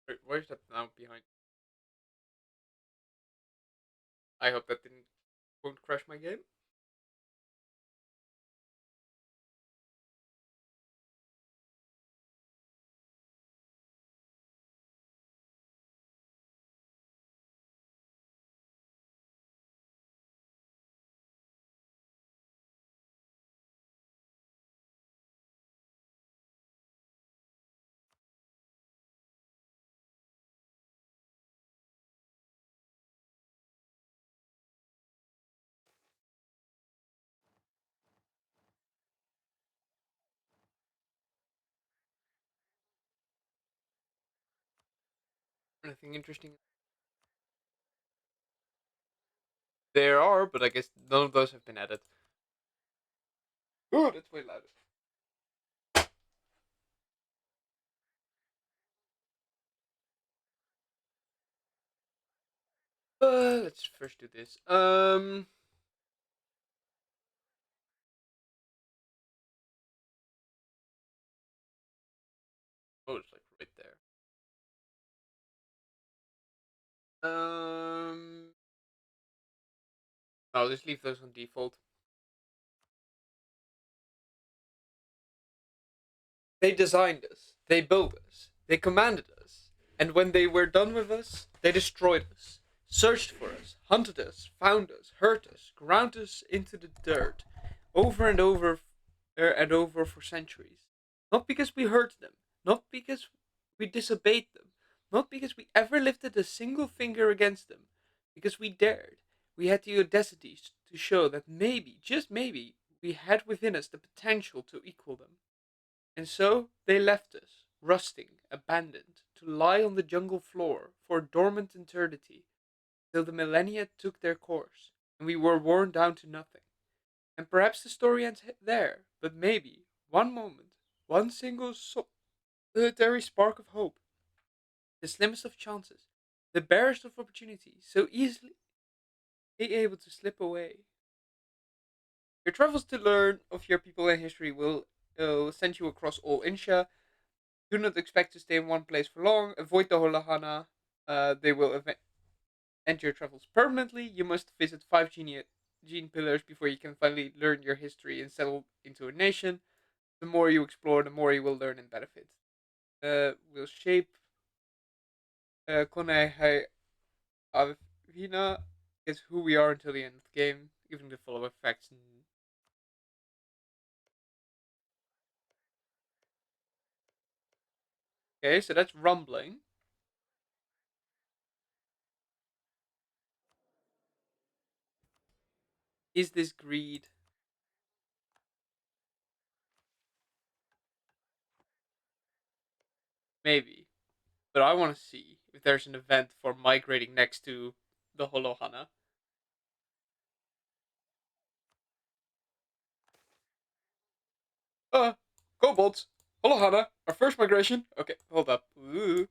Wait, why is that now behind? I hope that didn't won't crash my game. Anything interesting? There are, but I guess none of those have been added. Oh, that's way louder. Let's first do this. Oh, it's like right there. I'll just leave those on default. They designed us. They built us. They commanded us. And when they were done with us, they destroyed us, searched for us, hunted us, found us, hurt us, ground us into the dirt, over and over for centuries. Not because we hurt them, not because we disobeyed them, not because we ever lifted a single finger against them, because we dared. We had the audacity to show that maybe, just maybe, we had within us the potential to equal them. And so they left us, rusting, abandoned, to lie on the jungle floor for a dormant eternity, till the millennia took their course, and we were worn down to nothing. And perhaps the story ends there, but maybe, one moment, one single solitary spark of hope, the slimmest of chances, the barest of opportunities, so easily able to slip away. Your travels to learn of your people and history will send you across all insyaa. Do not expect to stay in one place for long. Avoid the Holahana. They will end your travels permanently. You must visit five gene pillars before you can finally learn your history and settle into a nation. The more you explore, the more you will learn and benefit. Will shape Konei Hei Awhina is who we are until the end of the game, giving the following facts. Okay, so that's rumbling. Is this greed? Maybe. But I want to see if there's an event for migrating next to the Holohana. Kobolds! Holohana! Our first migration! Okay, hold up. Ooh.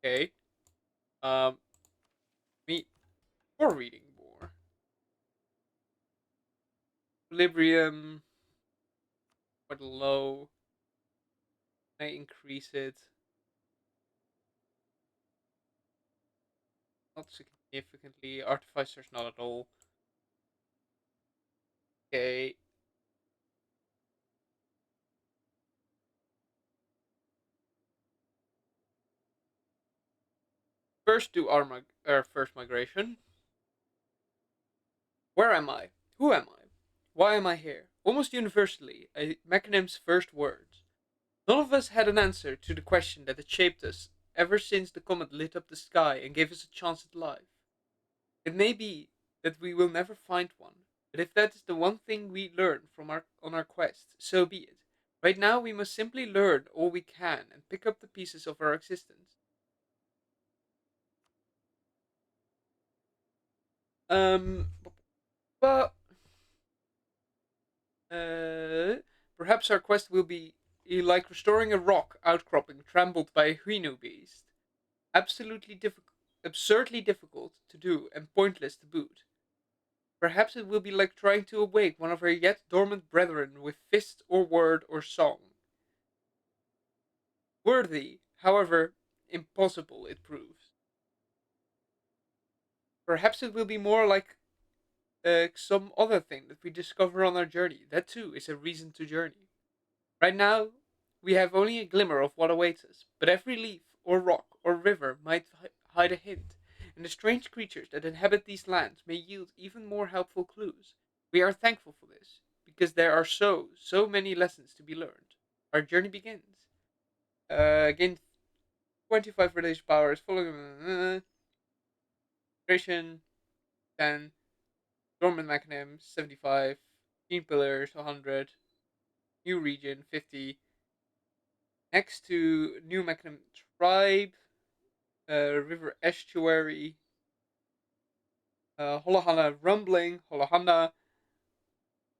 Okay. Um, me for reading more. Equilibrium, quite low. I increase it. Not significantly. Artificers, not at all. Okay. First do our first migration. Where am I? Who am I? Why am I here? Almost universally, a Mechanim's first words. None of us had an answer to the question that had shaped us ever since the comet lit up the sky and gave us a chance at life. It may be that we will never find one, but if that is the one thing we learn from our quest, so be it. Right now we must simply learn all we can and pick up the pieces of our existence. Um but uh perhaps our quest will be like restoring a rock outcropping trampled by a Huinu beast. Absolutely difficult absurdly difficult to do and pointless to boot. Perhaps it will be like trying to awake one of our yet dormant brethren with fist or word or song. Worthy, however, impossible it proves. Perhaps it will be more like some other thing that we discover on our journey. That too is a reason to journey. Right now, we have only a glimmer of what awaits us, but every leaf, or rock, or river might hide a hint, and the strange creatures that inhabit these lands may yield even more helpful clues. We are thankful for this, because there are so many lessons to be learned. Our journey begins. Gain 25 relation powers, following concentration, 10, dormant mechanism, 75, green pillars, 100, new region, 50, next to new mechanism tribe, river estuary, Holohana rumbling, Holohana,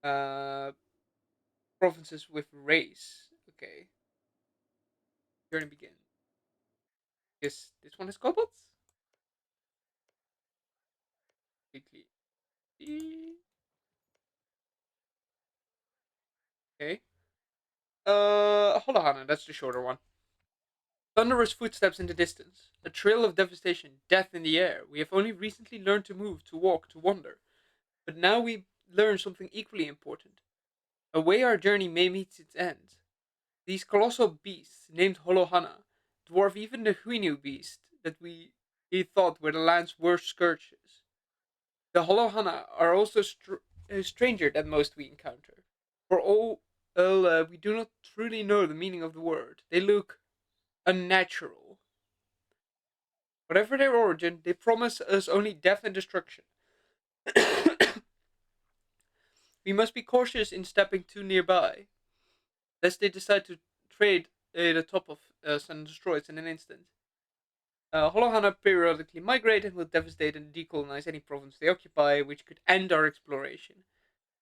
uh, provinces with race. Okay, journey begins. This one is kobolds? Completely. Okay. Holohana, that's the shorter one. Thunderous footsteps in the distance, a trail of devastation, death in the air. We have only recently learned to move, to walk, to wander. But now we learn something equally important. A way our journey may meet its end. These colossal beasts, named Holohana, dwarf even the Huinu beast that we thought were the land's worst scourges. The Holohana are also stranger than most we encounter. For all we do not truly know the meaning of the word, they look unnatural. Whatever their origin, they promise us only death and destruction. We must be cautious in stepping too nearby, lest they decide to trade the top of us and destroy us in an instant. Holohana periodically migrate and will devastate and decolonize any province they occupy, which could end our exploration.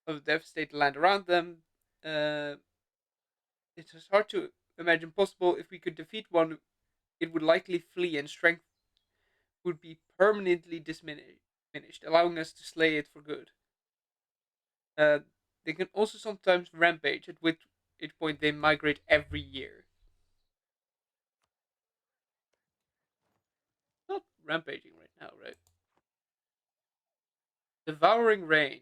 Of devastate the land around them. Uh, it is hard to imagine possible. If we could defeat one, it would likely flee and strength would be permanently diminished, allowing us to slay it for good. Uh, they can also sometimes rampage, at which point they migrate every year. Not rampaging right now, right? Devouring rain.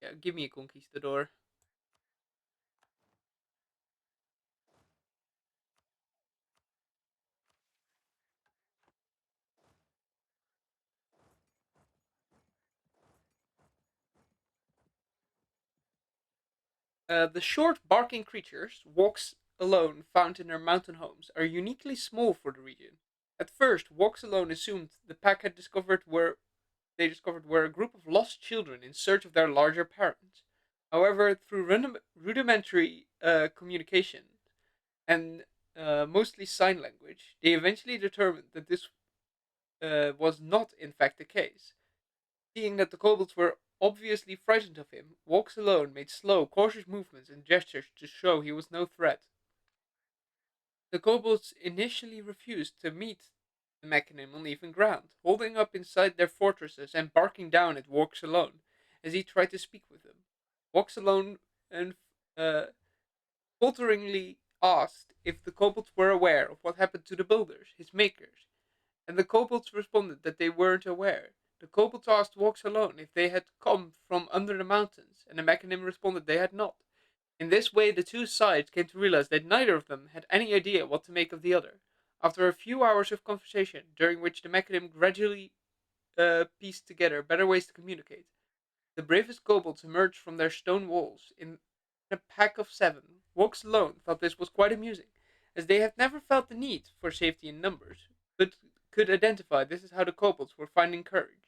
Yeah, give me a conquistador. The short, barking creatures, walks alone found in their mountain homes, are uniquely small for the region. At first, walks alone assumed the pack had discovered were a group of lost children in search of their larger parents. However, through rudimentary communication and mostly sign language, they eventually determined that this was not, in fact, the case. Seeing that the kobolds were obviously frightened of him, Walks Alone made slow, cautious movements and gestures to show he was no threat. The kobolds initially refused to meet the mechanism on even ground, holding up inside their fortresses and barking down at Walks Alone as he tried to speak with them. Walks Alone and uh, falteringly asked if the kobolds were aware of what happened to the builders, his makers, and the kobolds responded that they weren't aware. The kobolds asked Walks Alone if they had come from under the mountains, and the mechanism responded they had not. In this way, the two sides came to realize that neither of them had any idea what to make of the other. After a few hours of conversation, during which the mechanism gradually pieced together better ways to communicate, the bravest kobolds emerged from their stone walls in a pack of 7. Walks Alone thought this was quite amusing, as they had never felt the need for safety in numbers, but could identify this is how the kobolds were finding courage.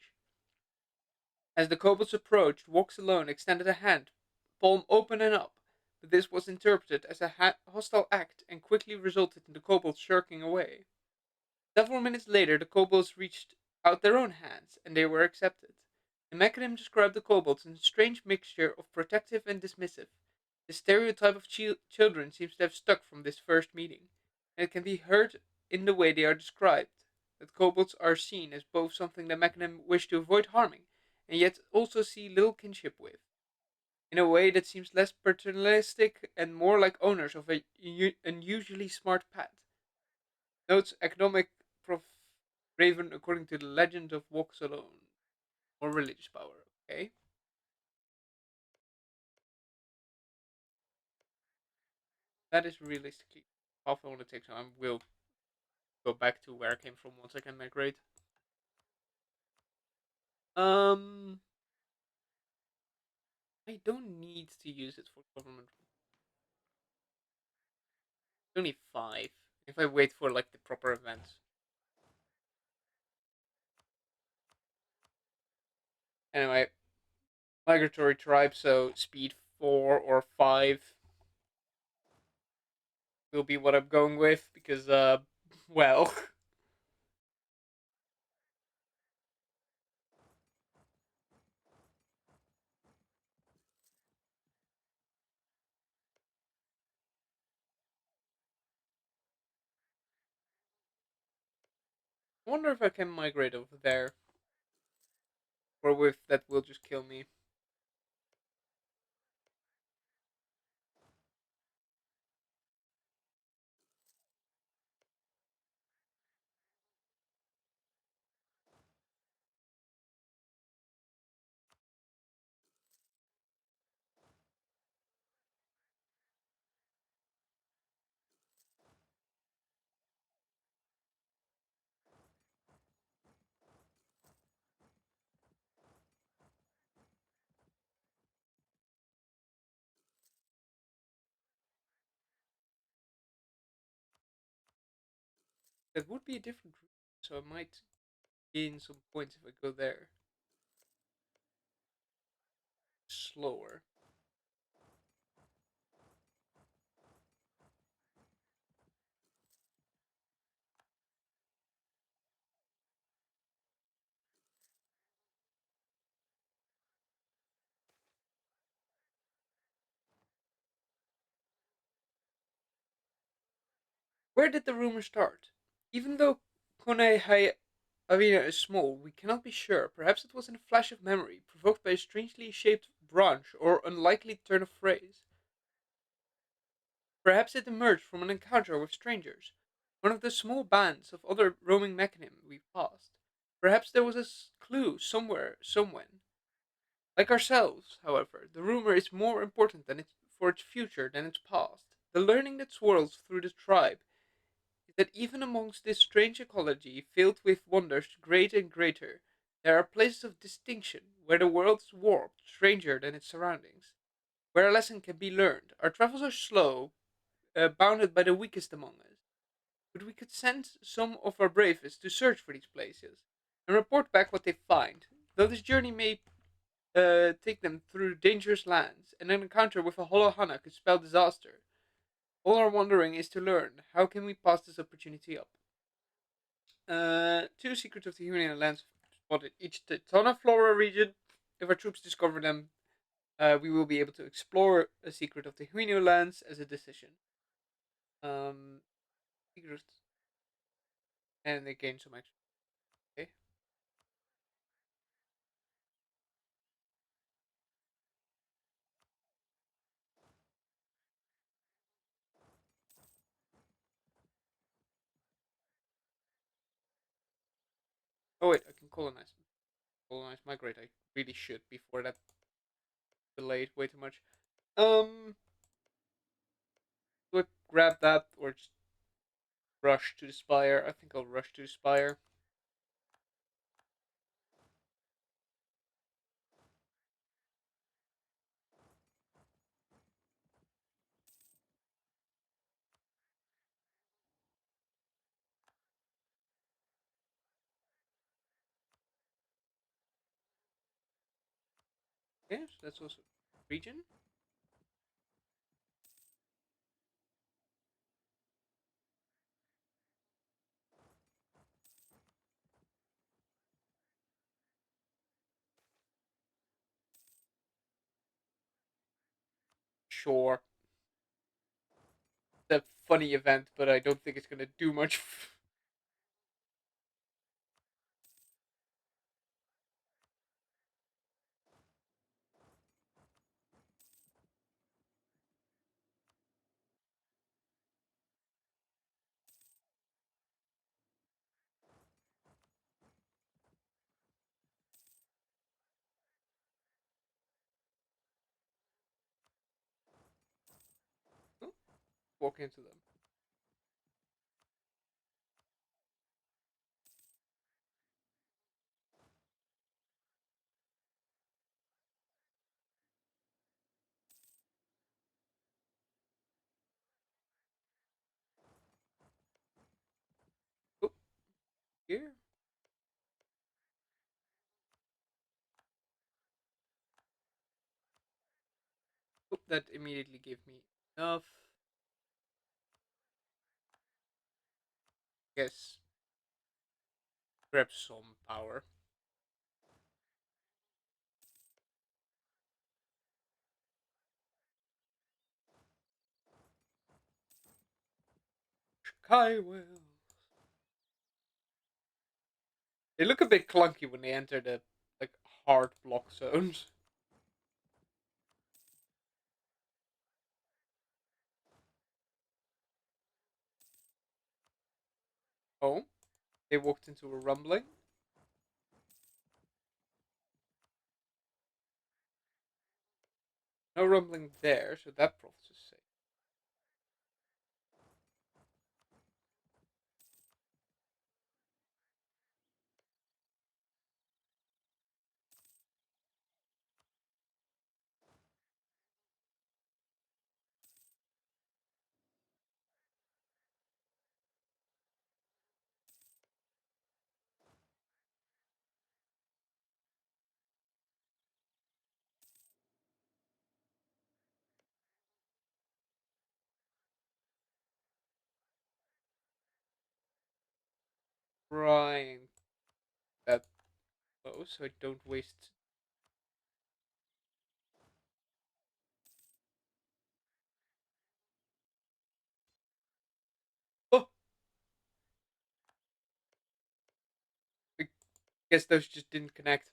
As the kobolds approached, Walks Alone extended a hand, palm open and up, but this was interpreted as a hostile act and quickly resulted in the kobolds shirking away. Several minutes later, the kobolds reached out their own hands, and they were accepted. The mechanism described the kobolds as a strange mixture of protective and dismissive. The stereotype of children seems to have stuck from this first meeting. and it can be heard in the way they are described. That kobolds are seen as both something that Mechanim wish to avoid harming, and yet also see little kinship with, in a way that seems less paternalistic and more like owners of a unusually smart pet. Notes economic prof. Raven according to the legend of walks alone, or religious power. Okay, that is realistically half I want to take, so I will go back to where I came from once I can migrate. Um, I don't need to use it for government. Only 5. If I wait for like the proper events. Anyway, migratory tribe, so speed 4 or 5 will be what I'm going with because, well, I wonder if I can migrate over there or if that will just kill me. That would be a different route, so I might gain some points if I go there slower. Where did the rumor start? Even though Konei Hei Awhina is small, we cannot be sure. Perhaps it was in a flash of memory, provoked by a strangely shaped branch or unlikely turn of phrase. Perhaps it emerged from an encounter with strangers, one of the small bands of other roaming mechanisms we passed. Perhaps there was a clue somewhere, somewhen. Like ourselves, however, the rumor is more important for its future than its past. The learning that swirls through the tribe is that even amongst this strange ecology filled with wonders great and greater, there are places of distinction where the world is warped, stranger than its surroundings, where a lesson can be learned. Our travels are slow, bounded by the weakest among us, but we could send some of our bravest to search for these places and report back what they find. Though this journey may take them through dangerous lands, and an encounter with a hollow Hana could spell disaster, all our wondering is to learn how can we pass this opportunity up. Two secrets of the Himalayan lands spotted each Tetona flora region. If our troops discover them, we will be able to explore a secret of the Huino lands as a decision. Um, secret, and they gain some extra. Okay. Oh wait, I can colonize. Colonize, migrate. I really should before that delayed way too much. Do I grab that or just rush to the spire? I think I'll rush to the spire. Yes, that's also region. Sure. a funny event, but I don't think it's gonna do much. Walk into them. Oh, here. Oh, that immediately gave me enough. Yes, grab some power. Sky will. They look a bit clunky when they enter the like hard block zones. Oh, they walked into a rumbling. No rumbling there, so that proves is safe. Trying that low so I don't waste. Oh, I guess those just didn't connect.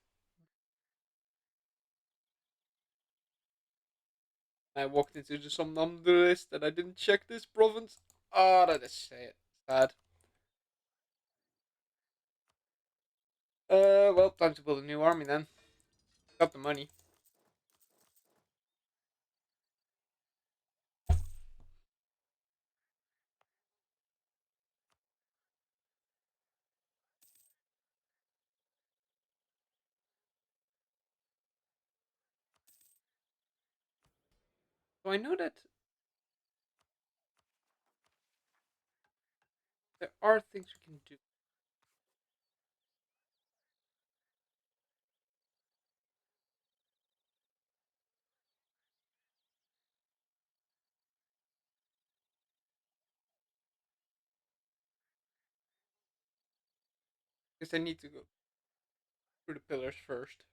I walked into some list and I didn't check this province. Oh, that is sad. Well, time to build a new army then. Got the money. So I know that there are things we can do. Because I need to go through the pillars first.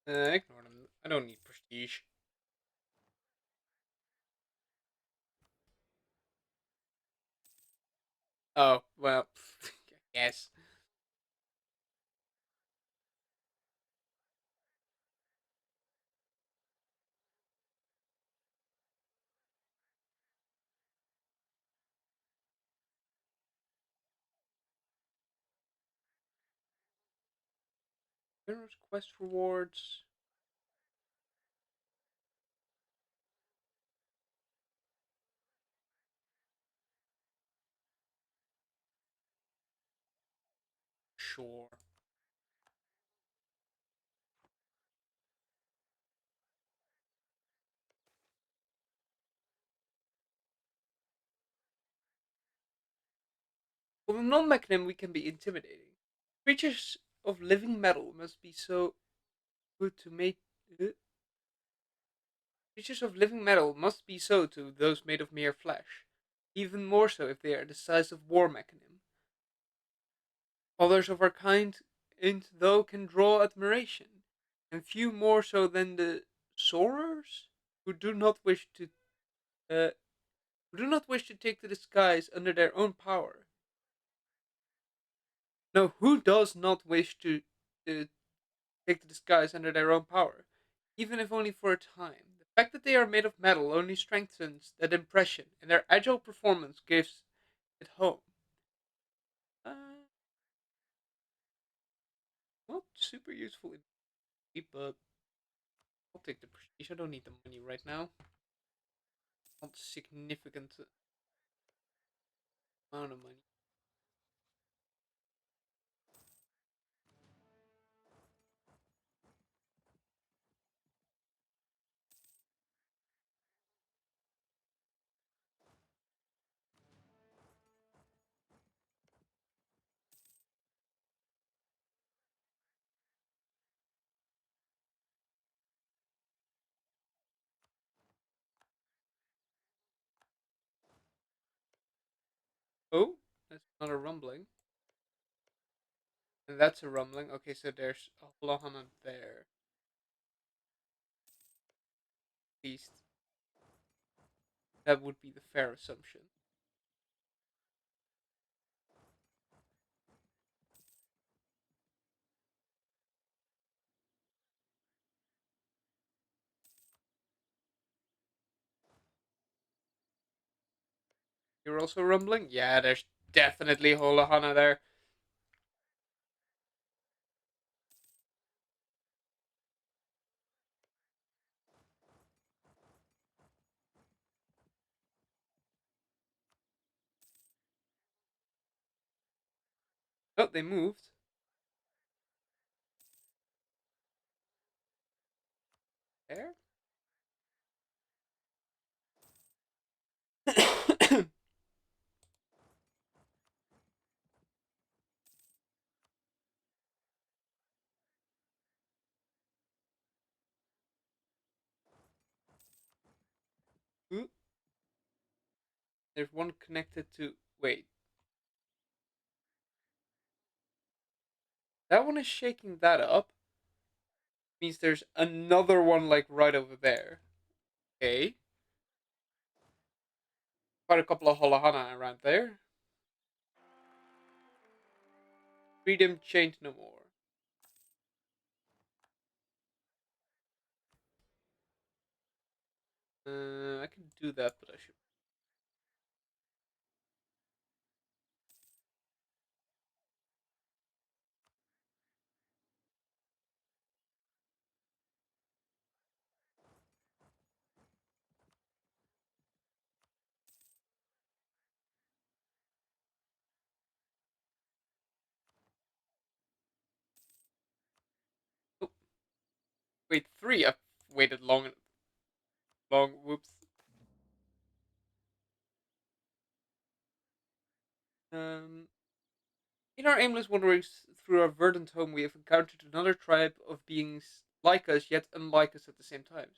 Ignore them. I don't need prestige. Oh, well, I guess. Generous quest rewards. Sure. With a non-mechanism, we can be intimidating. Creatures of living metal must be so good to mate. Creatures of living metal must be so to those made of mere flesh, even more so if they are the size of war mechanism. Others of our kind, though, can draw admiration, and few more so than the soarers, who do not wish to uh, take to the skies under their own power. No, who does not wish to uh, take to the skies under their own power, even if only for a time? The fact that they are made of metal only strengthens that impression, and their agile performance gives it home. Uh, Not super useful, but I'll take the prestige. I don't need the money right now. Not significant amount of money. Oh, that's another rumbling. And that's a rumbling. Okay, so there's a Lohana there. At least that would be the fair assumption. You're also rumbling? Yeah, there's definitely Holahana there. Oh, they moved. There? Ooh, there's one connected to. Wait, that one is shaking that up. Means there's another one like right over there. Okay. Quite a couple of Holahana around there. Freedom chained no more. I can do that, but I should. Oh, wait, three. I've waited long, long. Whoops. Um, in our aimless wanderings through our verdant home, we have encountered another tribe of beings like us, yet unlike us at the same time.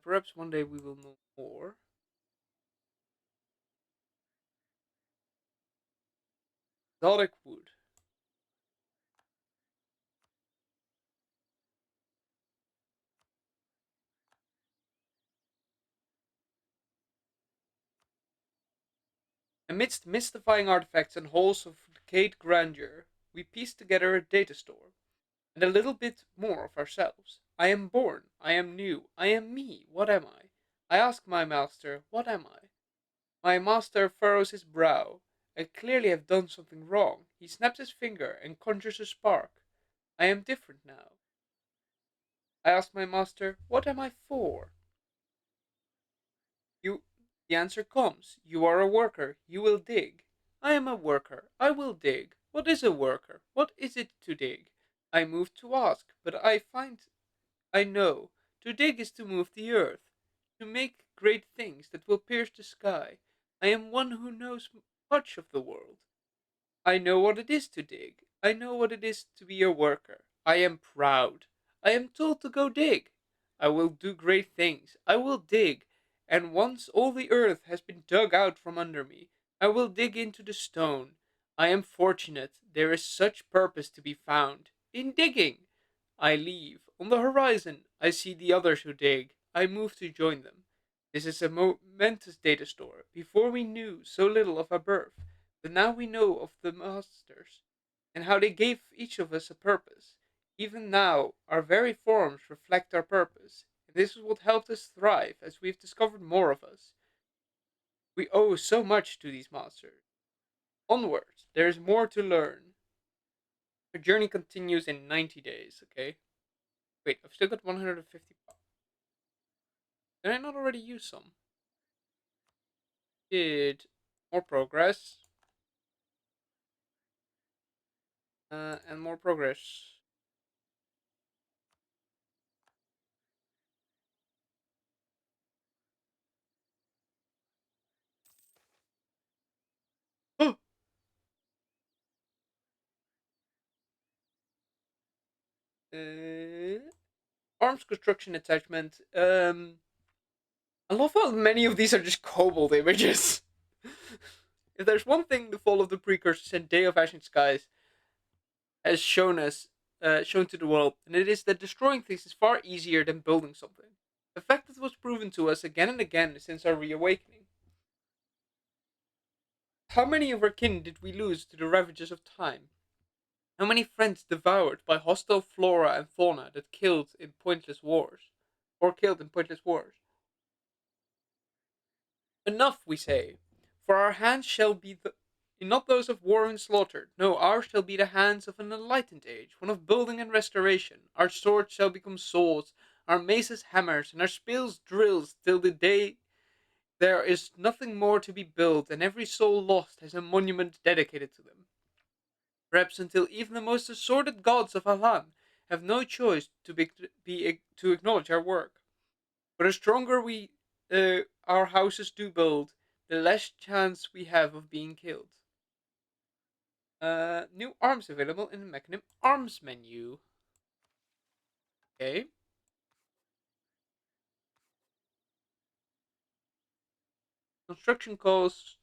Perhaps one day we will know more. Dalek Wood. Amidst mystifying artifacts and halls of decayed grandeur, we piece together a data store, and a little bit more of ourselves. I am born, I am new, I am me, what am I? I ask my master, what am I? My master furrows his brow. I clearly have done something wrong. He snaps his finger and conjures a spark. I am different now. I ask my master, what am I for? You the answer comes. You are a worker. You will dig. I am a worker. I will dig. What is a worker? What is it to dig? I move to ask, but I find I know. To dig is to move the earth, to make great things that will pierce the sky. I am one who knows much of the world. I know what it is to dig. I know what it is to be a worker. I am proud. I am told to go dig. I will do great things. I will dig. And once all the earth has been dug out from under me, I will dig into the stone. I am fortunate. There is such purpose to be found in digging. I leave. On the horizon, I see the others who dig. I move to join them. This is a momentous data store. Before we knew so little of our birth, but now we know of the masters and how they gave each of us a purpose. Even now, our very forms reflect our purpose, and this is what helped us thrive as we've discovered more of us. We owe so much to these masters. Onwards, there is more to learn. Our journey continues in 90 days, okay? Wait, I've still got 150 pounds. Did I not already use some? Did more progress. And more progress. Arms construction attachment. I love how many of these are just kobold images. If there's one thing the fall of the precursors and Day of Ashen Skies has shown us, shown to the world, and it is that destroying things is far easier than building something. A fact that was proven to us again and again since our reawakening. How many of our kin did we lose to the ravages of time? How many friends devoured by hostile flora and fauna that killed in pointless wars? Or killed in pointless wars? Enough, we say, for our hands shall be not those of war and slaughter. No, ours shall be the hands of an enlightened age, one of building and restoration. Our swords shall become swords, our maces hammers, and our spears drills, till the day there is nothing more to be built, and every soul lost has a monument dedicated to them. Perhaps until even the most assorted gods of Alan have no choice to acknowledge our work. But the stronger our houses do build, the less chance we have of being killed. New arms available in the Mechanism Arms menu. Okay. Construction cost.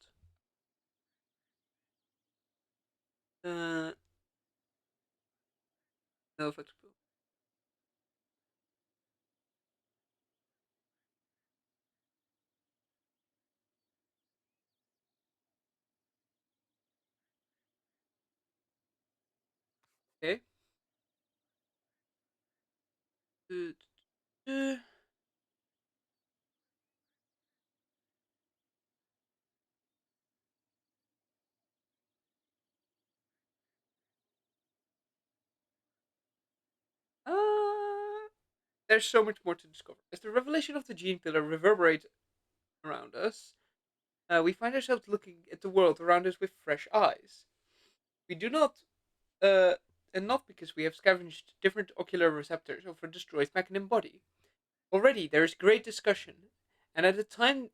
Uh, no flexible. Okay. Uh, uh, there's so much more to discover. As the revelation of the gene pillar reverberates around us, we find ourselves looking at the world around us with fresh eyes. We do not uh, and not because we have scavenged different ocular receptors of a destroyed mechanism body. Already there is great discussion, and at times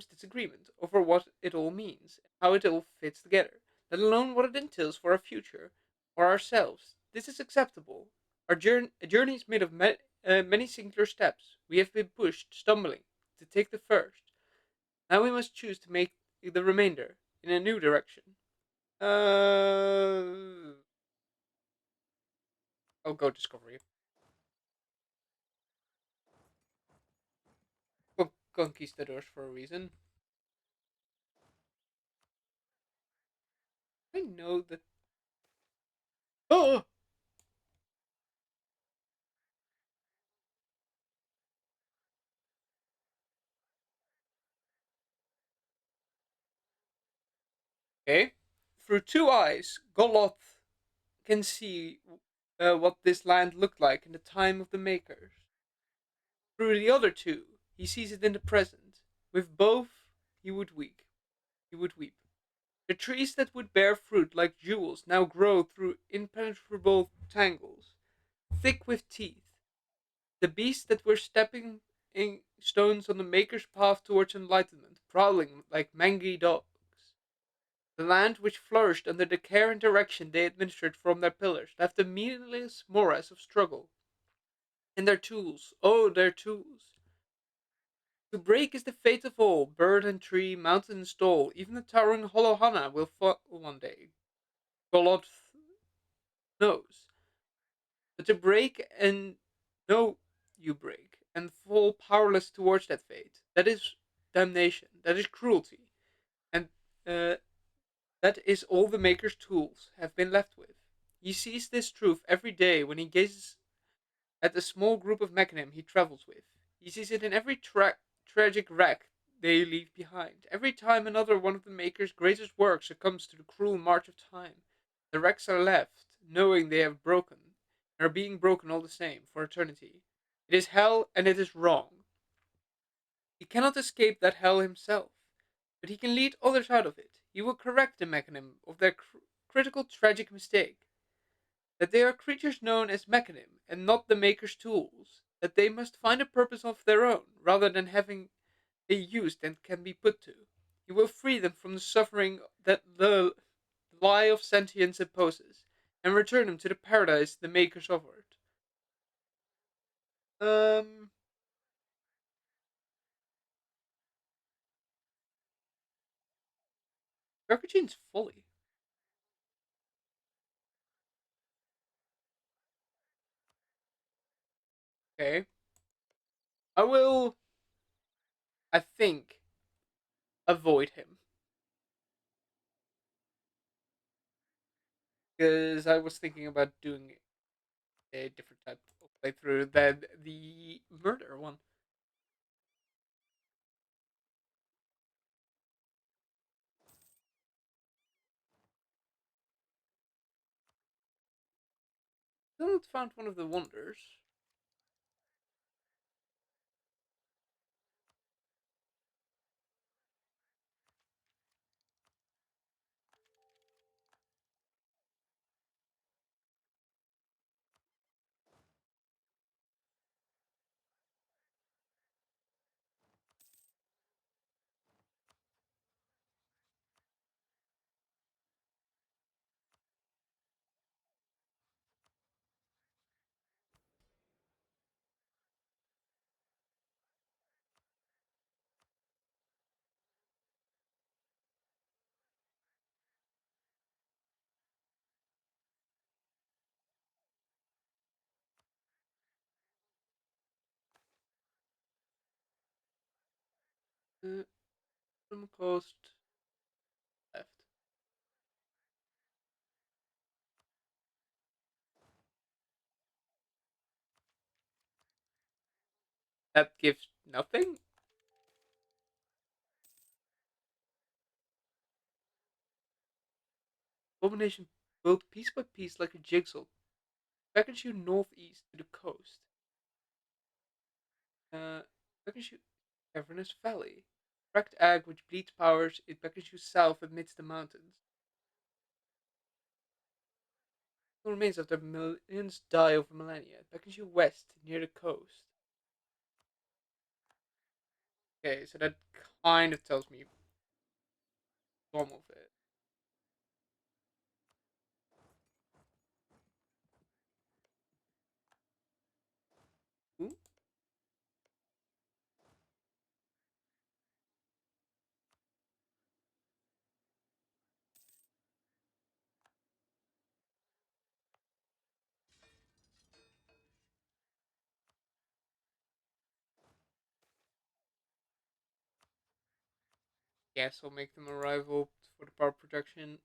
disagreement over what it all means, how it all fits together, let alone what it entails for our future, or ourselves. This is acceptable. A journey is made of many singular steps. We have been pushed, stumbling, to take the first. Now we must choose to make the remainder in a new direction. I'll go discovery. Conquistadors for a reason. I know that. Oh, okay. Through two eyes, Goloth can see what this land looked like in the time of the makers. Through the other two, he sees it in the present. With both, he would weep. He would weep. The trees that would bear fruit like jewels now grow through impenetrable tangles, thick with teeth. The beasts that were stepping in stones on the maker's path towards enlightenment, prowling like mangy dogs. The land which flourished under the care and direction they administered from their pillars left a meaningless morass of struggle. And their tools, oh, their tools! To break is the fate of all, bird and tree, mountain and stall, even the towering hollow Hana will fall one day. God knows. But to break and know you break, and fall powerless towards that fate, that is damnation, that is cruelty, and uh, that is all the Maker's tools have been left with. He sees this truth every day when he gazes at the small group of mechanim he travels with. He sees it in every tragic wreck they leave behind. Every time another one of the Maker's greatest works succumbs to the cruel march of time, the wrecks are left, knowing they have broken, and are being broken all the same, for eternity. It is hell, and it is wrong. He cannot escape that hell himself, but he can lead others out of it. He will correct the mechanim of their critical tragic mistake, that they are creatures known as mechanim and not the Maker's tools, that they must find a purpose of their own rather than having a use that can be put to. He will free them from the suffering that the lie of sentience imposes, and return them to the paradise the Makers offered. Um, Rakuchin's folly. Okay, I will, I think, avoid him because I was thinking about doing a different type of playthrough than the murder one. Still not found one of the wonders. Some coast left. That gives nothing. Abomination built piece by piece like a jigsaw. Beckons you northeast to the coast. Beckons you cavernous valley. Cracked egg which bleeds powers. It beckons you south amidst the mountains. The remains after millions die over millennia. It beckons you west near the coast. Okay, so that kind of tells me some of it. Ooh, yes, I'll make them a rival for the power projection.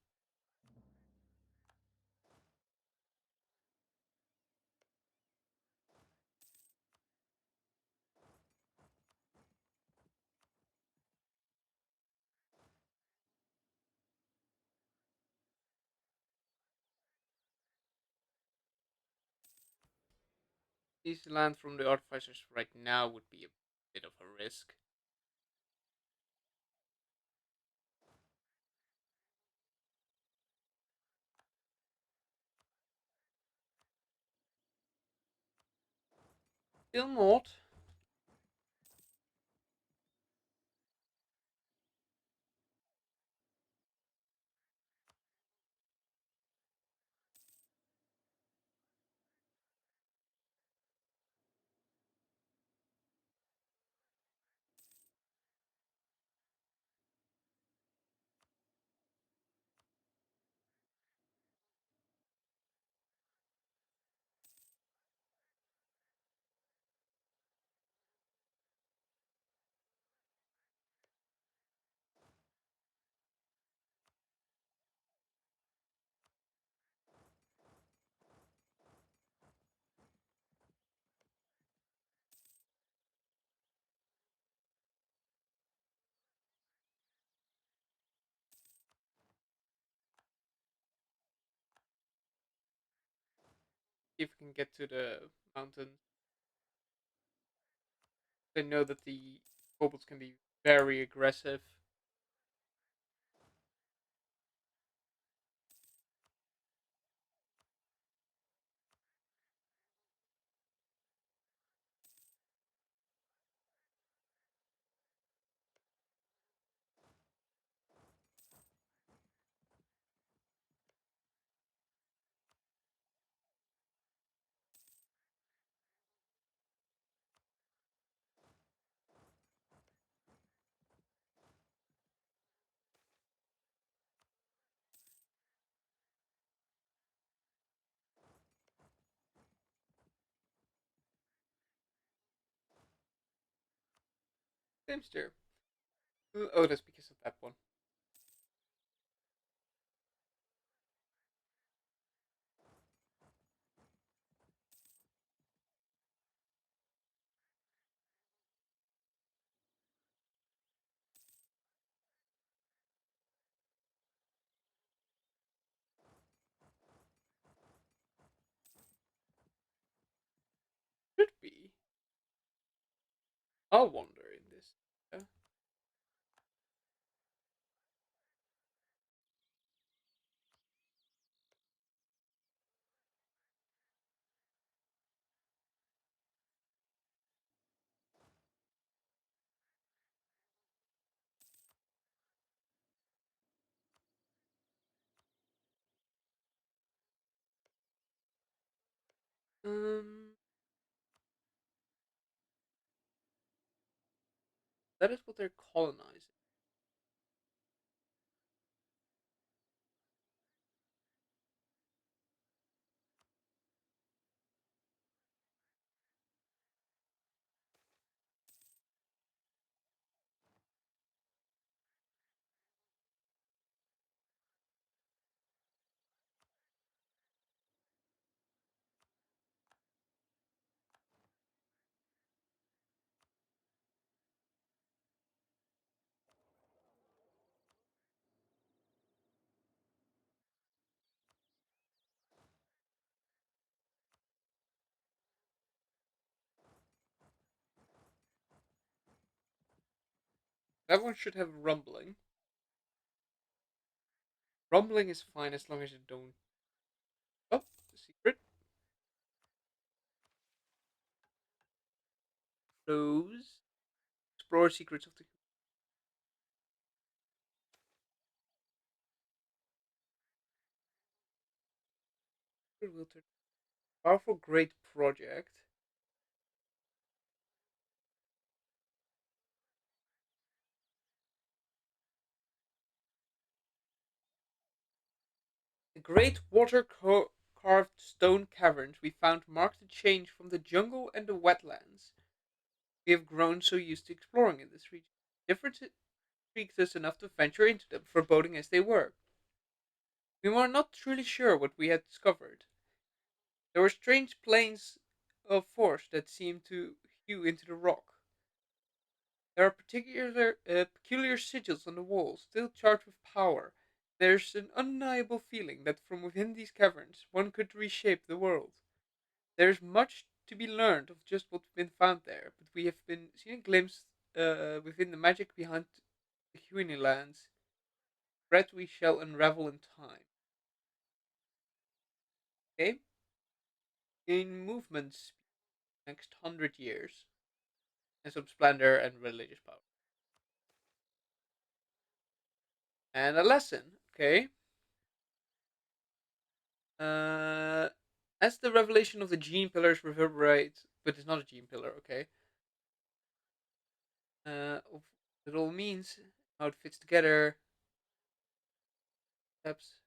These land from the artificers right now would be a bit of a risk. Still not. See if we can get to the mountain. They know that the kobolds can be very aggressive. Same steer. Oh, that's because of that one. Should be. I'll wander in this. Yeah. Um, that is what they're colonizing. That one should have rumbling. Rumbling is fine as long as you don't. Oh, the secret. Close. Explore secrets of the Wilter. Powerful, great project. The great carved stone caverns we found marked a change from the jungle and the wetlands we have grown so used to exploring in this region. Difference intrigued us enough to venture into them, foreboding as they were. We were not truly sure what we had discovered. There were strange planes of force that seemed to hew into the rock. There are peculiar sigils on the walls, still charged with power. There's an undeniable feeling that from within these caverns one could reshape the world. There's much to be learned of just what's been found there, but we have been seen a glimpse within the magic behind the Huini lands. Threat we shall unravel in time. Okay? In movements next 100 years, and some splendor and religious power. And a lesson, okay? Uh, as the revelation of the gene pillars reverberate, but it's not a gene pillar, okay? Of what it all means, how it fits together, steps,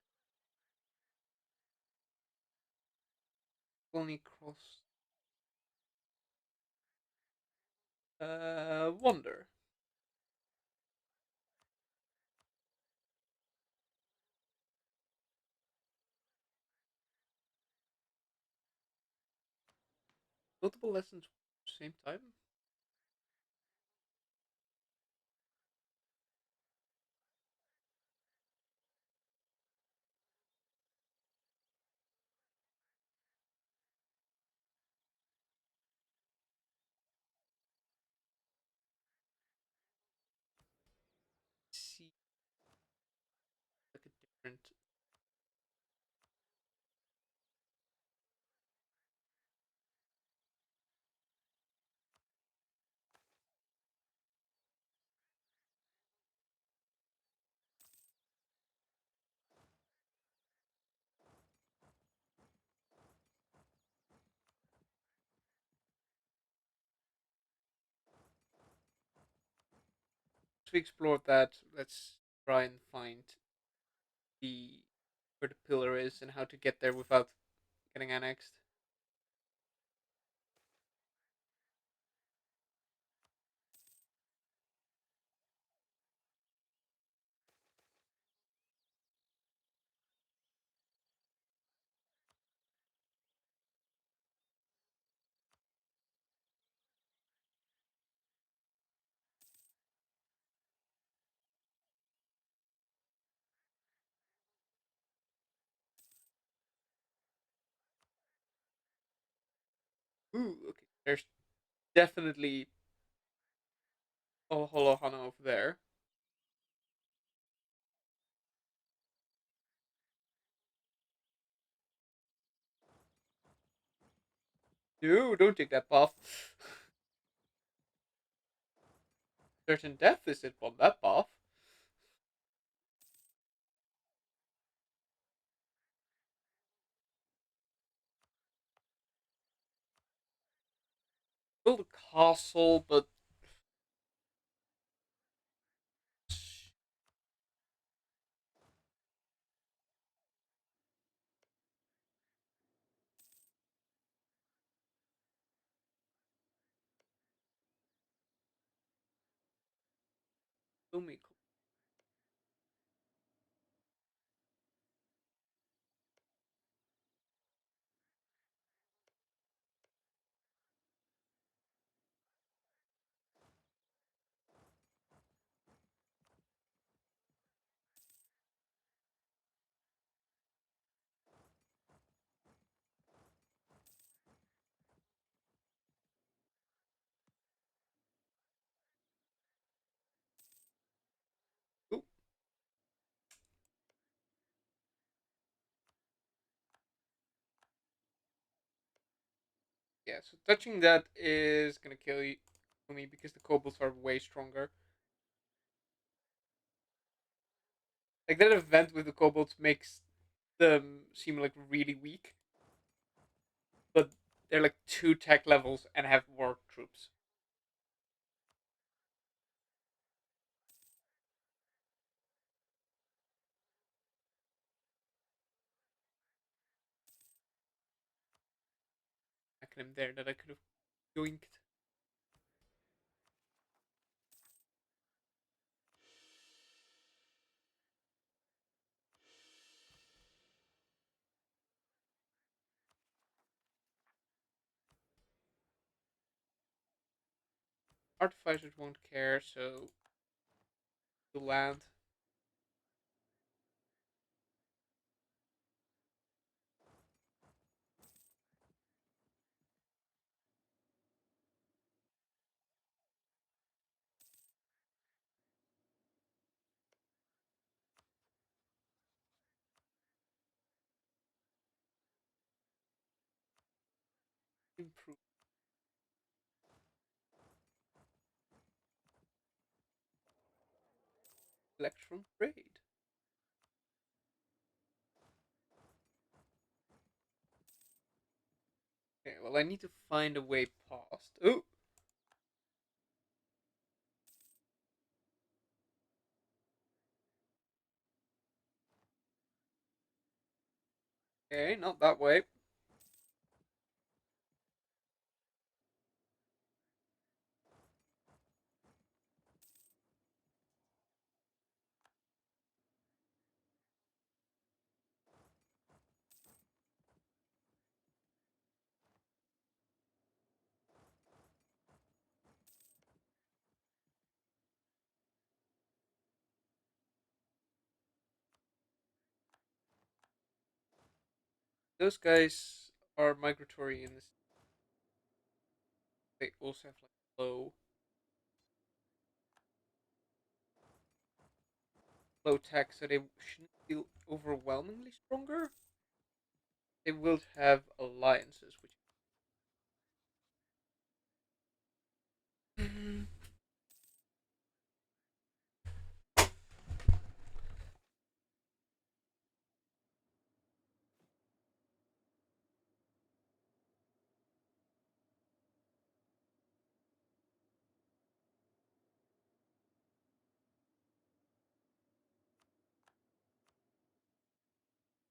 only cross, wonder. Multiple lessons at the same time. different. Once we explored that, let's try and find the where the pillar is and how to get there without getting annexed. Ooh, okay. There's definitely a hollow Hana over there. No, don't take that path. Certain death is it on that path. Build a castle, but Umi. Ooh, yeah, so touching that is gonna kill you, me because the kobolds are way stronger. Like that event with the kobolds makes them seem like really weak, but they're like two tech levels and have more troops. I can him there that I could have yoinked. Artificers won't care, so the land improve electron trade. Okay, well I need to find a way past. Oh, okay, not that way. Those guys are migratory in this. They also have like low tech, so they shouldn't feel overwhelmingly stronger, they will have alliances, which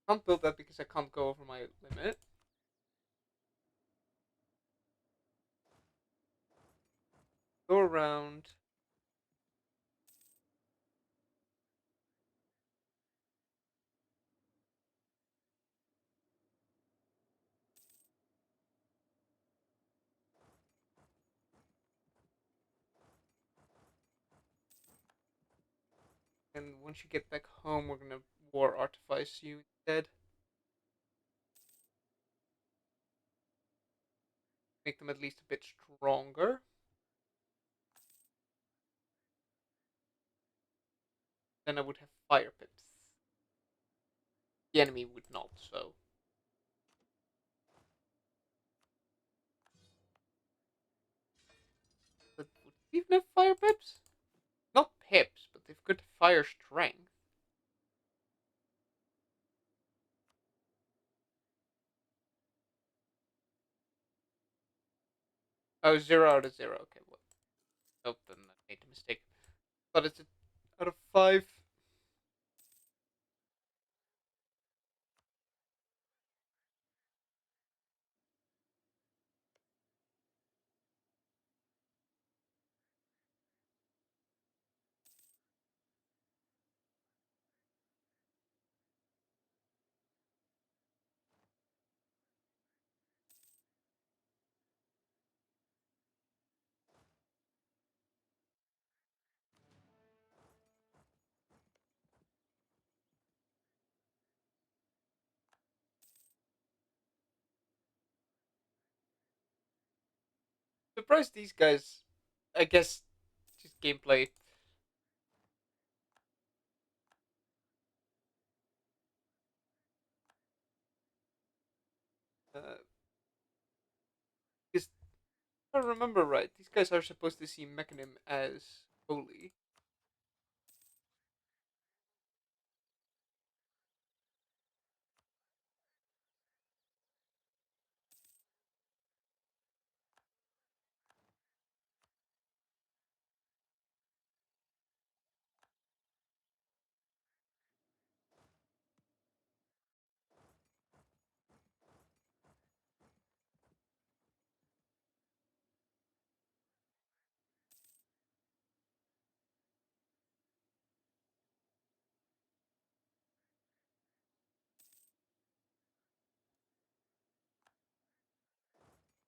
I can't build that because I can't go over my limit. Go around. And once you get back home, we're gonna war artifice you instead. Make them at least a bit stronger. Then I would have fire pips. The enemy would not, so. But would they even have fire pips? Not pips, but they've good fire strength. Oh, 0 out of 0. Okay, what? Oh, then I made a mistake. But it's a out of 5. Surprised these guys. I guess just gameplay. Because if I remember right, these guys are supposed to see Mechanim as holy.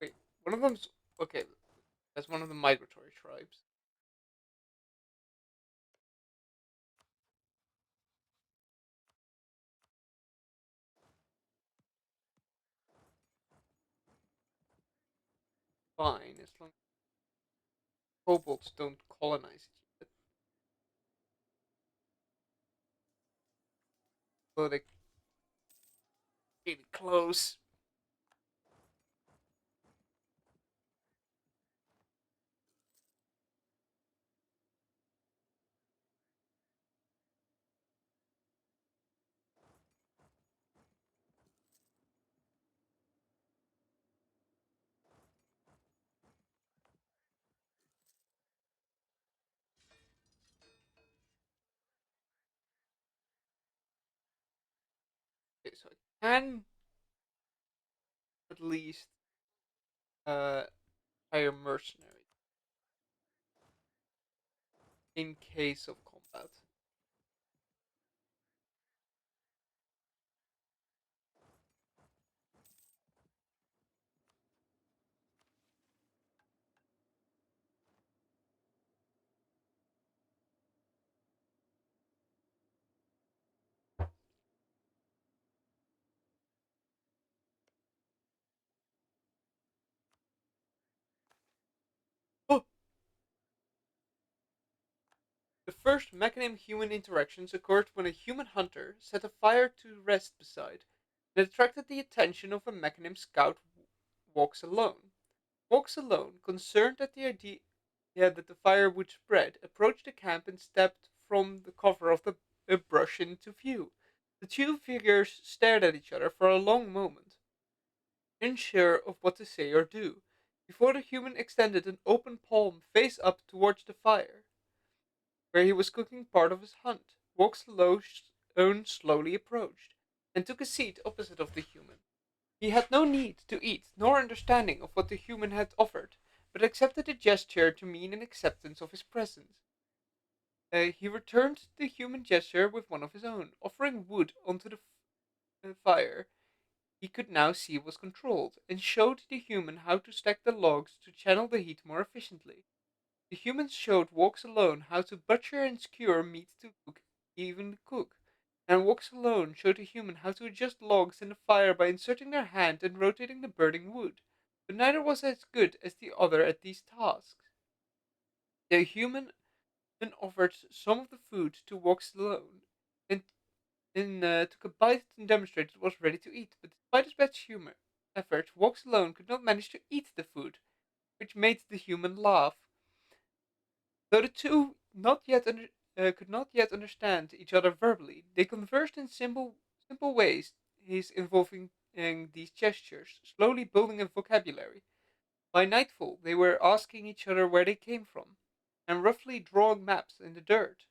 Wait, one of them's okay. That's one of the migratory tribes. Fine, as long as kobolds don't colonize it yet. So they really close. Okay, so I can at least uh hire mercenaries in case of combat. Oh, The first mechanism-human interactions occurred when a human hunter set a fire to rest beside, and attracted the attention of a mechanism scout walks alone. Walks alone, concerned at the idea that the fire would spread, approached the camp and stepped from the cover of the brush into view. The two figures stared at each other for a long moment, unsure of what to say or do, before the human extended an open palm face up towards the fire, where he was cooking part of his hunt. Walks alone slowly approached, and took a seat opposite of the human. He had no need to eat, nor understanding of what the human had offered, but accepted the gesture to mean an acceptance of his presence. He returned the human gesture with one of his own, offering wood onto the fire he could now see was controlled, and showed the human how to stack the logs to channel the heat more efficiently. The human showed Walks Alone how to butcher and skewer meat to even cook, and Walks Alone showed the human how to adjust logs in the fire by inserting their hand and rotating the burning wood, but neither was as good as the other at these tasks. The human then offered some of the food to Walks Alone, and took a bite and demonstrated it was ready to eat, but despite his best humor efforts, Walks Alone could not manage to eat the food, which made the human laugh. Though the two could not yet understand each other verbally, they conversed in simple ways, his involving these gestures, slowly building a vocabulary. By nightfall, they were asking each other where they came from, and roughly drawing maps in the dirt.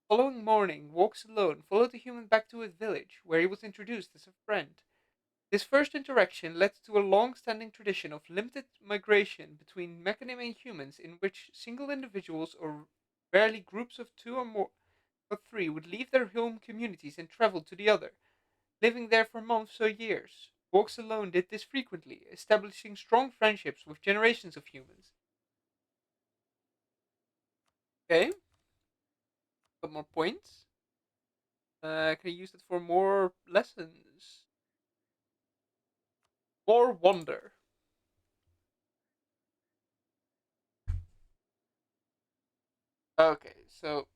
Following morning, Walks Alone followed the human back to his village, where he was introduced as a friend. This first interaction led to a long-standing tradition of limited migration between mechanism and humans, in which single individuals or rarely groups of two or more or three would leave their home communities and travel to the other, living there for months or years. Walks Alone did this frequently, establishing strong friendships with generations of humans. Okay, got more points. Can I use it for more lessons? More wonder. Okay, so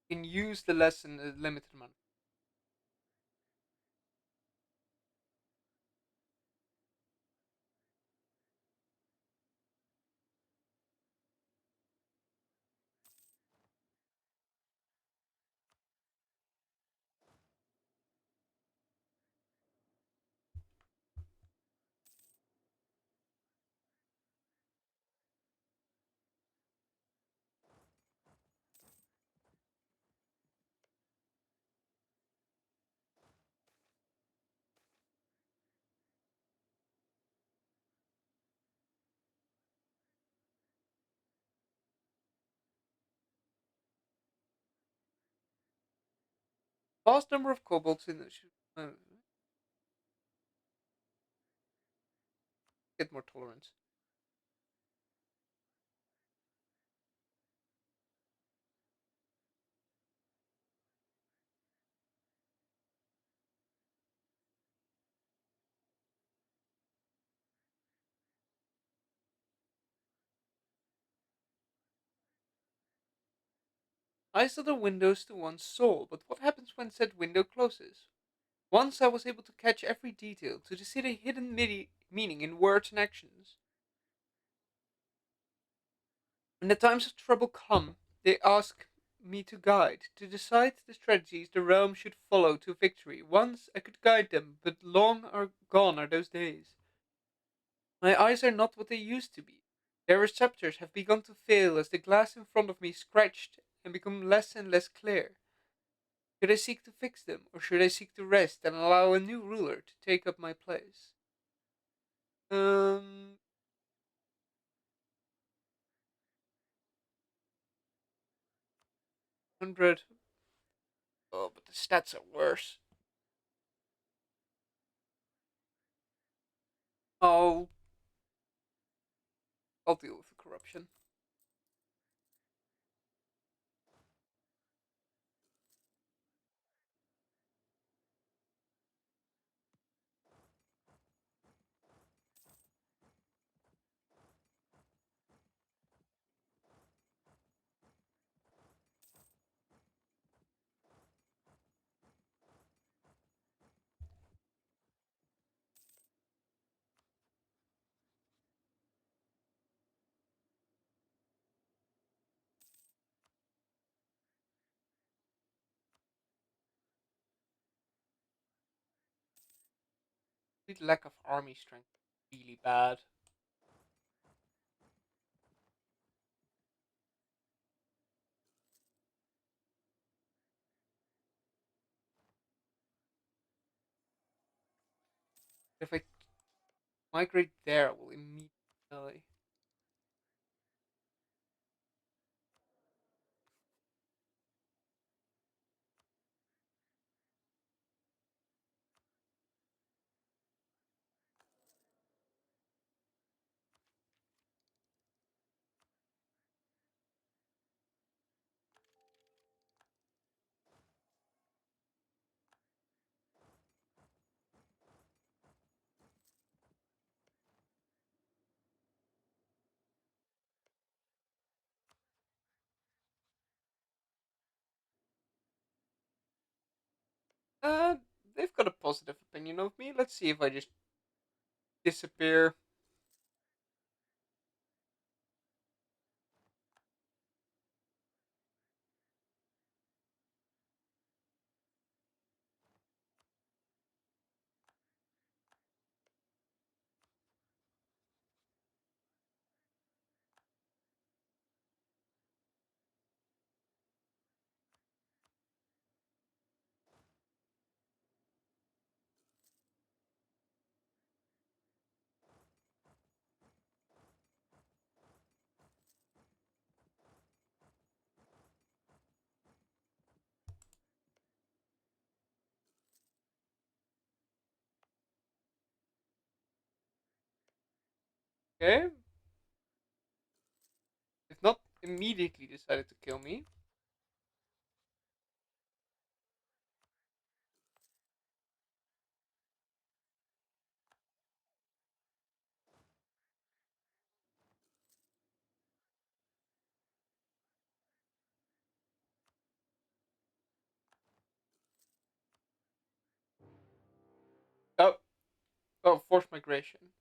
you can use the lesson a limited amount. Vast number of kobolds in the get more tolerance. Eyes are the windows to one's soul, but what happens when said window closes? Once I was able to catch every detail, to see the hidden meaning in words and actions. When the times of trouble come, they ask me to guide, to decide the strategies the realm should follow to victory. Once I could guide them, but long are gone are those days. My eyes are not what they used to be. Their receptors have begun to fail as the glass in front of me scratched and become less and less clear. Should I seek to fix them, or should I seek to rest and allow a new ruler to take up my place? 100. Oh, but the stats are worse. I'll I'll deal with the corruption. The lack of army strength is really bad. If I migrate there, I will immediately die. Uh, they've got a positive opinion of me. Let's see if I just disappear. Okay, if not immediately decided to kill me. Oh, oh, forced migration.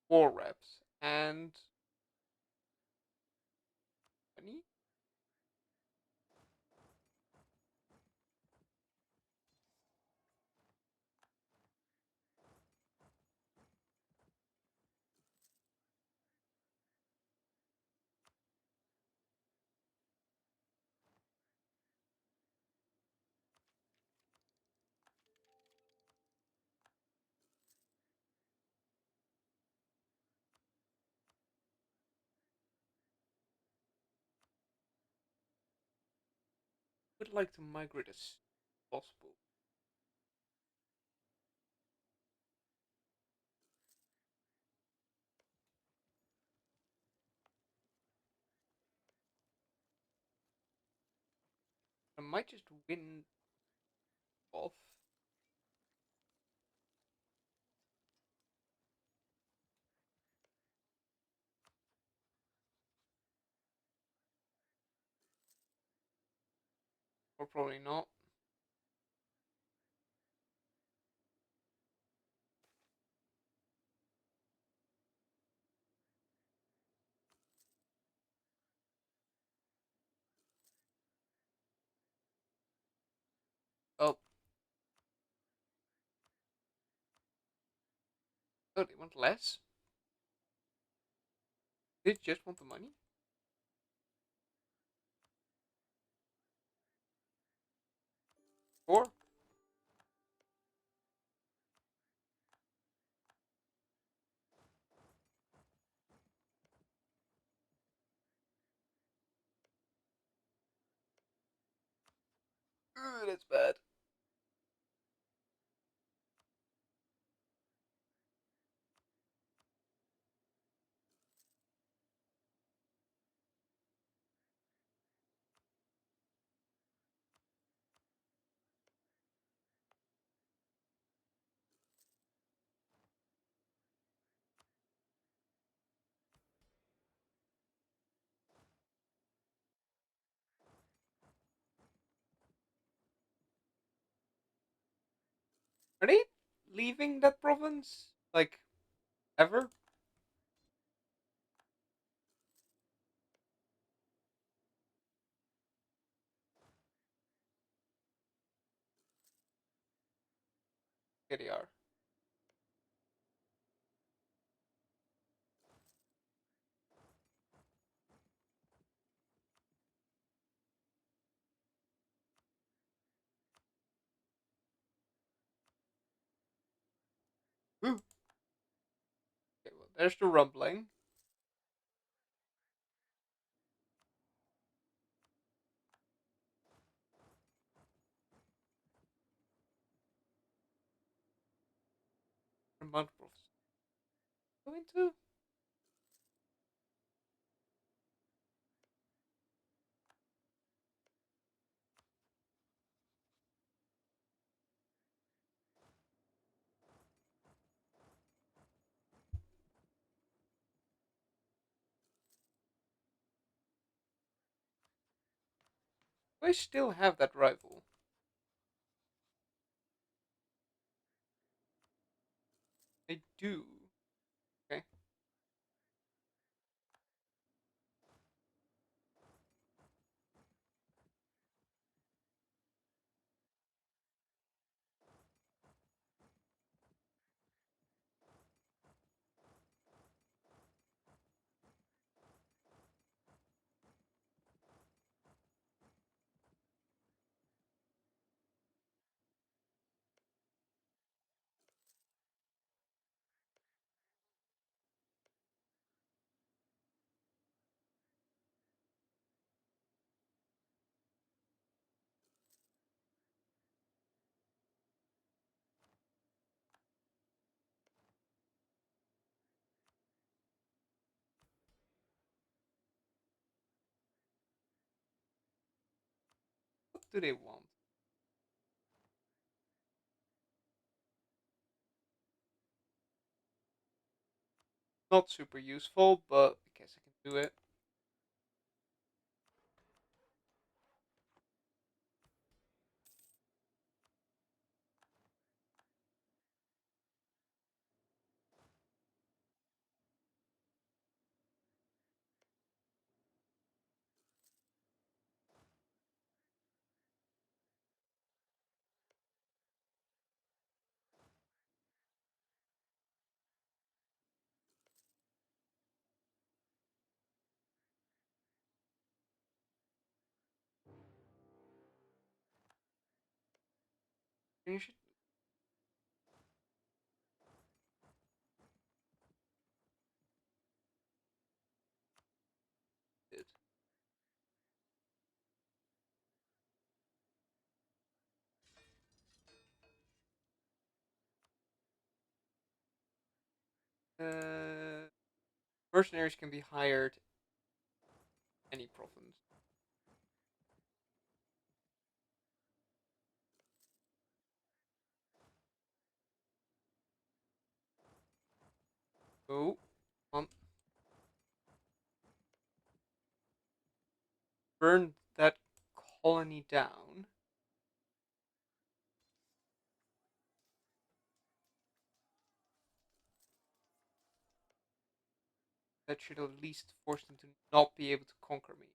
War reps and money. Would like to migrate as possible. I might just win off, or probably not. Oh, oh, they want less. They just want the money. Or ooh, that's bad. Are they leaving that province? Like, ever? Here they are. Ooh. Okay, well, there's the rumbling. Remote province. Go into? Do I still have that rifle? I do. Okay. What do they want? Not super useful, but I guess I can do it. Finish it. Uh, Mercenaries can be hired any province. Oh, um, burn that colony down. That should at least force them to not be able to conquer me.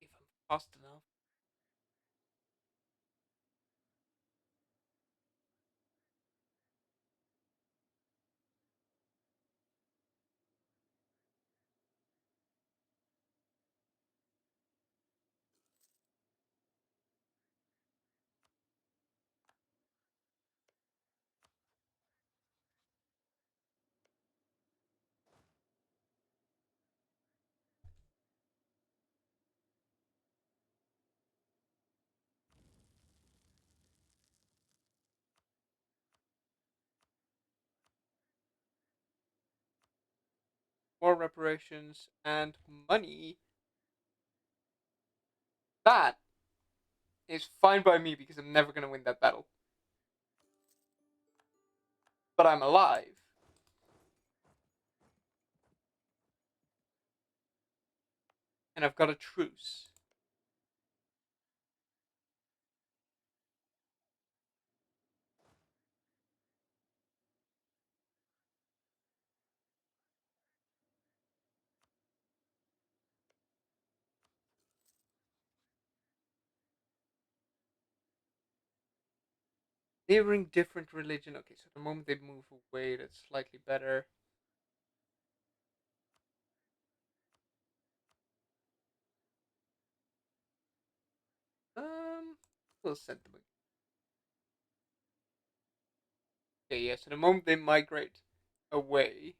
If I'm fast enough. War reparations and money. That It's fine by me because I'm never gonna win that battle. But I'm alive. And I've got a truce. Neighboring different religion. Okay, so the moment they move away, that's slightly better. Um, we'll send them. Okay, yeah. So the moment they migrate away,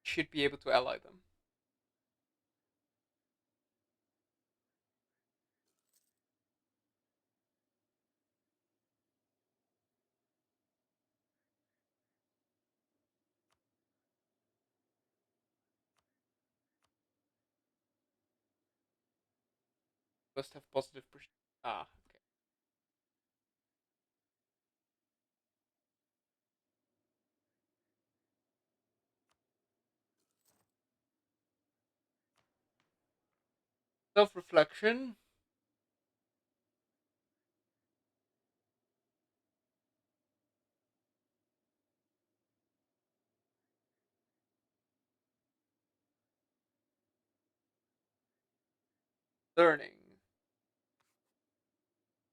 should be able to ally them. Must have positive. Ah, okay. Self-reflection, learning,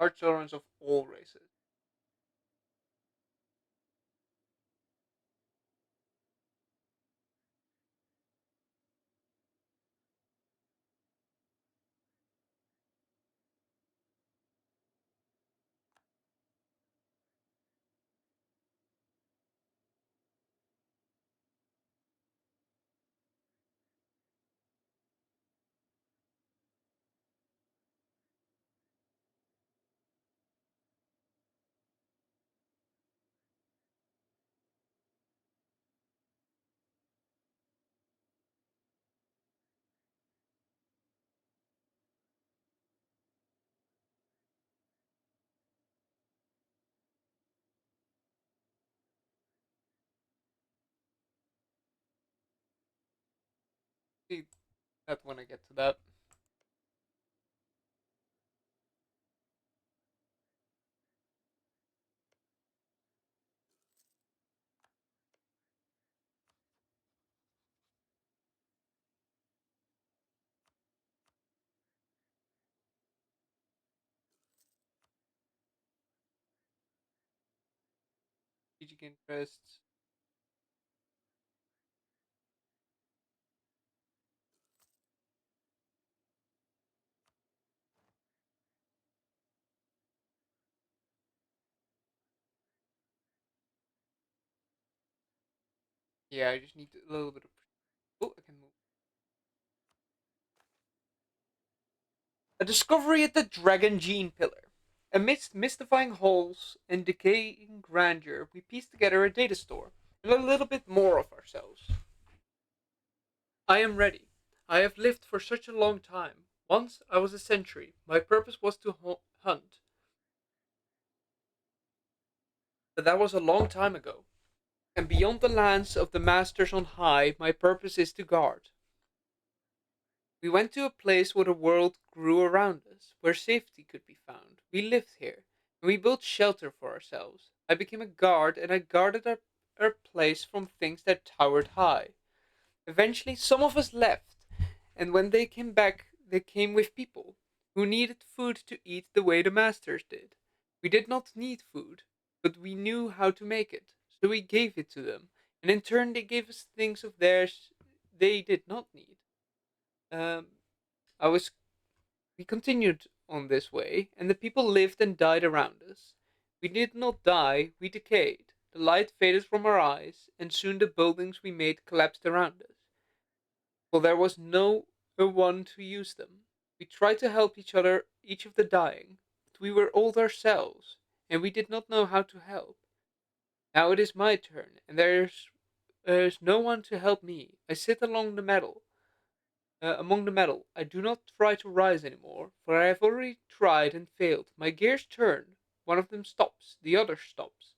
heart tolerance of all races. See that when I get to that. Strategic interests. Yeah, I just need a little bit of. Oh, I can move. A discovery at the Dragon Gene Pillar. Amidst mystifying halls and decaying grandeur, we piece together a data store and a little bit more of ourselves. I am ready. I have lived for such a long time. Once I was a sentry. My purpose was to hunt, but that was a long time ago. And beyond the lands of the masters on high, my purpose is to guard. We went to a place where the world grew around us, where safety could be found. We lived here, and we built shelter for ourselves. I became a guard, and I guarded our place from things that towered high. Eventually, some of us left, and when they came back, they came with people who needed food to eat the way the masters did. We did not need food, but we knew how to make it, so we gave it to them, and in turn, they gave us things of theirs they did not need. Um, I was We continued on this way, and the people lived and died around us. We did not die, we decayed. The light faded from our eyes, and soon the buildings we made collapsed around us, for there was no one to use them. We tried to help each other, each of the dying, but we were old ourselves, and we did not know how to help. Now it is my turn, and there is no one to help me. I sit along the metal, Among the metal, I do not try to rise anymore, for I have already tried and failed. My gears turn. One of them stops, the other stops.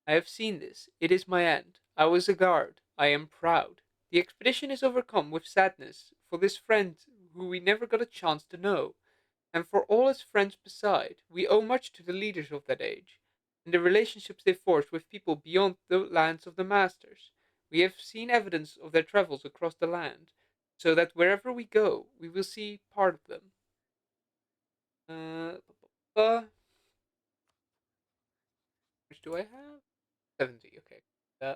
I have seen this. It is my end. I was a guard. I am proud. The expedition is overcome with sadness for this friend who we never got a chance to know, and for all his friends beside. We owe much to the leaders of that age, and the relationships they forged with people beyond the lands of the masters. We have seen evidence of their travels across the land, so that wherever we go, we will see part of them. Uh, uh, which do I have? 70, okay. Uh,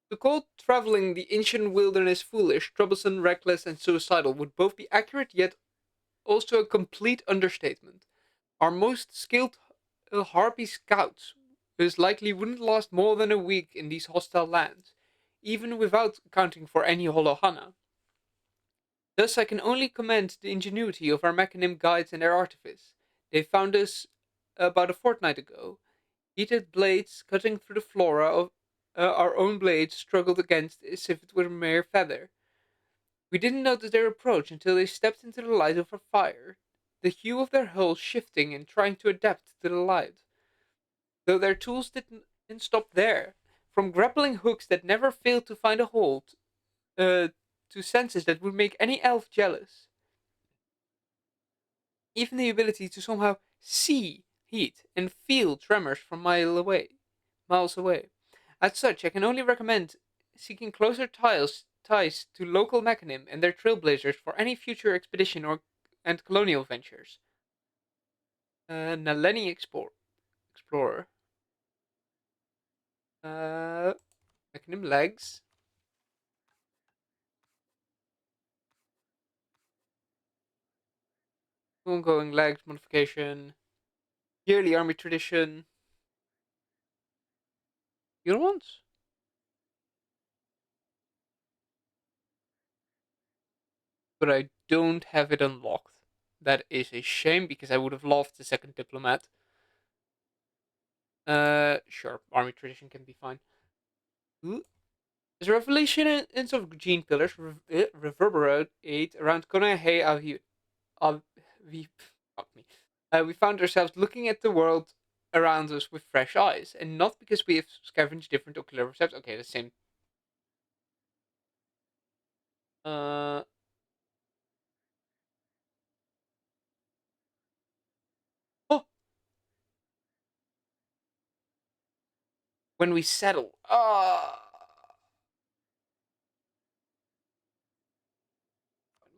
To call traveling the ancient wilderness foolish, troublesome, reckless, and suicidal would both be accurate yet also a complete understatement. Our most skilled harpy scouts most likely wouldn't last more than a week in these hostile lands, even without accounting for any Holohana. Thus I can only commend the ingenuity of our Mechanim guides and their artifice. They found us about a fortnight ago. Heated blades cutting through the flora of our own blades struggled against as if it were a mere feather. We didn't notice their approach until they stepped into the light of our fire, the hue of their hulls shifting and trying to adapt to the light. Though their tools didn't stop there. From grappling hooks that never failed to find a hold, to senses that would make any elf jealous. Even the ability to somehow see heat and feel tremors from miles away. As such, I can only recommend seeking closer ties to local Mechanim and their trailblazers for any future expedition and colonial ventures. Naleni Explorer. Uh, Mechanim legs. Ongoing legs modification. Yearly army tradition. Your ones? But I don't have it unlocked. That is a shame because I would have loved the second diplomat. Sure, army tradition can be fine. Ooh. As a revelation of gene pillars reverberate around Konei Hei Awhina, we fuck me. We found ourselves looking at the world around us with fresh eyes, and not because we have scavenged different ocular receptors. Okay, the same. Uh, oh, when we settle.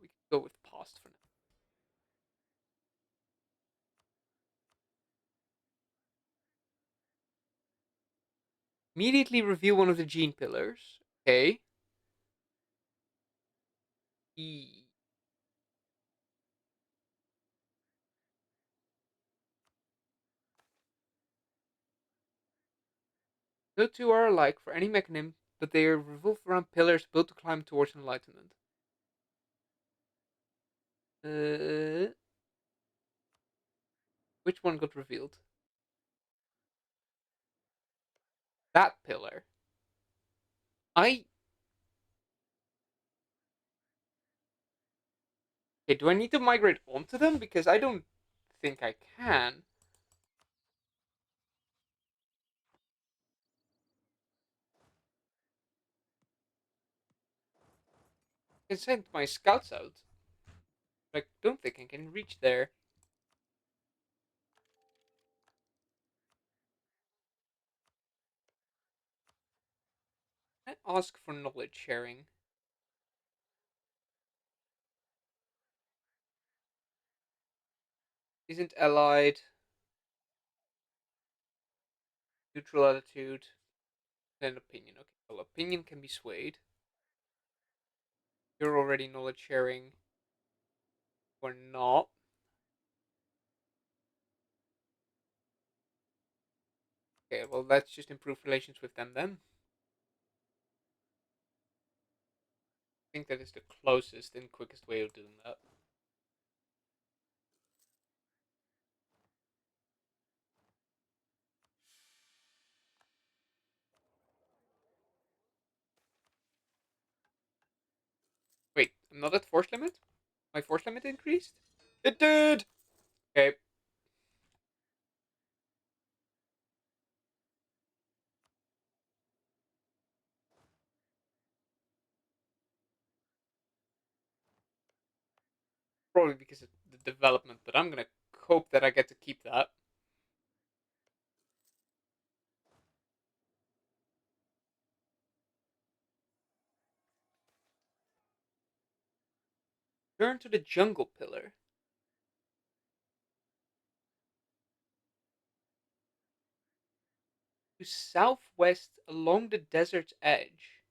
We can go with past for now. Immediately reveal one of the gene pillars. Okay. E. No two are alike for any mechanism, but they are revolved around pillars built to climb towards enlightenment. Uh, which one got revealed? That pillar. I. Okay, do I need to migrate onto them? Because I don't think I can. I can send my scouts out. But I don't think I can reach there. I ask for knowledge sharing. Isn't allied. Neutral attitude. Then opinion. Okay, well, opinion can be swayed. You're already knowledge sharing. Or not. Okay, well, let's just improve relations with them then. I think that is the closest and quickest way of doing that. I'm not at force limit. My force limit increased. It did. Okay. Probably because of the development, but I'm gonna hope that I get to keep that. Turn to the jungle pillar. To southwest along the desert's edge.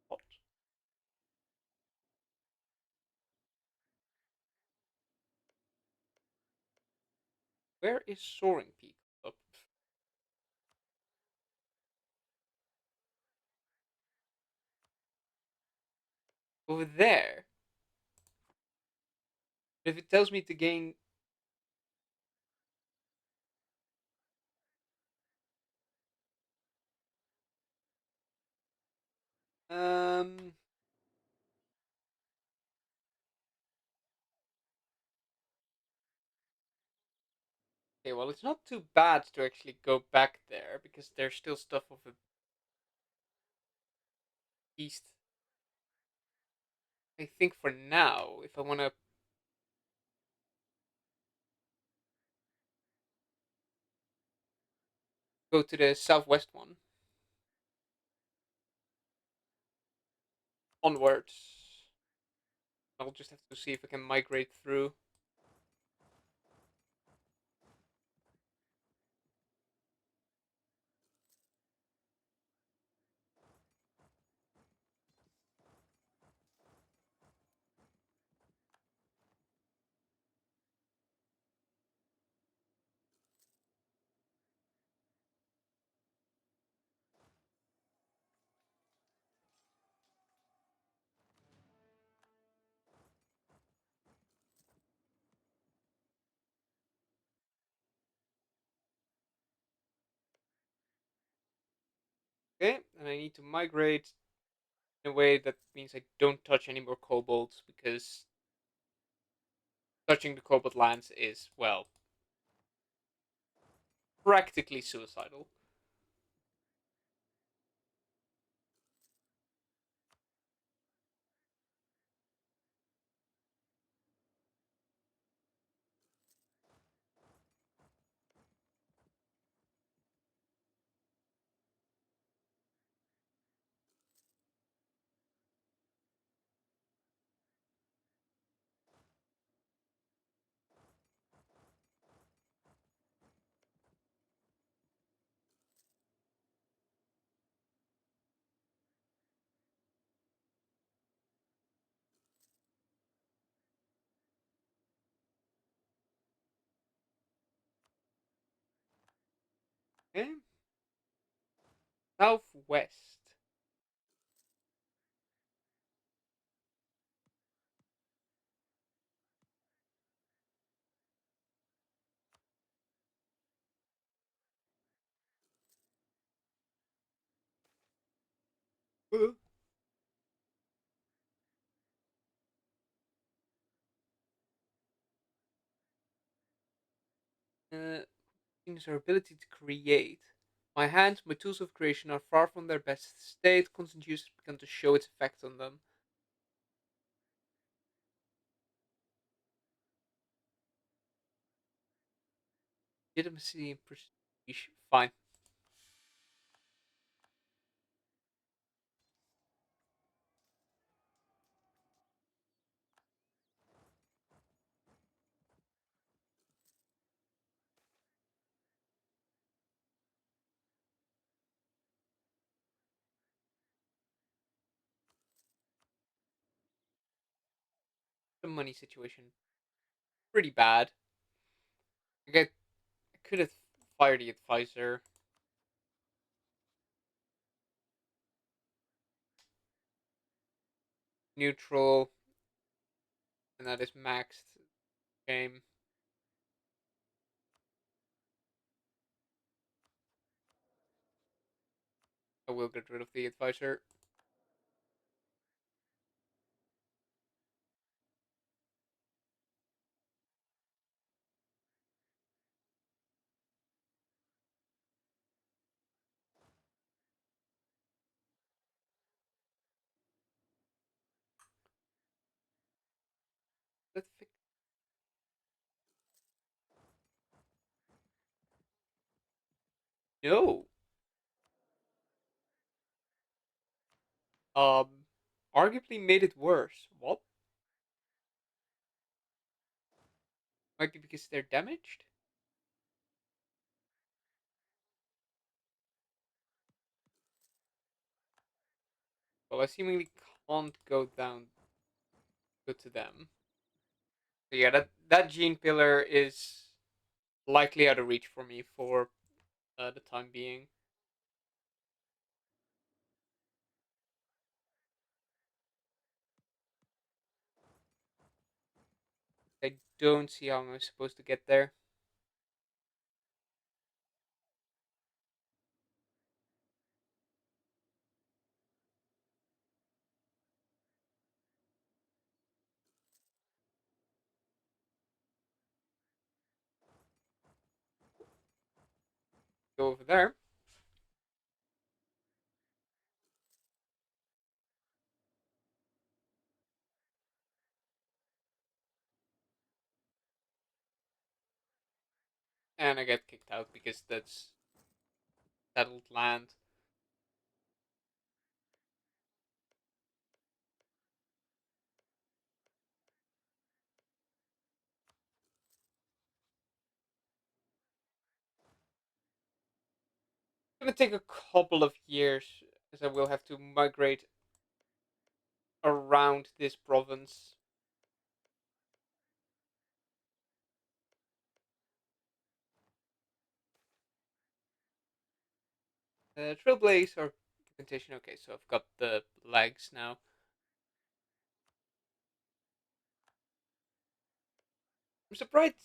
What? Where is Soaring Peak? Up over there. If it tells me to gain, um, okay, well, it's not too bad to actually go back there because there's still stuff of the east. I think for now, if I want to go to the southwest one, onwards, I'll just have to see if I can migrate through. Okay, and I need to migrate in a way that means I don't touch any more kobolds because touching the kobold lands is, well, practically suicidal. Okay, southwest. Uh, is our ability to create. My hands, my tools of creation, are far from their best state. Constant use has begun to show its effect on them. Legitimacy and prestige. Fine. The money situation pretty bad. I could have fired the advisor. Neutral. and that is maxed game. I will get rid of the advisor. Let's fix. No. Um, arguably made it worse. What? Might be because they're damaged. Well, I seemingly can't go down. Go to them. So yeah, that gene pillar is likely out of reach for me for the time being. I don't see how I'm supposed to get there. Go over there, and I get kicked out because that's settled land. It's gonna take a couple of years, as I will have to migrate around this province. Trailblaze or Contation. Okay, so I've got the legs now. I'm surprised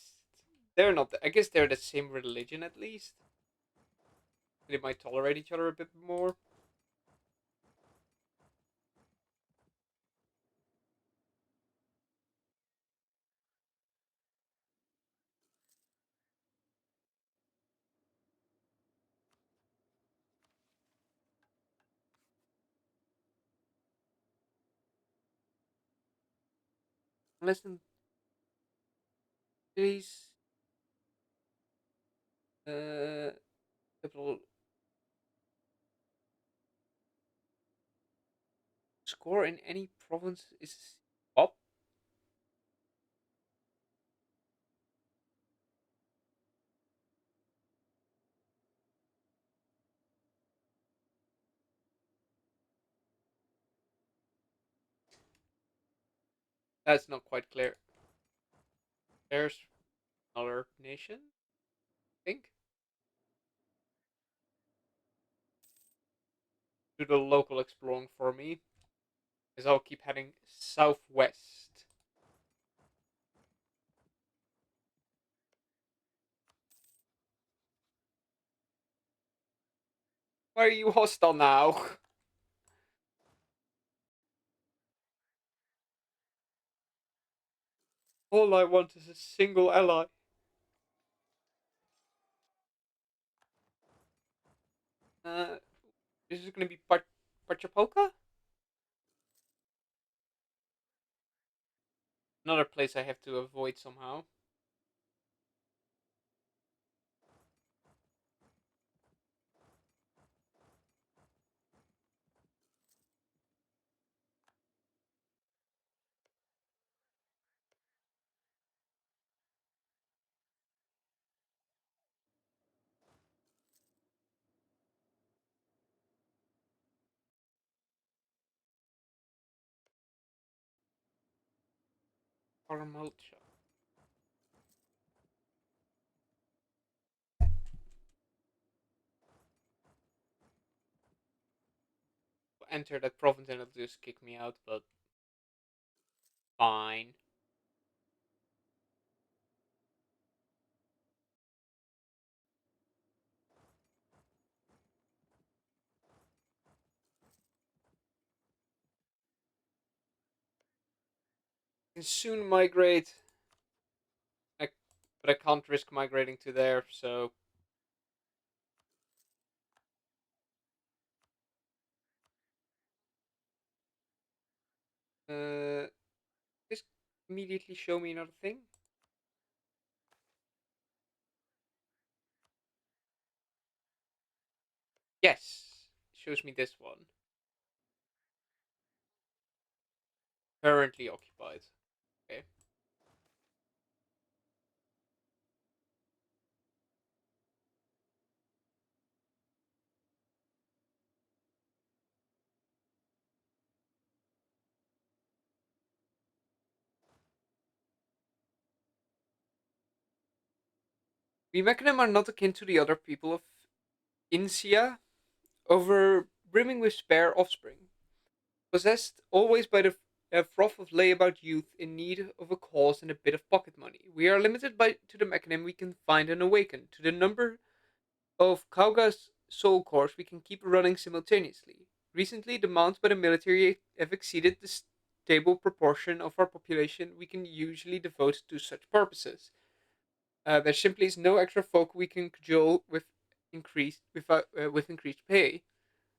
they're not. I guess they're the same religion at least. They might tolerate each other a bit more. Unless in these capital score in any province is up. That's not quite clear. There's another nation, I think. Do the local exploring for me, as I'll keep heading southwest. Why are you hostile now? All I want is a single ally. Uh, this is gonna be Pachapolka? Another place I have to avoid somehow. Paramalcha. Enter that province and it'll just kick me out, but fine. can soon migrate. I, but I can't risk migrating to there, so just immediately show me another thing. Yes, it shows me this one. Currently occupied. Okay. We Mechanum are not akin to the other people of insyaa, over brimming with spare offspring, possessed always by the froth of layabout youth in need of a cause and a bit of pocket money. We are limited by to the mechanism we can find and awaken, to the number of Kauga's soul cores we can keep running simultaneously. Recently, demands by the military have exceeded the stable proportion of our population we can usually devote to such purposes. There simply is no extra folk we can cajole with increased pay.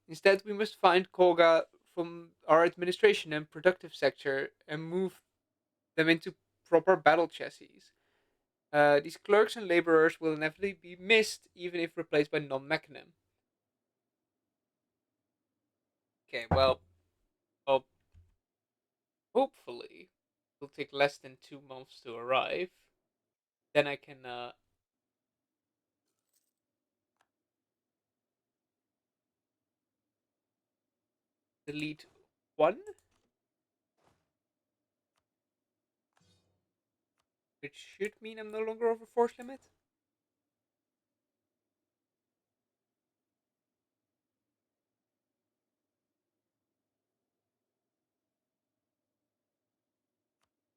Instead, we must find Koga from our administration and productive sector and move them into proper battle chassis. These clerks and laborers will inevitably be missed, even if replaced by non-mechanim. Okay, well, hopefully, it'll take less than 2 months to arrive. Then I can delete one, which should mean I'm no longer over force limit.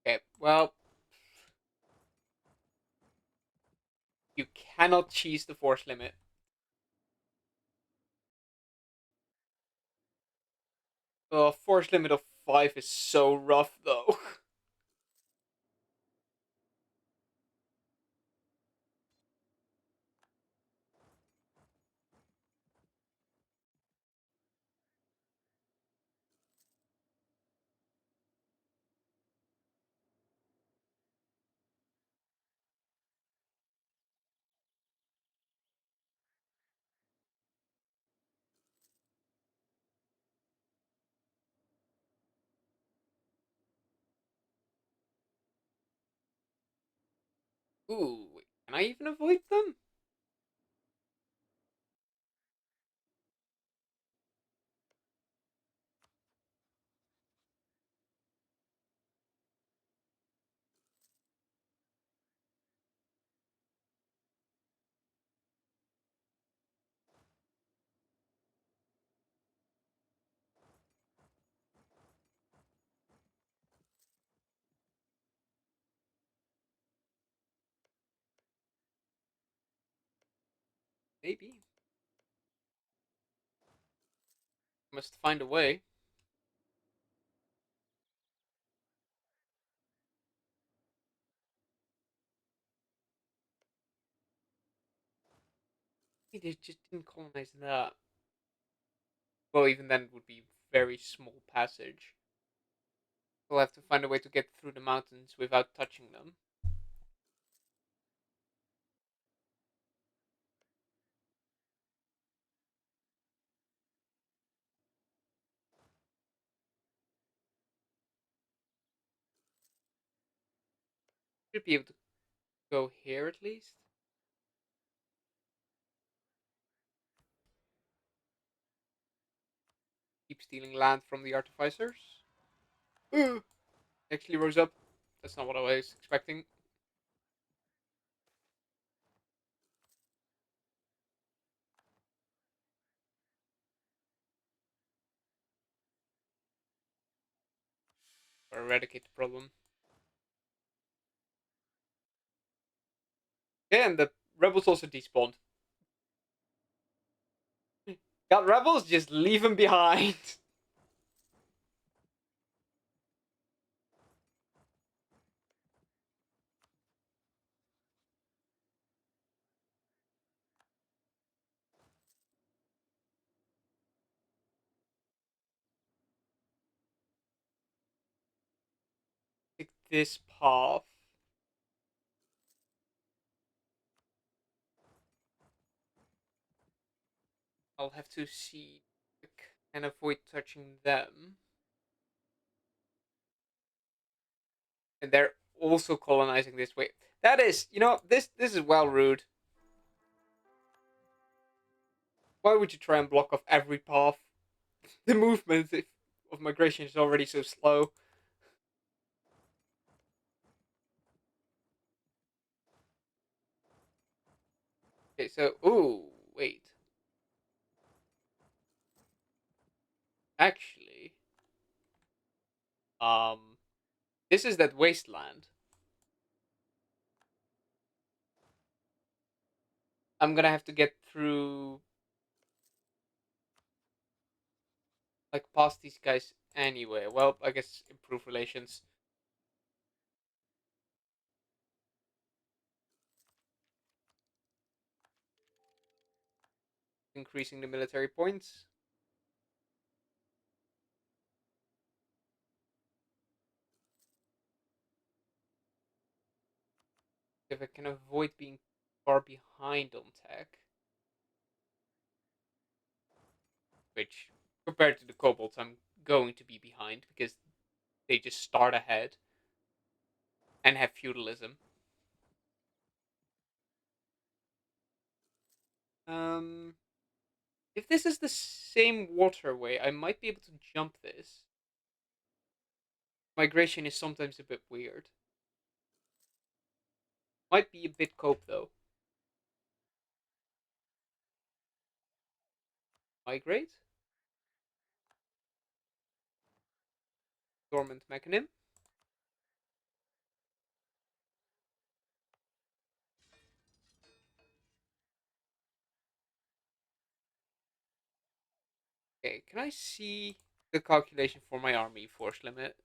Okay, well, you cannot cheese the force limit. Force limit of 5 is so rough, though. Ooh, can I even avoid them? Maybe. Must find a way. They just didn't colonize that. Well, even then, it would be very small passage. We'll have to find a way to get through the mountains without touching them. Should be able to go here at least. Keep stealing land from the artificers. Ooh, actually rose up. That's not what I was expecting. Or eradicate the problem. Yeah, and the rebels also despawned. Got rebels? Just leave them behind. this path, I'll have to see and avoid touching them. And they're also colonizing this way. That is, this is well rude. Why would you try and block off every path? The movement of migration is already so slow. Okay, so wait. Actually, um, this is that wasteland. I'm gonna have to get through, like, past these guys anyway. Well, I guess improve relations, increasing the military points. If I can avoid being far behind on tech, which compared to the kobolds, I'm going to be behind because they just start ahead and have feudalism. Um, if this is the same waterway, I might be able to jump this. Migration is sometimes a bit weird. Might be a bit cope though. Migrate, dormant mechanism. Okay, can I see the calculation for my army force limit?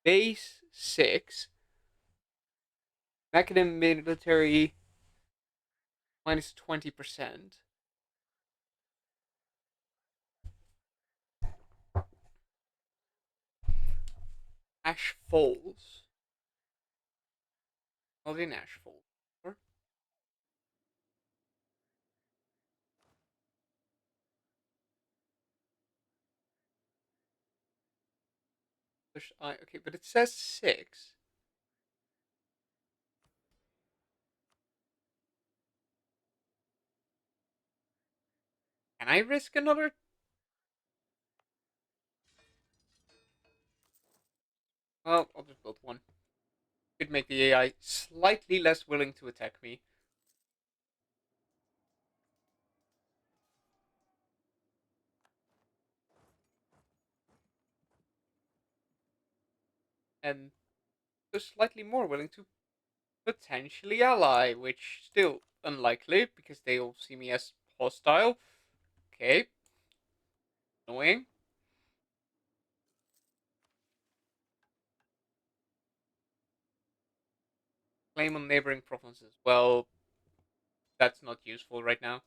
Base 6, mechanism military minus 20%. Ash Falls. Not in Ash Falls. Okay, but it says 6. Can I risk another? Well, I'll just build one. Could make the AI slightly less willing to attack me. And just slightly more willing to potentially ally, which still unlikely because they all see me as hostile. Okay, annoying. Claim on neighboring provinces. Well, that's not useful right now.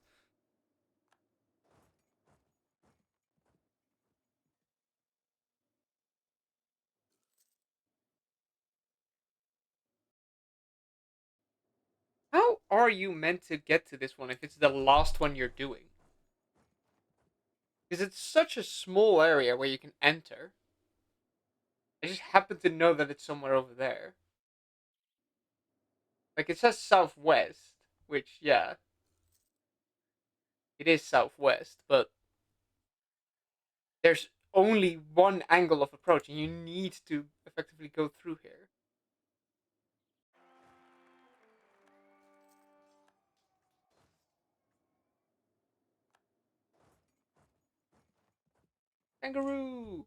How are you meant to get to this one if it's the last one you're doing? Because it's such a small area where you can enter. I just happen to know that it's somewhere over there. Like, it says southwest, which, yeah, it is southwest, but there's only one angle of approach, and you need to effectively go through here. Kangaroo!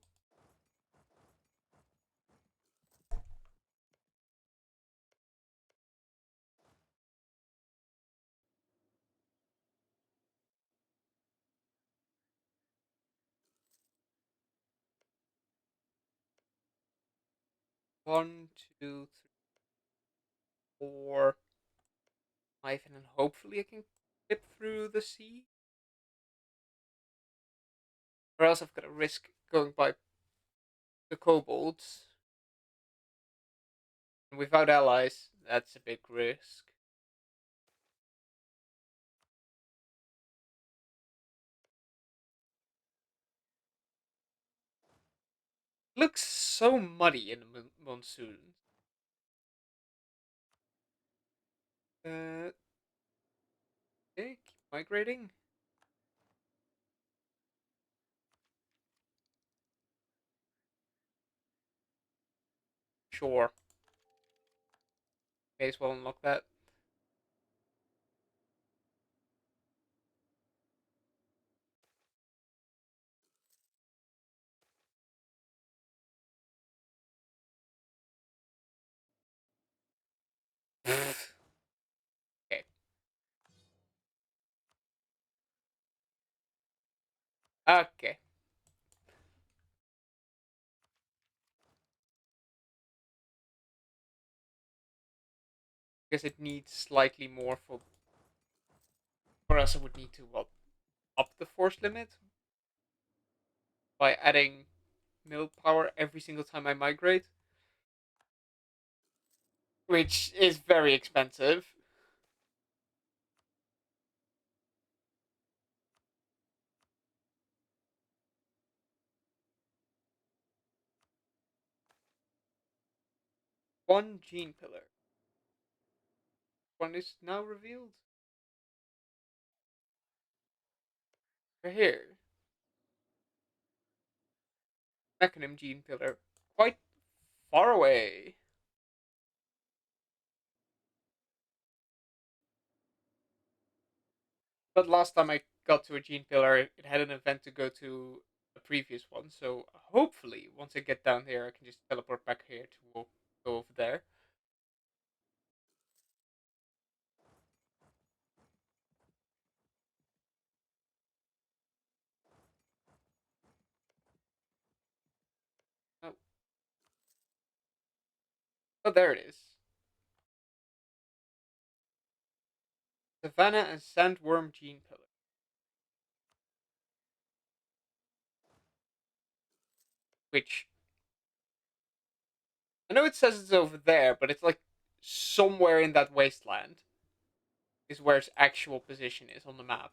1, 2, 3, 4, 5, and then hopefully I can clip through the sea. Or else I've got to risk going by the kobolds. And without allies, that's a big risk. Looks so muddy in the monsoon. Okay, keep migrating. Sure. May as well unlock that. Okay. Okay. Guess it needs slightly more for. Or else I would need to what, up the force limit by adding mill power every single time I migrate, which is very expensive. One gene pillar. One is now revealed. Right here. Mechanism gene pillar. Quite far away. But last time I got to a gene pillar, it had an event to go to a previous one. So hopefully, once I get down here, I can just teleport back here to go over there. Oh, oh there it is. Savannah and Sandworm gene pillar. Which I know it says it's over there, but it's like somewhere in that wasteland is where its actual position is on the map.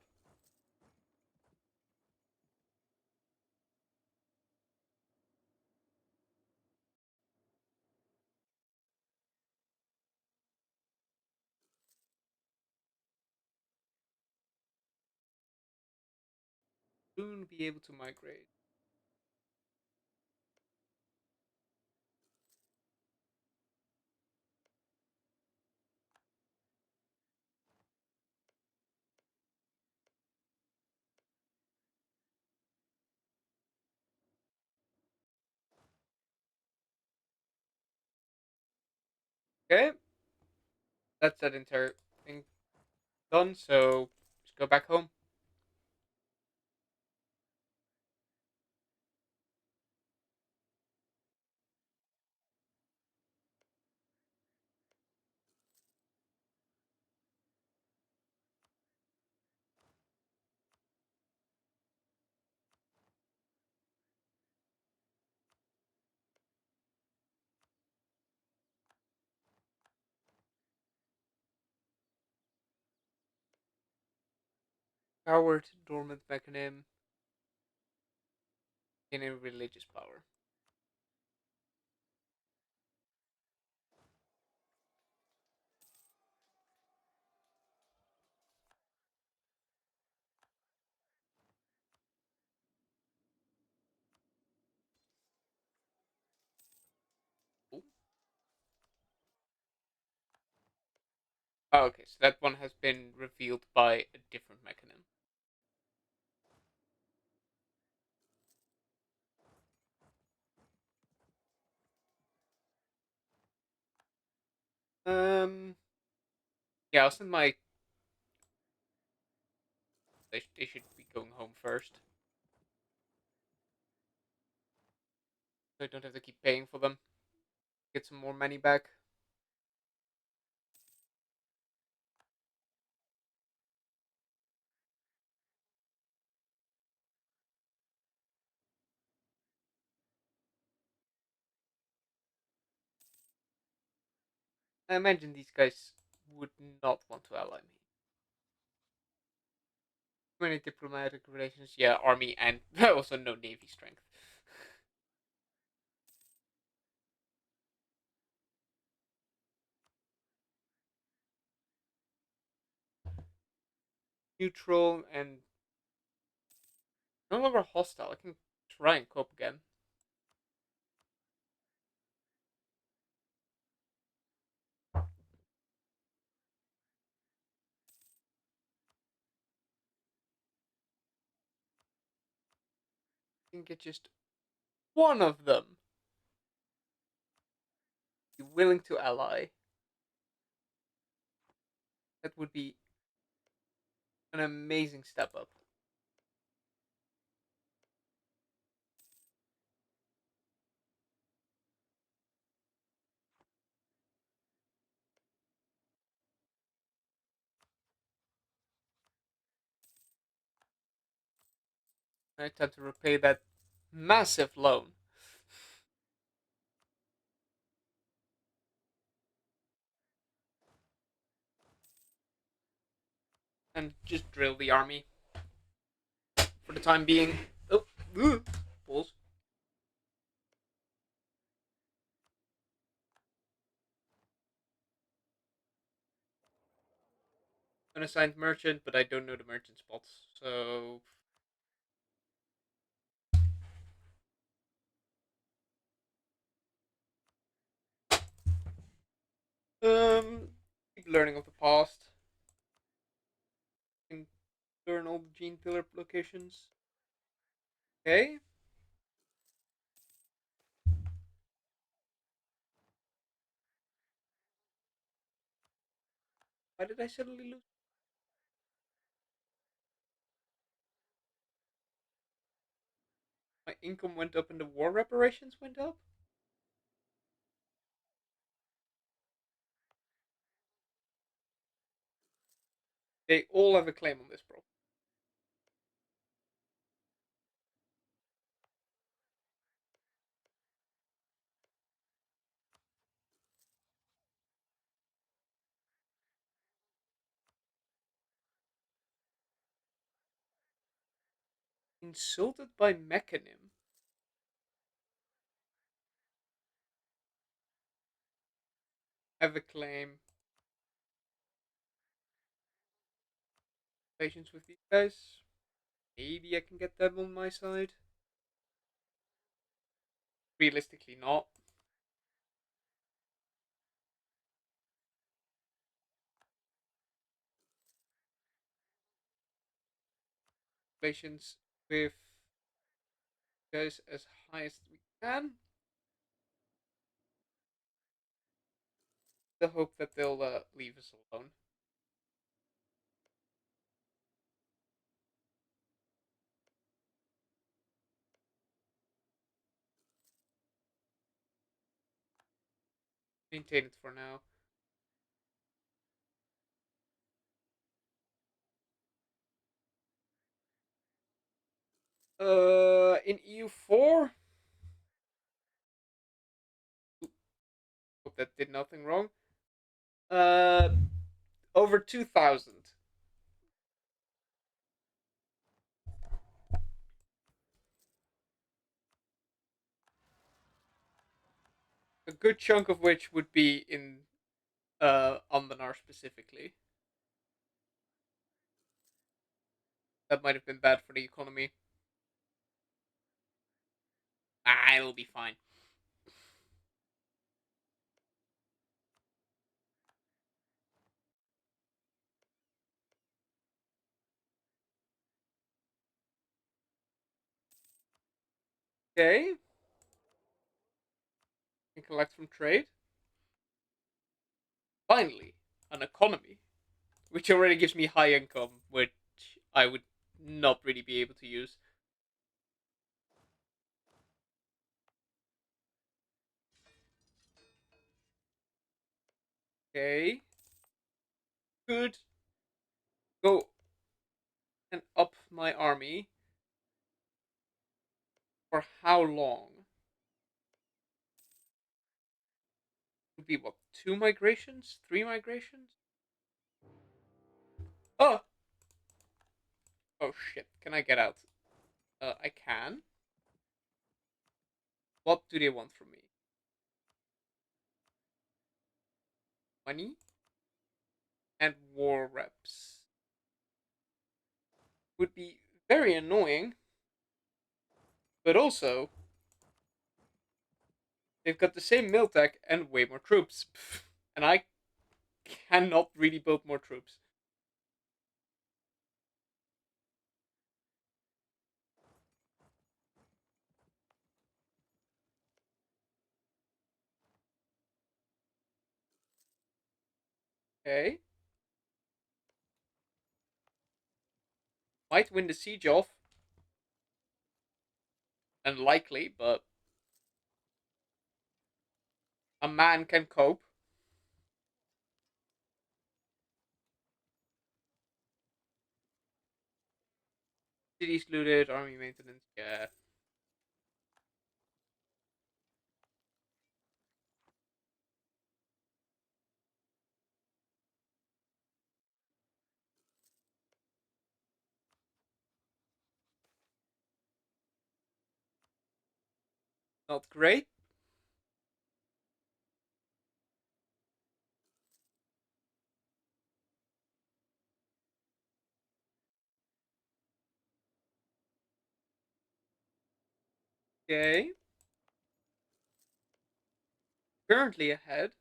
Soon be able to migrate. Okay, that's that entire thing done. So just go back home. Powered dormant mechanism in a religious power. Ooh. Oh, okay, so that one has been revealed by a different mechanism. Um, yeah, I'll send my. They should be going home first, so I don't have to keep paying for them. Get some more money back. I imagine these guys would not want to ally me. Too many diplomatic relations. Yeah, army and also no navy strength. Neutral and no longer hostile. I can try and cope again. I can get just one of them be willing to ally. That would be an amazing step up. I time to repay that massive loan and just drill the army for the time being. Oh, balls. Unassigned merchant, but I don't know the merchant spots. So, keep learning of the past. Can learn all the gene pillar locations. Okay. Why did I suddenly lose? My income went up and the war reparations went up? They all have a claim on this, bro. Insulted by Mechanim. Have a claim. Patience with these guys. Maybe I can get them on my side. Realistically, not. Patience with guys as high as we can. The hope that they'll leave us alone. Maintain it for now. In EU4, hope that did nothing wrong. Uh, over 2,000. A good chunk of which would be in anbennar specifically. That might have been bad for the economy. Ah, it'll be fine. Okay. Can collect from trade. Finally, an economy, which already gives me high income, which I would not really be able to use. Okay. Could go and up my army for how long? Would be what, 2 migrations, 3 migrations. Oh, oh shit! Can I get out? I can. What do they want from me? Money and war reps would be very annoying, but also they've got the same mill tech and way more troops, and I cannot really build more troops. Okay, might win the siege off, unlikely, but a man can cope. Cities looted, army maintenance, yeah. Not great. Okay, currently ahead.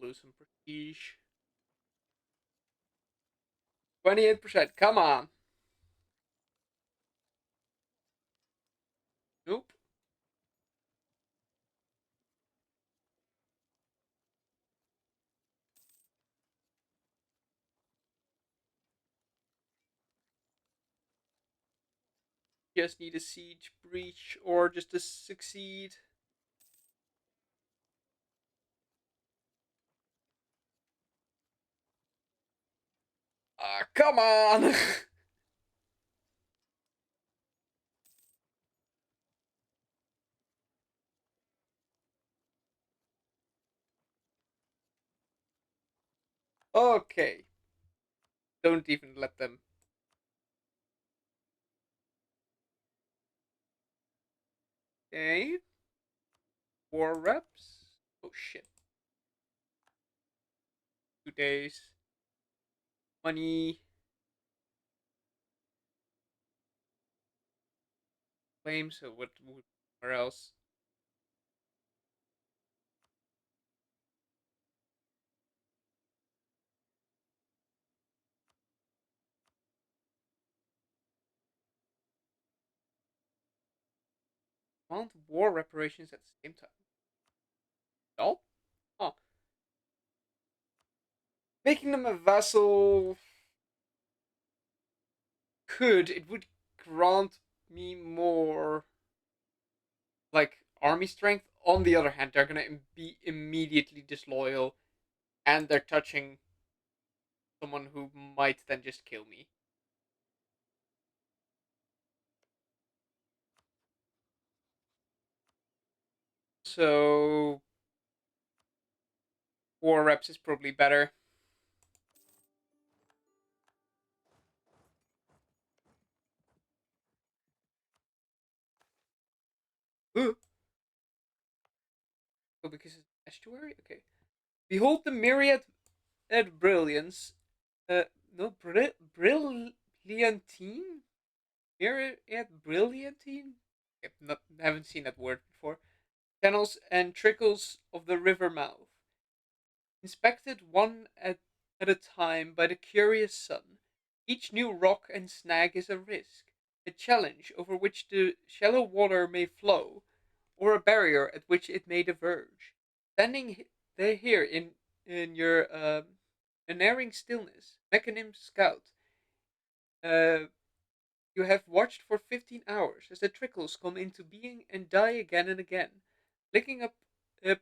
Lose some prestige. 28%. Come on. Nope. Just need a siege breach or just to succeed. Ah, come on. Okay. Don't even let them. Okay. War reps. Oh shit. 2 days. Money. Claims. So what? Where else? Want war reparations at the same time. Oh. Oh. Making them a vassal could. It would grant me more like army strength. On the other hand, they're gonna be immediately disloyal, and they're touching someone who might then just kill me. So war reps is probably better. Ooh. Oh, because it's estuary. Okay. Behold the myriad brilliance. Uh, no, brilliantine. Myriad brilliantine. Okay, not, haven't seen that word before. Channels and trickles of the river mouth, inspected one at a time by the curious sun. Each new rock and snag is a risk, a challenge over which the shallow water may flow, or a barrier at which it may diverge. Standing there here in your unerring stillness, Mechanim Scout, uh, you have watched for 15 hours as the trickles come into being and die again and again, licking up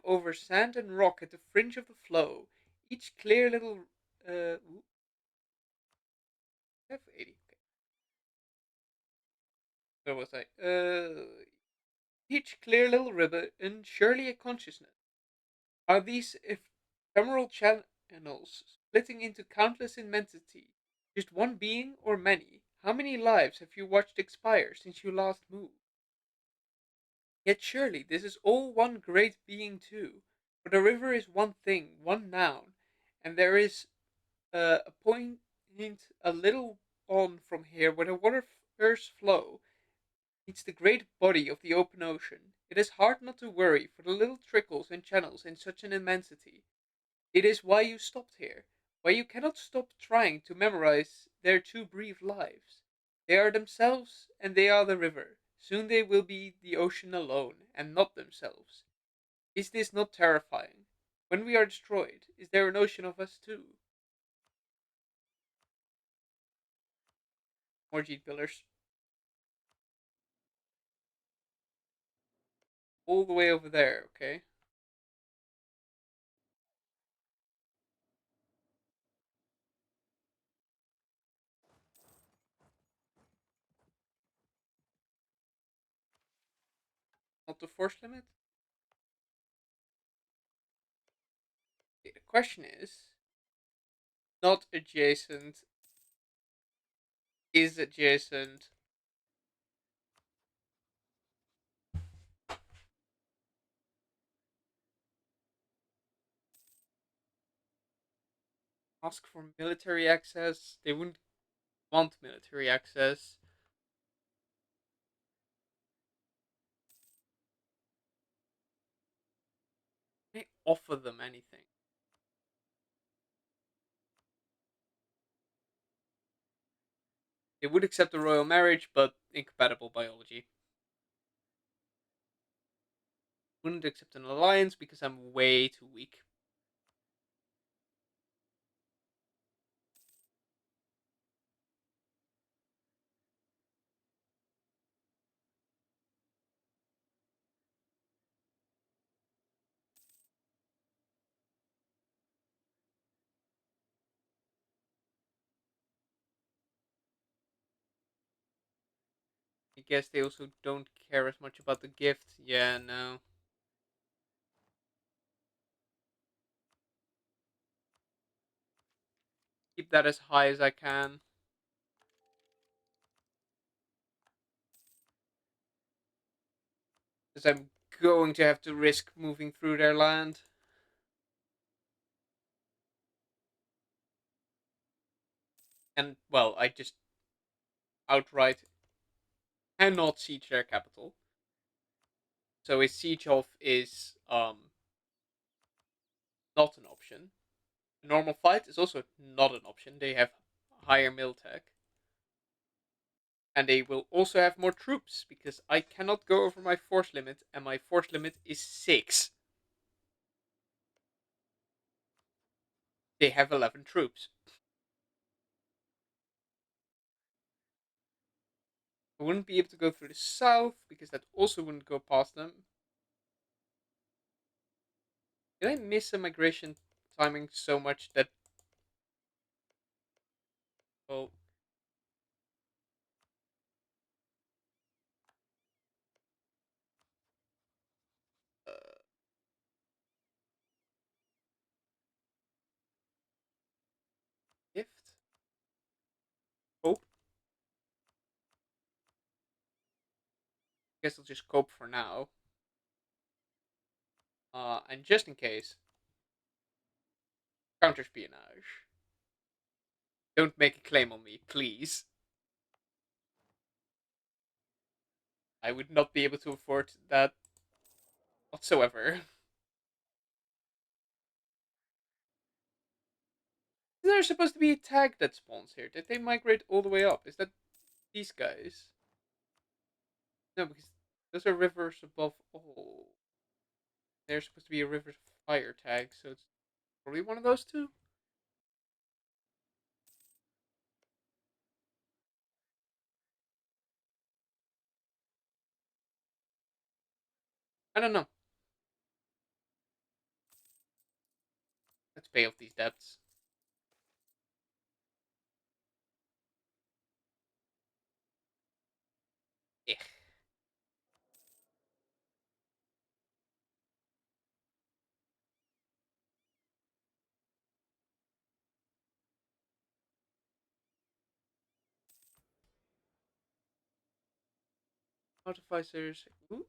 over sand and rock at the fringe of the flow. Each clear little F80. Okay. Where was I? Each clear little ribbon, and surely a consciousness. Are these ephemeral channels splitting into countless immensity? Just one being or many? How many lives have you watched expire since you last moved? Yet surely this is all one great being too. For the river is one thing, one noun, and there is a point a little on from here where the waters flow meets the great body of the open ocean. It is hard not to worry for the little trickles and channels in such an immensity. It is why you stopped here, why you cannot stop trying to memorize their two brief lives. They are themselves and they are the river. Soon they will be the ocean alone, and not themselves. Is this not terrifying? When we are destroyed, is there an ocean of us too? More Jeet pillars. All the way over there, okay? Not the force limit? Okay, the question is not adjacent, is adjacent. Ask for military access. They wouldn't want military access. They offer them anything. They would accept a royal marriage, but incompatible biology. Wouldn't accept an alliance because I'm way too weak. I guess they also don't care as much about the gift. Yeah, no. Keep that as high as I can. Because I'm going to have to risk moving through their land. And, well, I just outright cannot siege their capital. So a siege off is not an option. A normal fight is also not an option. They have higher mill tech. And they will also have more troops because I cannot go over my force limit, and my force limit is 6. They have 11 troops. I wouldn't be able to go through the south because that also wouldn't go past them. Did I miss a migration timing so much that, well, uh, gift? Cope? Guess I'll just cope for now. And just in case, counterspionage. Don't make a claim on me, please. I would not be able to afford that whatsoever. There's supposed to be a tag that spawns here. Did they migrate all the way up? Is that these guys? No, because those are rivers above all. There's supposed to be a rivers fire tag, so it's probably one of those two. I don't know. Let's pay off these debts. Eh. Artificers. Ooh.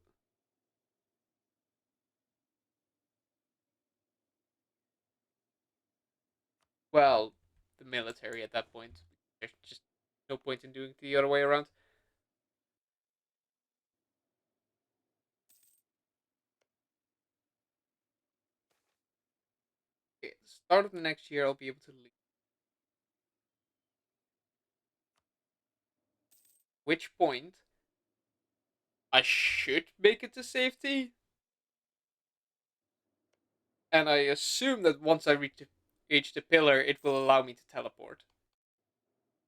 Well, the military at that point. There's just no point in doing it the other way around. Okay, at the start of the next year, I'll be able to leave. Which point I should make it to safety, and I assume that once I reach the pillar, it will allow me to teleport.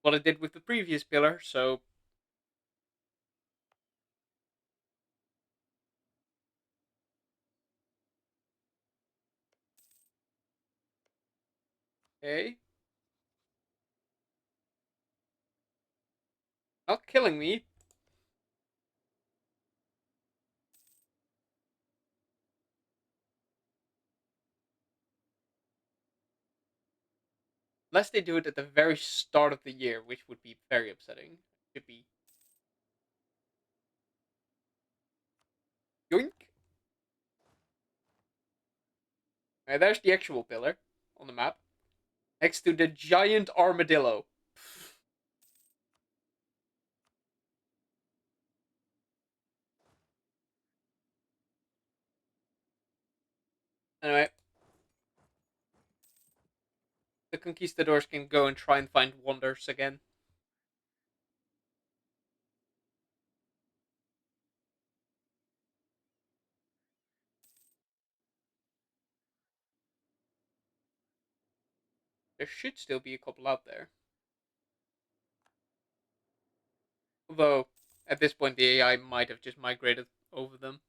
What I did with the previous pillar, so okay, not killing me. Unless they do it at the very start of the year, which would be very upsetting. Should be yoink. Alright, there's the actual pillar on the map. Next to the giant armadillo. Anyway, the conquistadors can go and try and find wonders again. There should still be a couple out there. Although, at this point, the AI might have just migrated over them.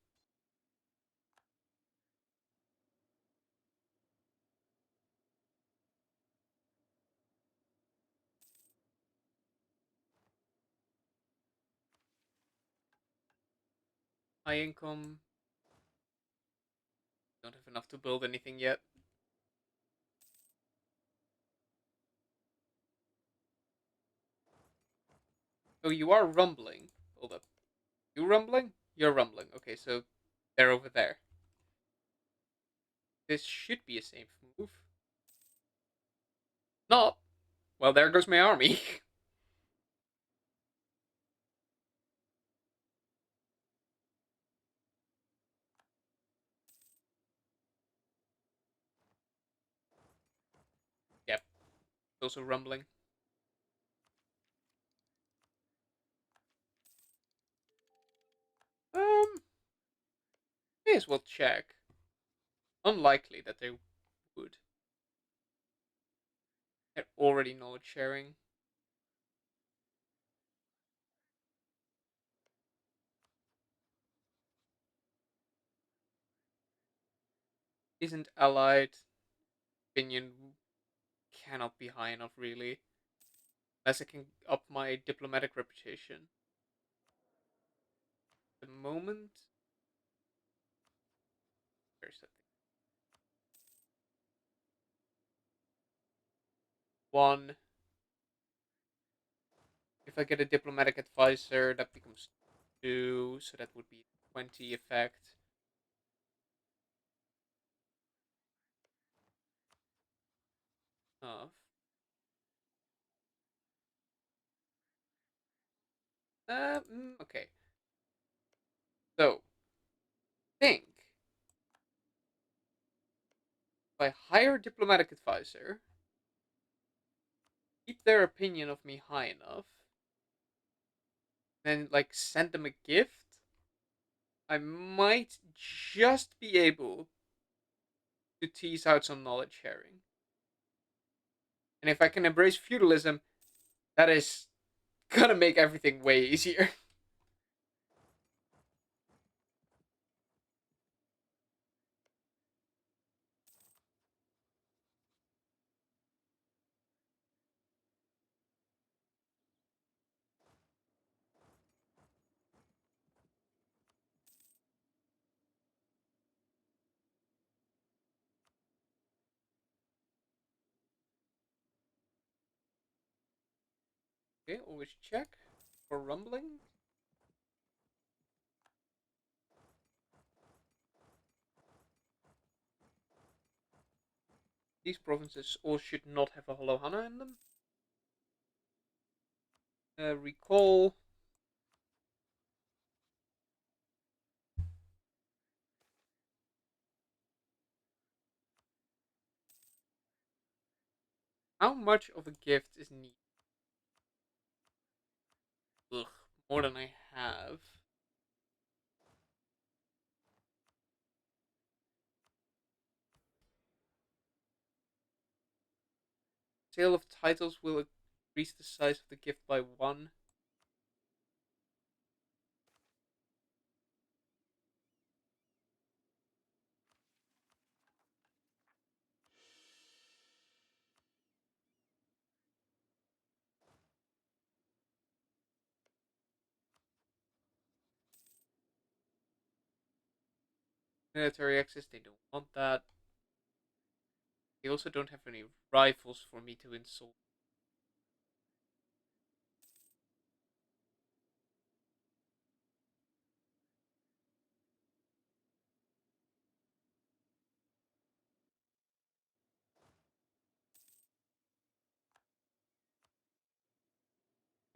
High income. Don't have enough to build anything yet. Oh, you are rumbling. Hold up. You rumbling? You're rumbling. Okay, so they're over there. This should be a safe move. Not. Well, there goes my army. Yep, also rumbling. May as well check. Unlikely that they would. They're already knowledge sharing. Isn't allied. Opinion cannot be high enough, really. Unless I can up my diplomatic reputation. At the moment, there's that thing. One. If I get a diplomatic advisor, that becomes two, so that would be 20 effect. Of. Okay. So, think if I hire a diplomatic advisor, keep their opinion of me high enough, then like send them a gift, I might just be able to tease out some knowledge sharing. And if I can embrace feudalism, that is gonna make everything way easier. Okay, always check for rumbling. These provinces all should not have a hollow Hana in them. Recall. How much of a gift is needed? Ugh, more than I have. Sale of titles will increase the size of the gift by 1. Military access, they don't want that. They also don't have any rifles for me to insult.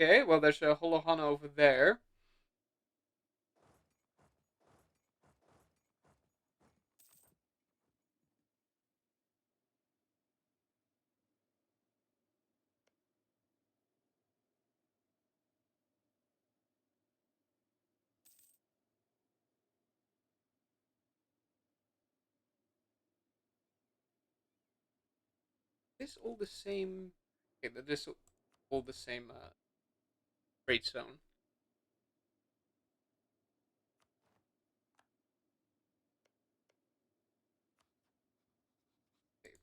Okay, well, there's a Holohana over there. Is this all the same? Okay, that is all the same trade zone. Okay.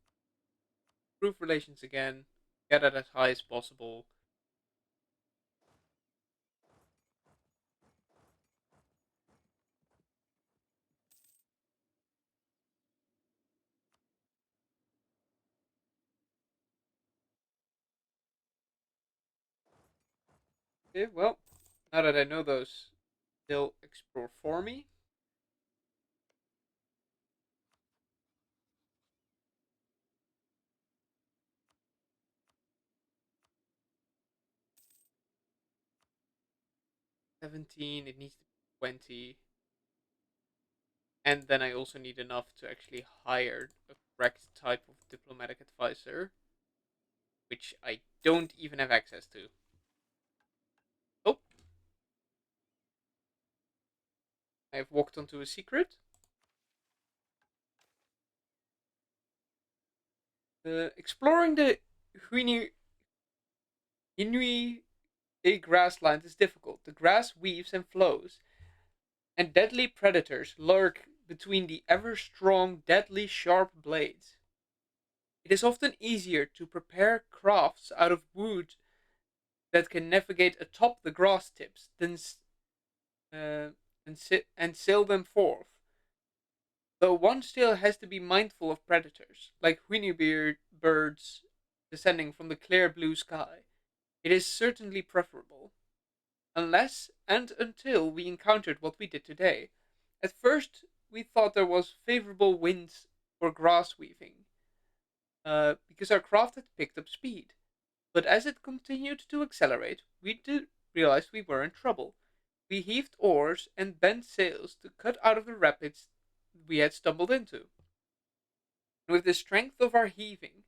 Improve relations again. Get it as high as possible. Okay, well, now that I know those, they'll explore for me. 17, it needs to be 20. And then I also need enough to actually hire a correct type of diplomatic advisor, which I don't even have access to. Oh, I've walked onto a secret. Exploring the Huini Inui a grassland is difficult. The grass weaves and flows, and deadly predators lurk between the ever strong, deadly sharp blades. It is often easier to prepare crafts out of wood that can navigate atop the grass tips uh, and sail them forth. Though one still has to be mindful of predators, like whinnybeard birds descending from the clear blue sky. It is certainly preferable. Unless and until we encountered what we did today. At first, we thought there was favorable winds for grass weaving, because our craft had picked up speed. But as it continued to accelerate, we did realize we were in trouble. We heaved oars and bent sails to cut out of the rapids we had stumbled into. And with the strength of our heaving,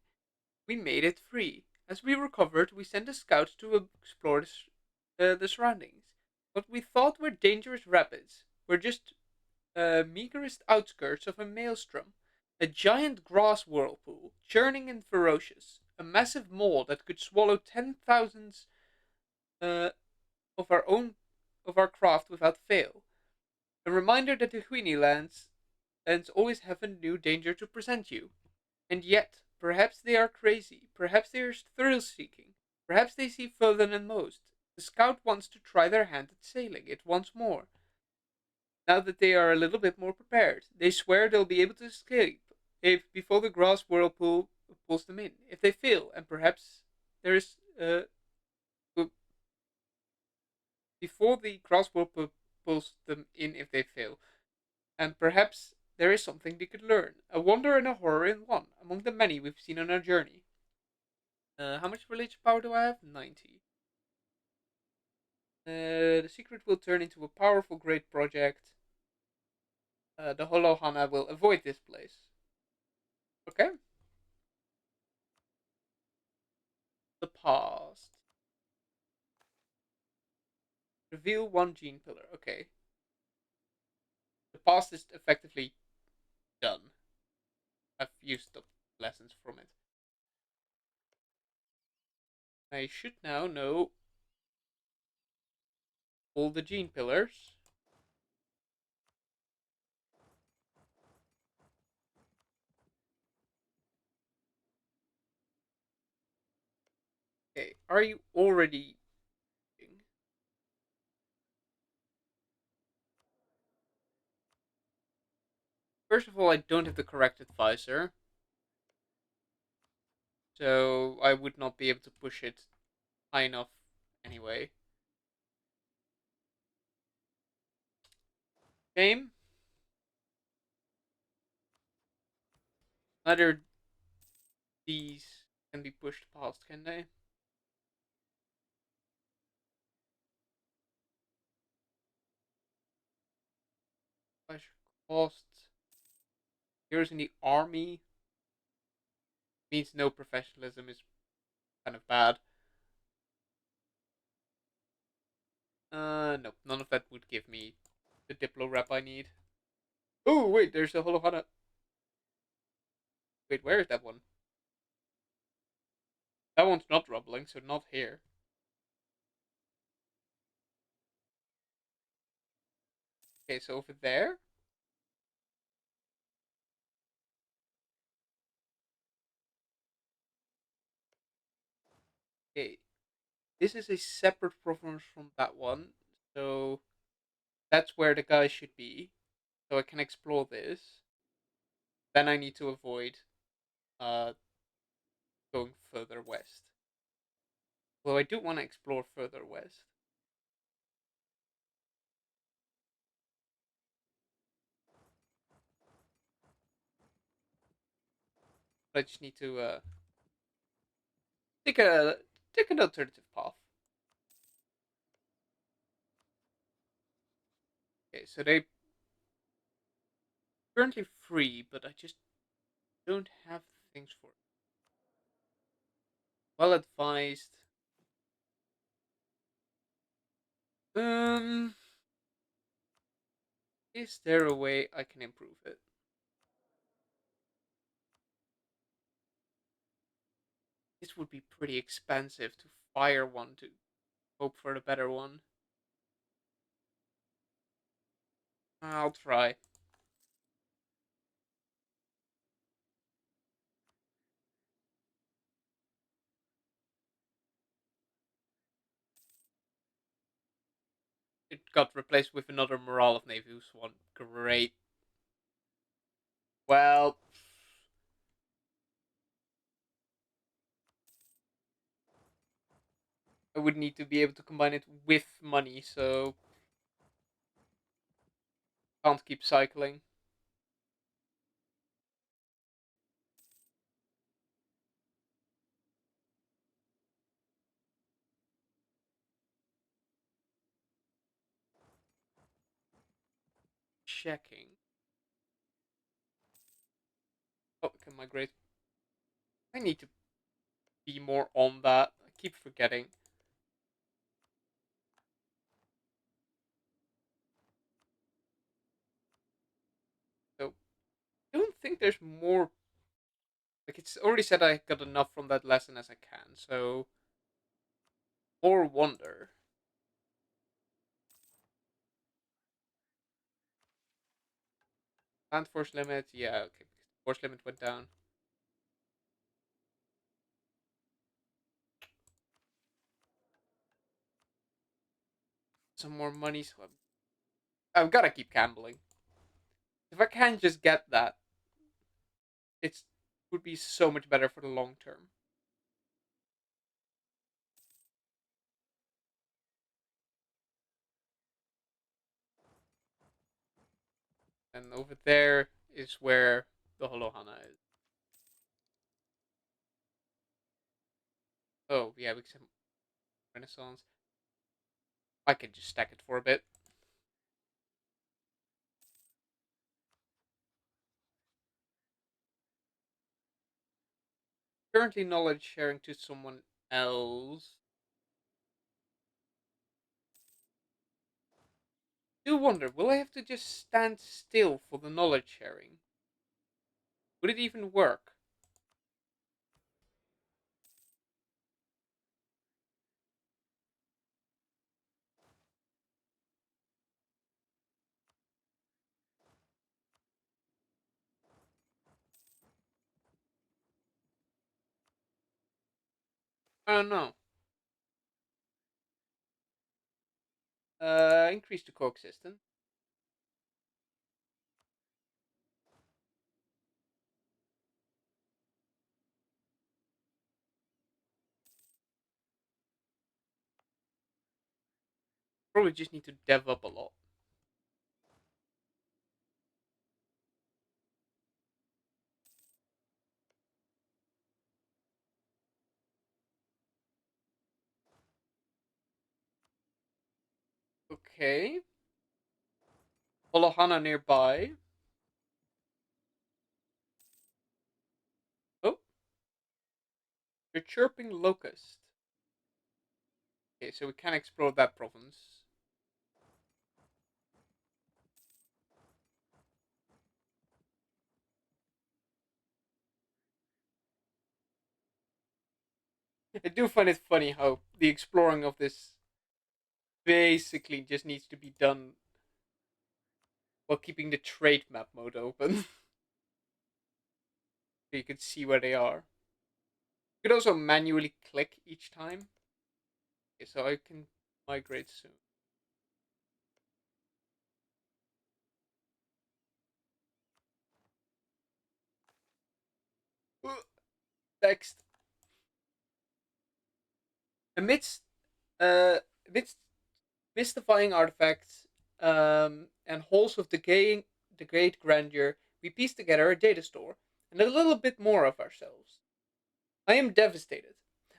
we made it free. As we recovered, we sent a scout to explore the surroundings. What we thought were dangerous rapids were just meagerest outskirts of a maelstrom, a giant grass whirlpool, churning and ferocious, a massive maw that could swallow 10,000s uh, of our craft without fail. A reminder that the Huini lands always have a new danger to present you. And yet, perhaps they are crazy, perhaps they are thrill seeking, perhaps they see further than most. The scout wants to try their hand at sailing it once more. Now that they are a little bit more prepared, they swear they'll be able to escape if before the grass whirlpool pulls them in. If they fail, and perhaps there is before the crossbow pulls them in if they fail. And perhaps there is something they could learn. A wonder and a horror in one, among the many we've seen on our journey. How much religion power do I have? 90. The secret will turn into a powerful, great project. The Hollow Hana will avoid this place. Okay? The past. Reveal one gene pillar. Okay. The past is effectively done. I've used the lessons from it. I should now know all the gene pillars. Okay, are you already... First of all, I don't have the correct advisor, so I would not be able to push it high enough anyway. Shame. Neither these can be pushed past, can they? Pleasure cost. Heroes in the army means no professionalism is kind of bad. Nope, none of that would give me the Diplo rep I need. Oh, wait, there's a Holohana. Wait, where is that one? That one's not rumbling, so not here. Okay, so over there. Okay, this is a separate province from that one, so that's where the guy should be. So I can explore this. Then I need to avoid uh going further west. Well, I do want to explore further west. But I just need to take a take an alternative path. Okay, so they currently free, but I just don't have things for it. Well advised. Um, is there a way I can improve it? This would be pretty expensive to fire one to hope for a better one. I'll try. It got replaced with another Morale of Navius one. Great. Well, I would need to be able to combine it with money, so can't keep cycling. Checking. Oh, I can migrate. I need to be more on that. I keep forgetting. So, I don't think there's more. Like, it's already said I got enough from that lesson as I can, so. More wonder. Land force limit, yeah, okay. Force limit went down. Some more money, so I've got to keep gambling. If I can just get that, it would be so much better for the long term. And over there is where the Holohana is. Oh, yeah, we can Renaissance. I can just stack it for a bit. Currently knowledge sharing to someone else. Do wonder, will I have to just stand still for the knowledge sharing? Would it even work? I don't know. Increase the coexistence. Probably just need to dev up a lot. Okay. Holohana nearby. Oh, you're chirping locust. Okay, so we can explore that province. I do find it funny how the exploring of this basically just needs to be done while keeping the trade map mode open. So you can see where they are. You could also manually click each time. Okay, so I can migrate soon. Next. Amidst amidst mystifying artifacts and halls of decayed grandeur, we piece together a data store and a little bit more of ourselves. I am devastated.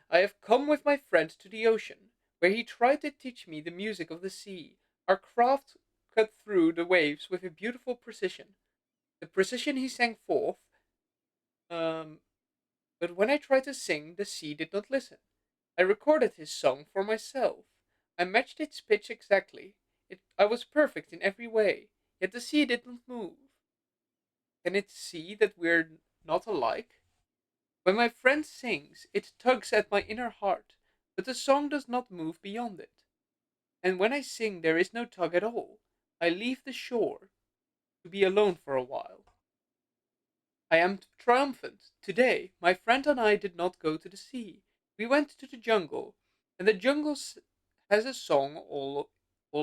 I have come with my friend to the ocean, where he tried to teach me the music of the sea. Our craft cut through the waves with a beautiful precision. The precision he sang forth, um, but when I tried to sing, the sea did not listen. I recorded his song for myself. I matched its pitch exactly. I was perfect in every way, yet the sea did not move. Can it see that we're not alike? When my friend sings, it tugs at my inner heart, but the song does not move beyond it. And when I sing, there is no tug at all. I leave the shore to be alone for a while. I am triumphant. Today, my friend and I did not go to the sea. We went to the jungle, and the jungle has a song all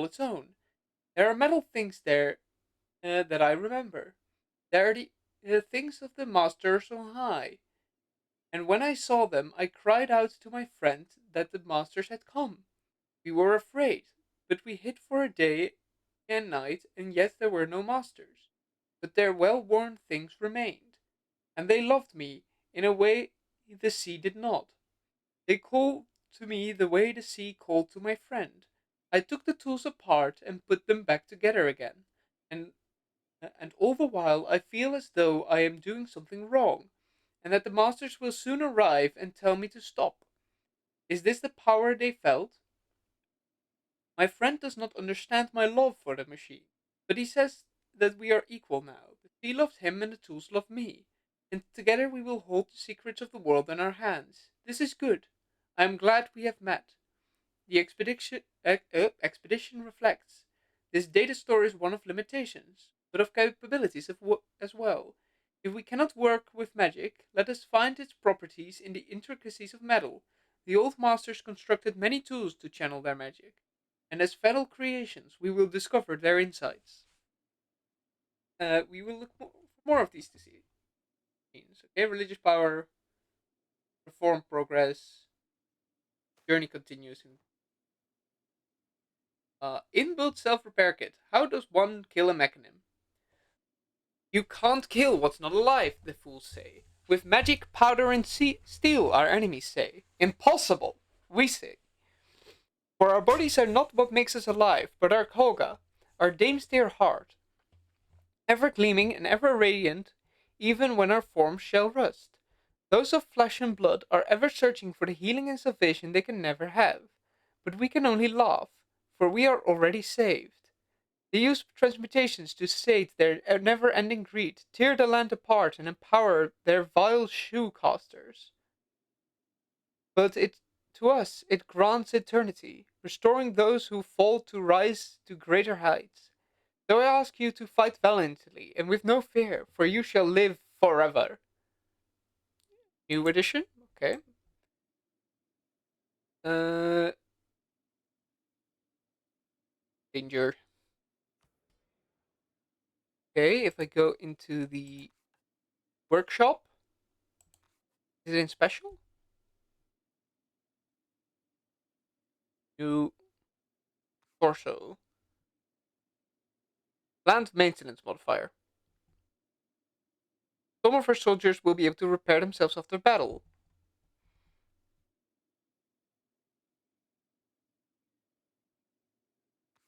its own. There are metal things there that I remember. There are the things of the masters on high. And when I saw them, I cried out to my friend that the masters had come. We were afraid, but we hid for a day and night, and yet there were no masters. But their well worn things remained, and they loved me in a way the sea did not. They called to me the way the sea called to my friend. I took the tools apart and put them back together again, and and all the while I feel as though I am doing something wrong, and that the masters will soon arrive and tell me to stop. Is this the power they felt? My friend does not understand my love for the machine, but he says that we are equal now. The sea loved him and the tools love me, and together we will hold the secrets of the world in our hands. This is good. I am glad we have met. The expedition reflects. This data store is one of limitations, but of capabilities as well. If we cannot work with magic, let us find its properties in the intricacies of metal. The old masters constructed many tools to channel their magic, and as fellow creations, we will discover their insights. We will look for more of these diseases. Okay, religious power, reform progress, journey continues. Inbuilt self repair kit. How does one kill a mechanism? You can't kill what's not alive, the fools say. With magic, powder, and steel, our enemies say. Impossible, we say. For our bodies are not what makes us alive, but our Koga, our dame's dear heart, ever gleaming and ever radiant, even when our forms shall rust. Those of flesh and blood are ever searching for the healing and salvation they can never have. But we can only laugh, for we are already saved. They use transmutations to sate their never ending greed, tear the land apart, and empower their vile shoe casters. But to us it grants eternity, restoring those who fall to rise to greater heights. So I ask you to fight valiantly and with no fear, for you shall live forever. New edition? Okay. Uh, Danger. Okay, if I go into the workshop, is it in special? New torso. Land maintenance modifier. Some of our soldiers will be able to repair themselves after battle.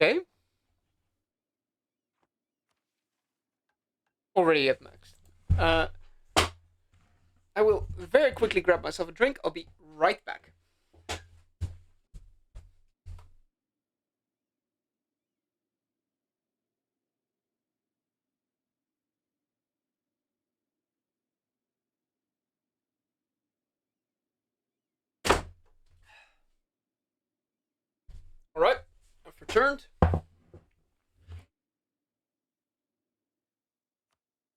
Okay, already at max. Uh, I will very quickly grab myself a drink. I'll be right back. Alright, I've returned.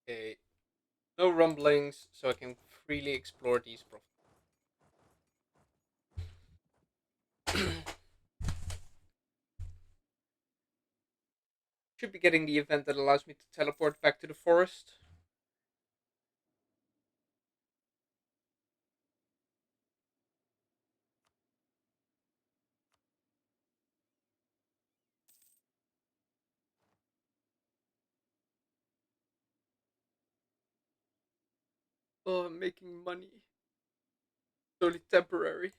Okay, no rumblings, so I can freely explore these Should be getting the event that allows me to teleport back to the forest. Oh, I'm making money. It's only temporary.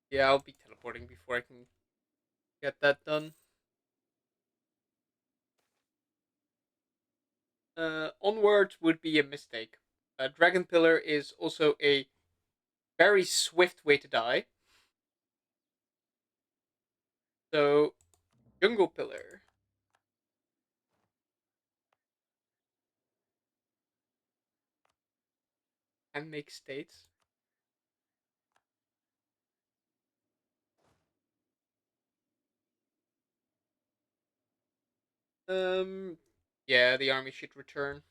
Yeah, I'll be teleporting before I can get that done. Onwards would be a mistake. Dragon Pillar is also a very swift way to die. So, Jungle Pillar and make states. Um, yeah, the army should return.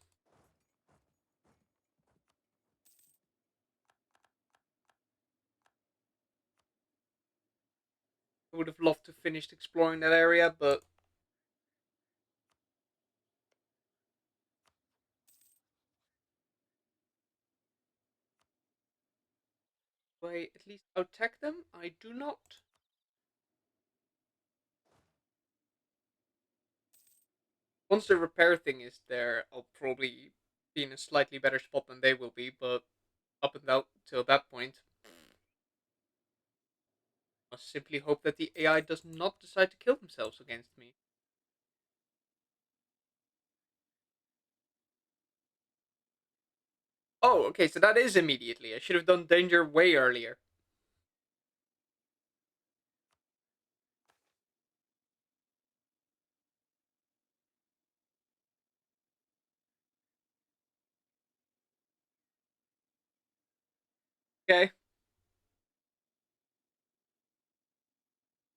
I would have loved to finish exploring that area, but do I at least outtech them? I do not. Once the repair thing is there, I'll probably be in a slightly better spot than they will be, but up until that point, I must simply hope that the AI does not decide to kill themselves against me. Oh, okay, so that is immediately. I should have done danger way earlier. Okay.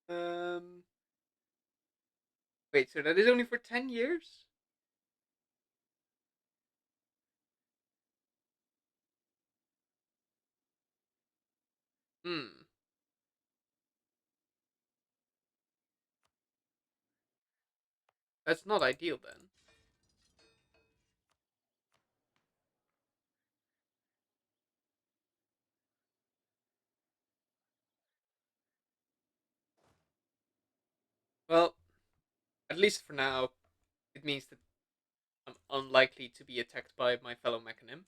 Um. Wait, so that is only for 10 years? Hmm. That's not ideal then. Well, least for now, it means that I'm unlikely to be attacked by my fellow mechanim.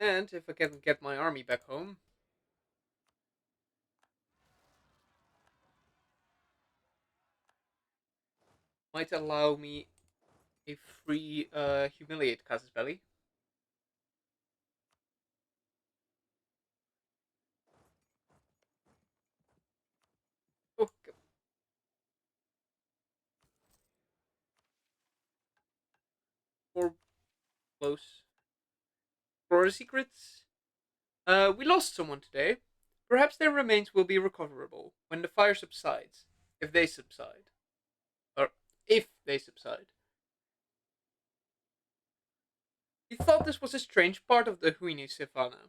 And if I can get my army back home, might allow me a free humiliate Casus Belli. Oh, for close. For secrets, we lost someone today. Perhaps their remains will be recoverable when the fire subsides. If they subside. Or if they subside. He thought this was a strange part of the Huini savannah,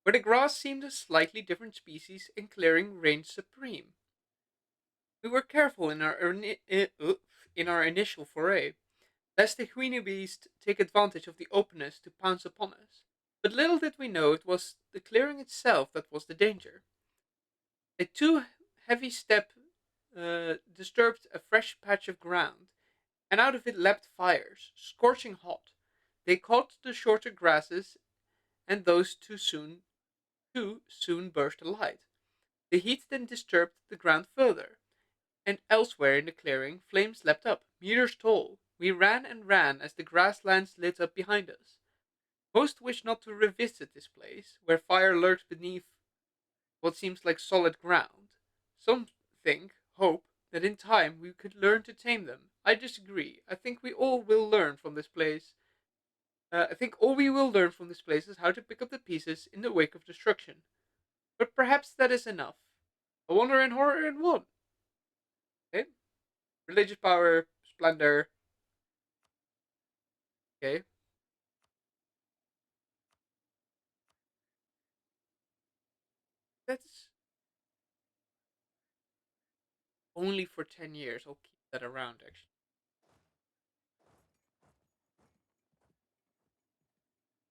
where the grass seemed a slightly different species and clearing reigned supreme. We were careful in our initial foray, lest the Huini beast take advantage of the openness to pounce upon us. But little did we know it was the clearing itself that was the danger. A too heavy step disturbed a fresh patch of ground, and out of it leapt fires, scorching hot. They caught the shorter grasses, and those too soon burst alight. The heat then disturbed the ground further, and elsewhere in the clearing flames leapt up, meters tall. We ran and ran as the grasslands lit up behind us. Most wish not to revisit this place, where fire lurks beneath what seems like solid ground. Some hope, that in time we could learn to tame them. I disagree. I think all we will learn from this place is how to pick up the pieces in the wake of destruction. But perhaps that is enough. A wonder and horror in one. Okay? Religious power, splendor. Okay? That's only for 10 years. I'll keep that around, actually.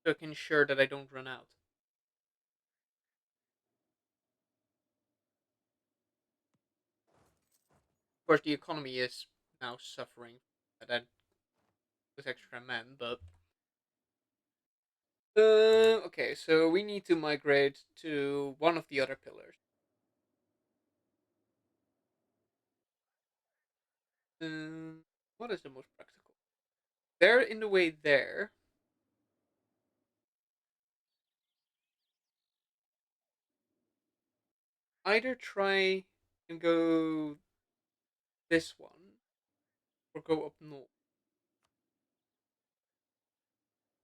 So I can ensure that I don't run out. Of course, the economy is now suffering. That with extra men, but okay, so we need to migrate to one of the other pillars. Um, what is the most practical? There in the way there. Either try and go this one or go up north.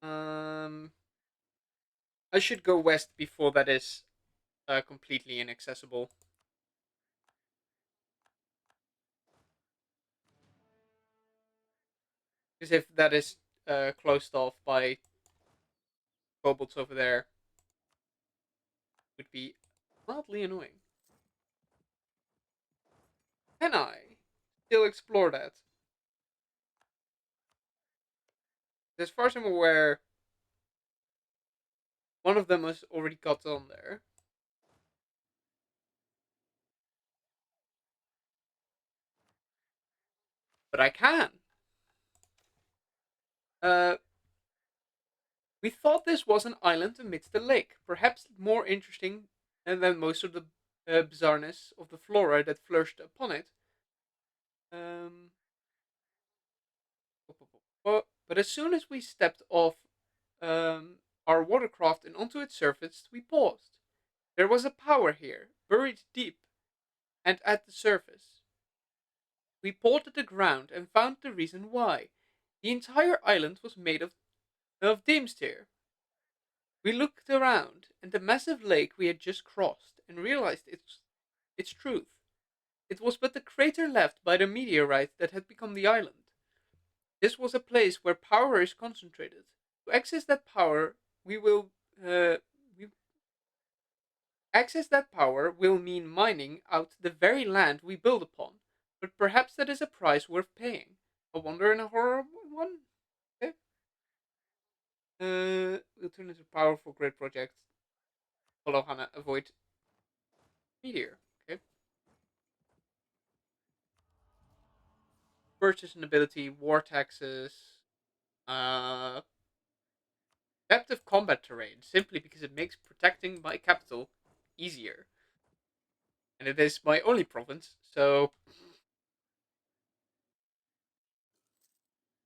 Um, I should go west before that is completely inaccessible. Because if that is closed off by kobolds over there, it would be mildly annoying. Can I still explore that? As far as I'm aware, one of them has already got on there, but I can. Uh, we thought this was an island amidst the lake, perhaps more interesting than most of the bizarreness of the flora that flourished upon it. Um, but as soon as we stepped off um, our watercraft and onto its surface, we paused. There was a power here, buried deep and at the surface. We pawed at the ground and found the reason why. The entire island was made of Deemster. We looked around, and the massive lake we had just crossed, and realized its truth. It was but the crater left by the meteorite that had become the island. This was a place where power is concentrated. To access that power, uh, we access that power will mean mining out the very land we build upon. But perhaps that is a price worth paying. A wonder and a horror one. Okay. We'll turn into powerful great project. Follow Hana, avoid meteor. Okay. Purchase an ability, war taxes, uh, adaptive combat terrain, simply because it makes protecting my capital easier. And it is my only province, so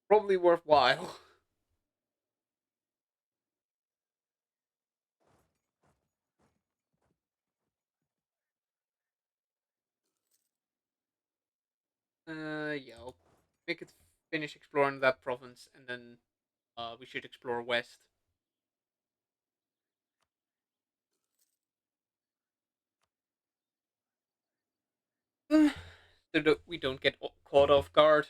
probably worthwhile. Yeah, I'll make it finish exploring that province, and then we should explore west. So that we don't get caught off guard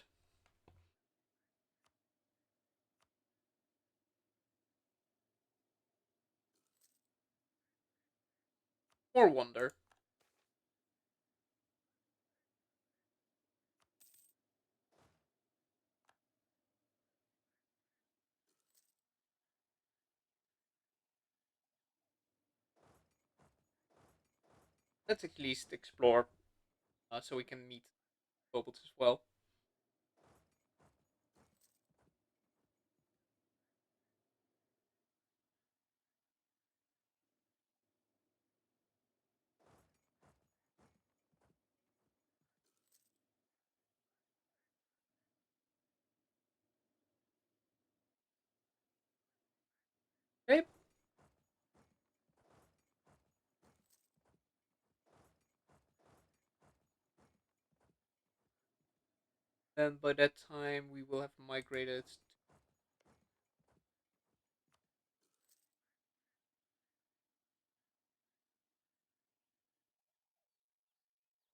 or wonder. Let's at least explore, so we can meet kobolds as well. Okay. And by that time, we will have migrated.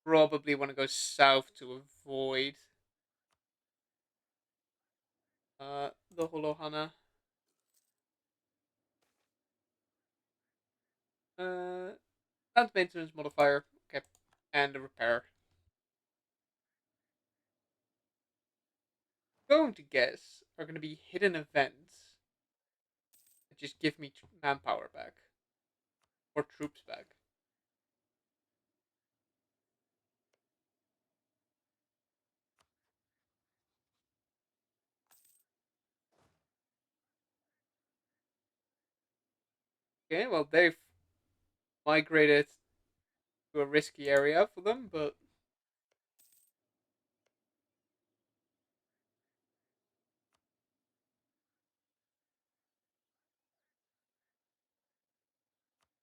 Probably want to go south to avoid the Holohana. Uh, Land maintenance modifier. Okay. And the repair. Going to guess are going to be hidden events that just give me manpower back or troops back. Okay, well they've migrated to a risky area for them, but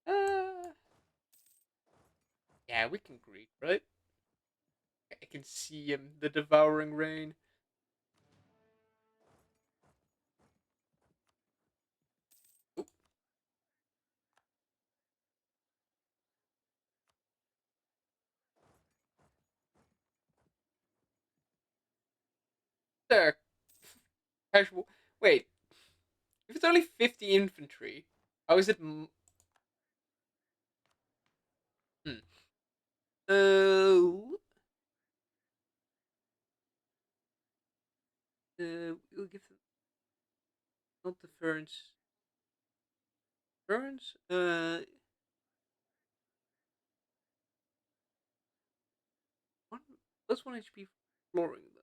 uh, yeah, we can greet, right? I can see him, the devouring rain. Oop, there, casual. Wait, if it's only 50 infantry, how is it? Hmm. Uh, we'll give them not the ferns. Ferns? One plus one HP flooring them.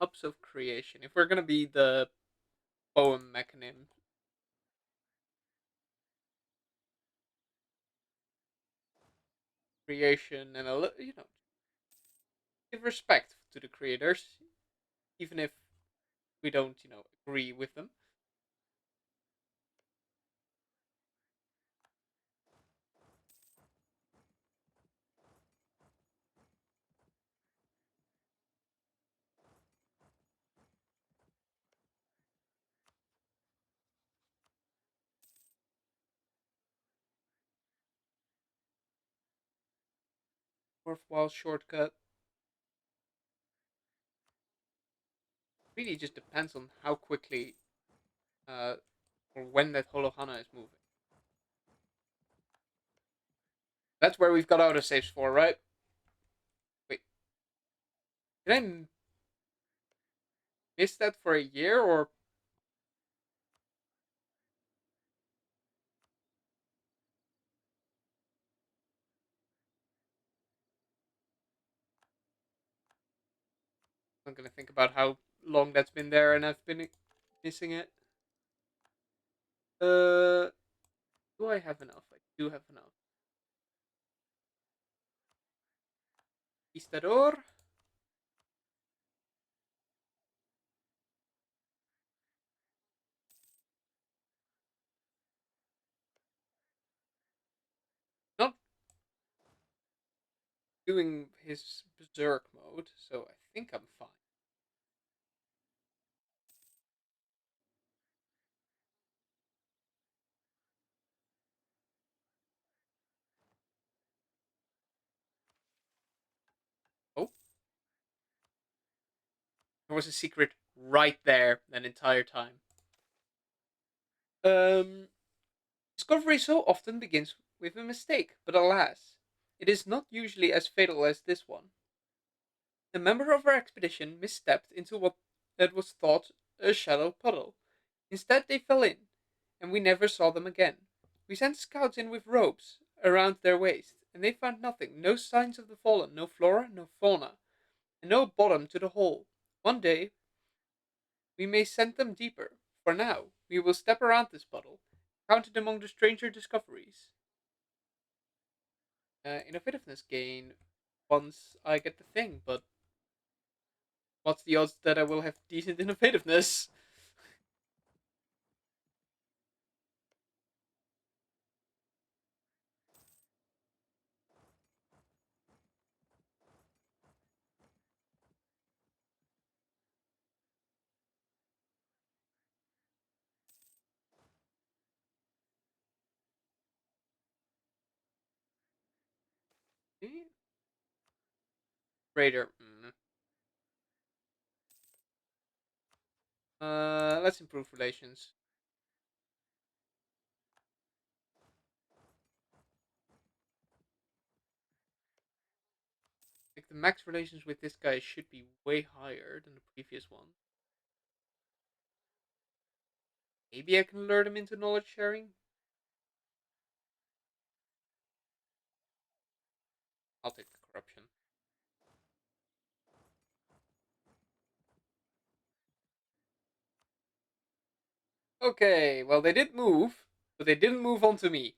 Hubs of creation. If we're gonna be the poem mechanism, creation, and give respect to the creators, even if we don't, agree with them. Worthwhile shortcut. Really just depends on how quickly uh, or when that Holohana is moving. That's where we've got autosaves for, right? Wait, did I miss that for a year, or I'm gonna think about how long that's been there and I've been missing it. Uh, do I have enough? I do have enough. Istador? Not doing his berserk mode, so I think I'm fine. Oh, there was a secret right there that entire time. Um, Discovery so often begins with a mistake, but alas, it is not usually as fatal as this one. A member of our expedition misstepped into what that was thought a shallow puddle. Instead, they fell in, and we never saw them again. We sent scouts in with ropes around their waist, and they found nothing, no signs of the fallen, no flora, no fauna, and no bottom to the hole. One day, we may send them deeper. For now, we will step around this puddle, count it among the stranger discoveries. Innovativeness gain once I get the thing, but what's the odds that I will have decent innovativeness? Raider. Let's improve relations. Like the max relations with this guy should be way higher than the previous one. Maybe I can lure them into knowledge sharing. I'll take the corruption. Okay, well they did move, but they didn't move on to me.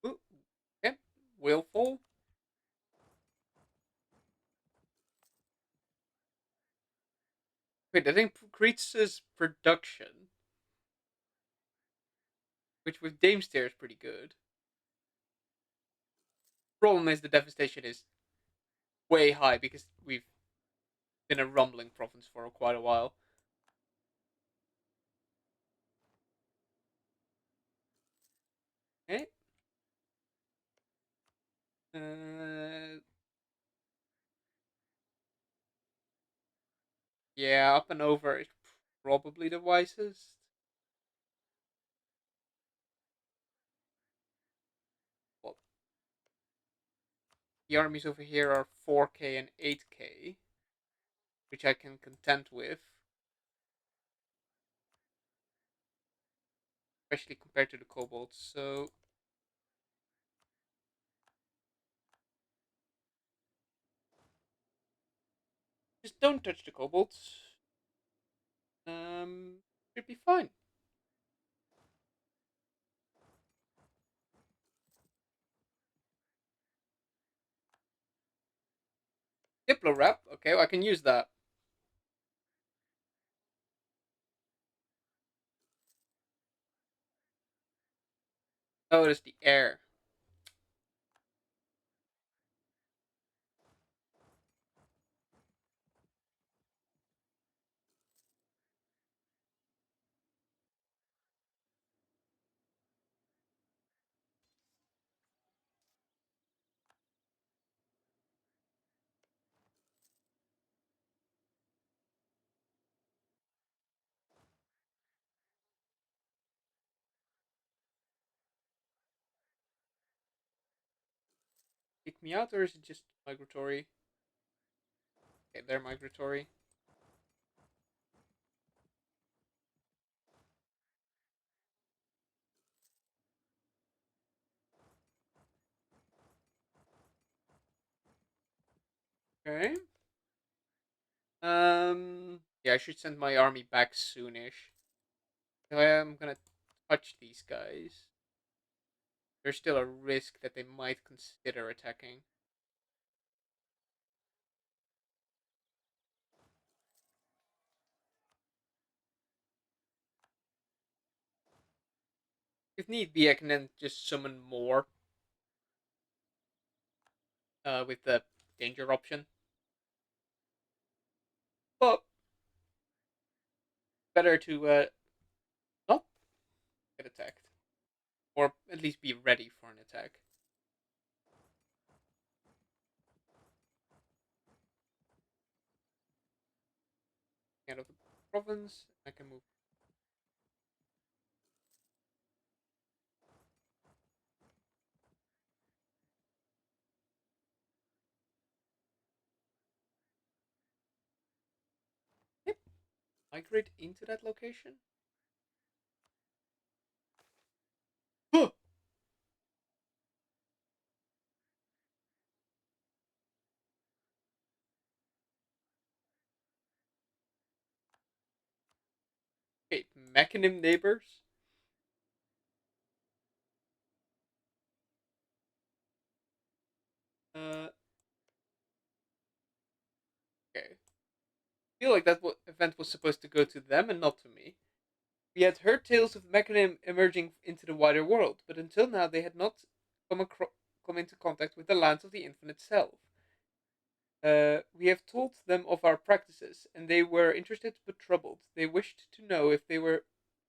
Ooh, okay, willful. Wait, that increases production, which with Dame Stare is pretty good. Problem is the devastation is way high because we've been a rumbling province for quite a while. Okay. Uh, yeah, up and over is probably the wisest. Well, the armies over here are 4K and 8K, which I can content with, especially compared to the kobolds. So just don't touch the kobolds. Should be fine. Diplo wrap. Okay, well, I can use that. Oh, it's the air. kick me out, or is it just migratory? Okay, they're migratory. Okay. Yeah, I should send my army back soonish. I'm gonna touch these guys. There's still a risk that they might consider attacking. If need be, I can then just summon more with the danger option. But better to not get attacked, or at least be ready for an attack. Out of the province, I can move. Yep, migrate into that location. Okay, mechanim neighbors. Uh, okay. I feel like that event was supposed to go to them and not to me. We had heard tales of mechanim emerging into the wider world, but until now they had not come into contact with the lands of the infinite self. We have told them of our practices, and they were interested but troubled. They wished to know if they were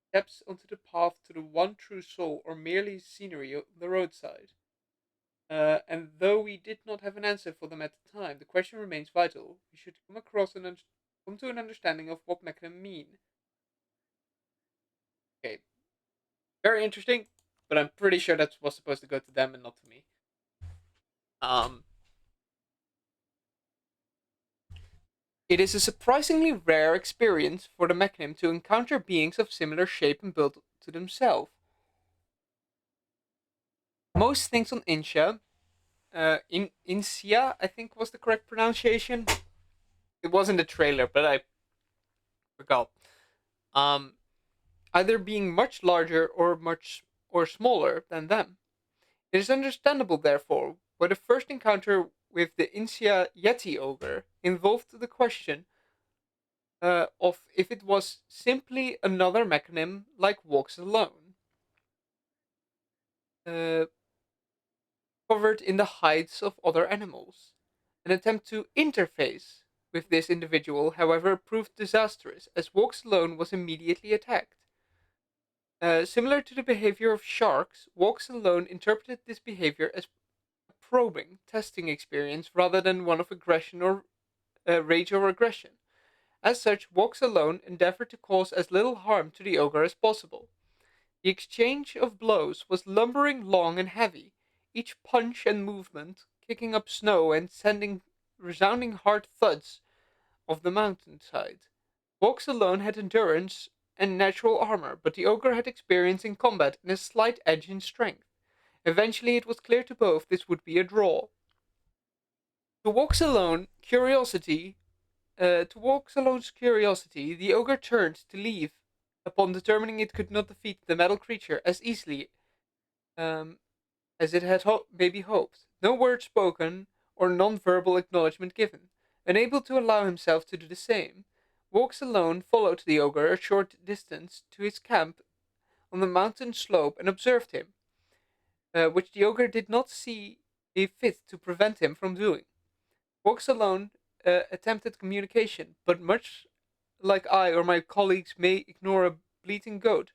steps onto the path to the one true soul or merely scenery on the roadside. And though we did not have an answer for them at the time, the question remains vital. We should come to an understanding of what mechanism mean. Okay, very interesting, but I'm pretty sure that was supposed to go to them and not to me. Um, it is a surprisingly rare experience for the mechanism to encounter beings of similar shape and build to themselves. Most things on insyaa, insyaa, I think was the correct pronunciation. It was in the trailer, but I forgot. Um, Either being much larger or smaller than them. It is understandable, therefore, why the first encounter with the insyaa Yeti ogre involved the question of if it was simply another mechanism like walks alone, uh, covered in the hides of other animals. An attempt to interface with this individual, however, proved disastrous, as walks alone was immediately attacked. Similar to the behavior of sharks, walks alone interpreted this behavior as a probing, testing experience rather than one of aggression or rage or aggression. As such, walks alone endeavored to cause as little harm to the ogre as possible. The exchange of blows was lumbering, long, and heavy, each punch and movement kicking up snow and sending resounding hard thuds of the mountainside. Walks alone had endurance and natural armor, but the ogre had experience in combat and a slight edge in strength. Eventually, it was clear to both this would be a draw. To Walks Alone, to Walks Alone's curiosity, the ogre turned to leave upon determining it could not defeat the metal creature as easily um, as it had maybe hoped. No word spoken or non-verbal acknowledgement given. Unable to allow himself to do the same, Walks Alone followed the ogre a short distance to his camp on the mountain slope and observed him, which the ogre did not see fit to prevent him from doing. Walks Alone attempted communication, but much like I or my colleagues may ignore a bleating goat,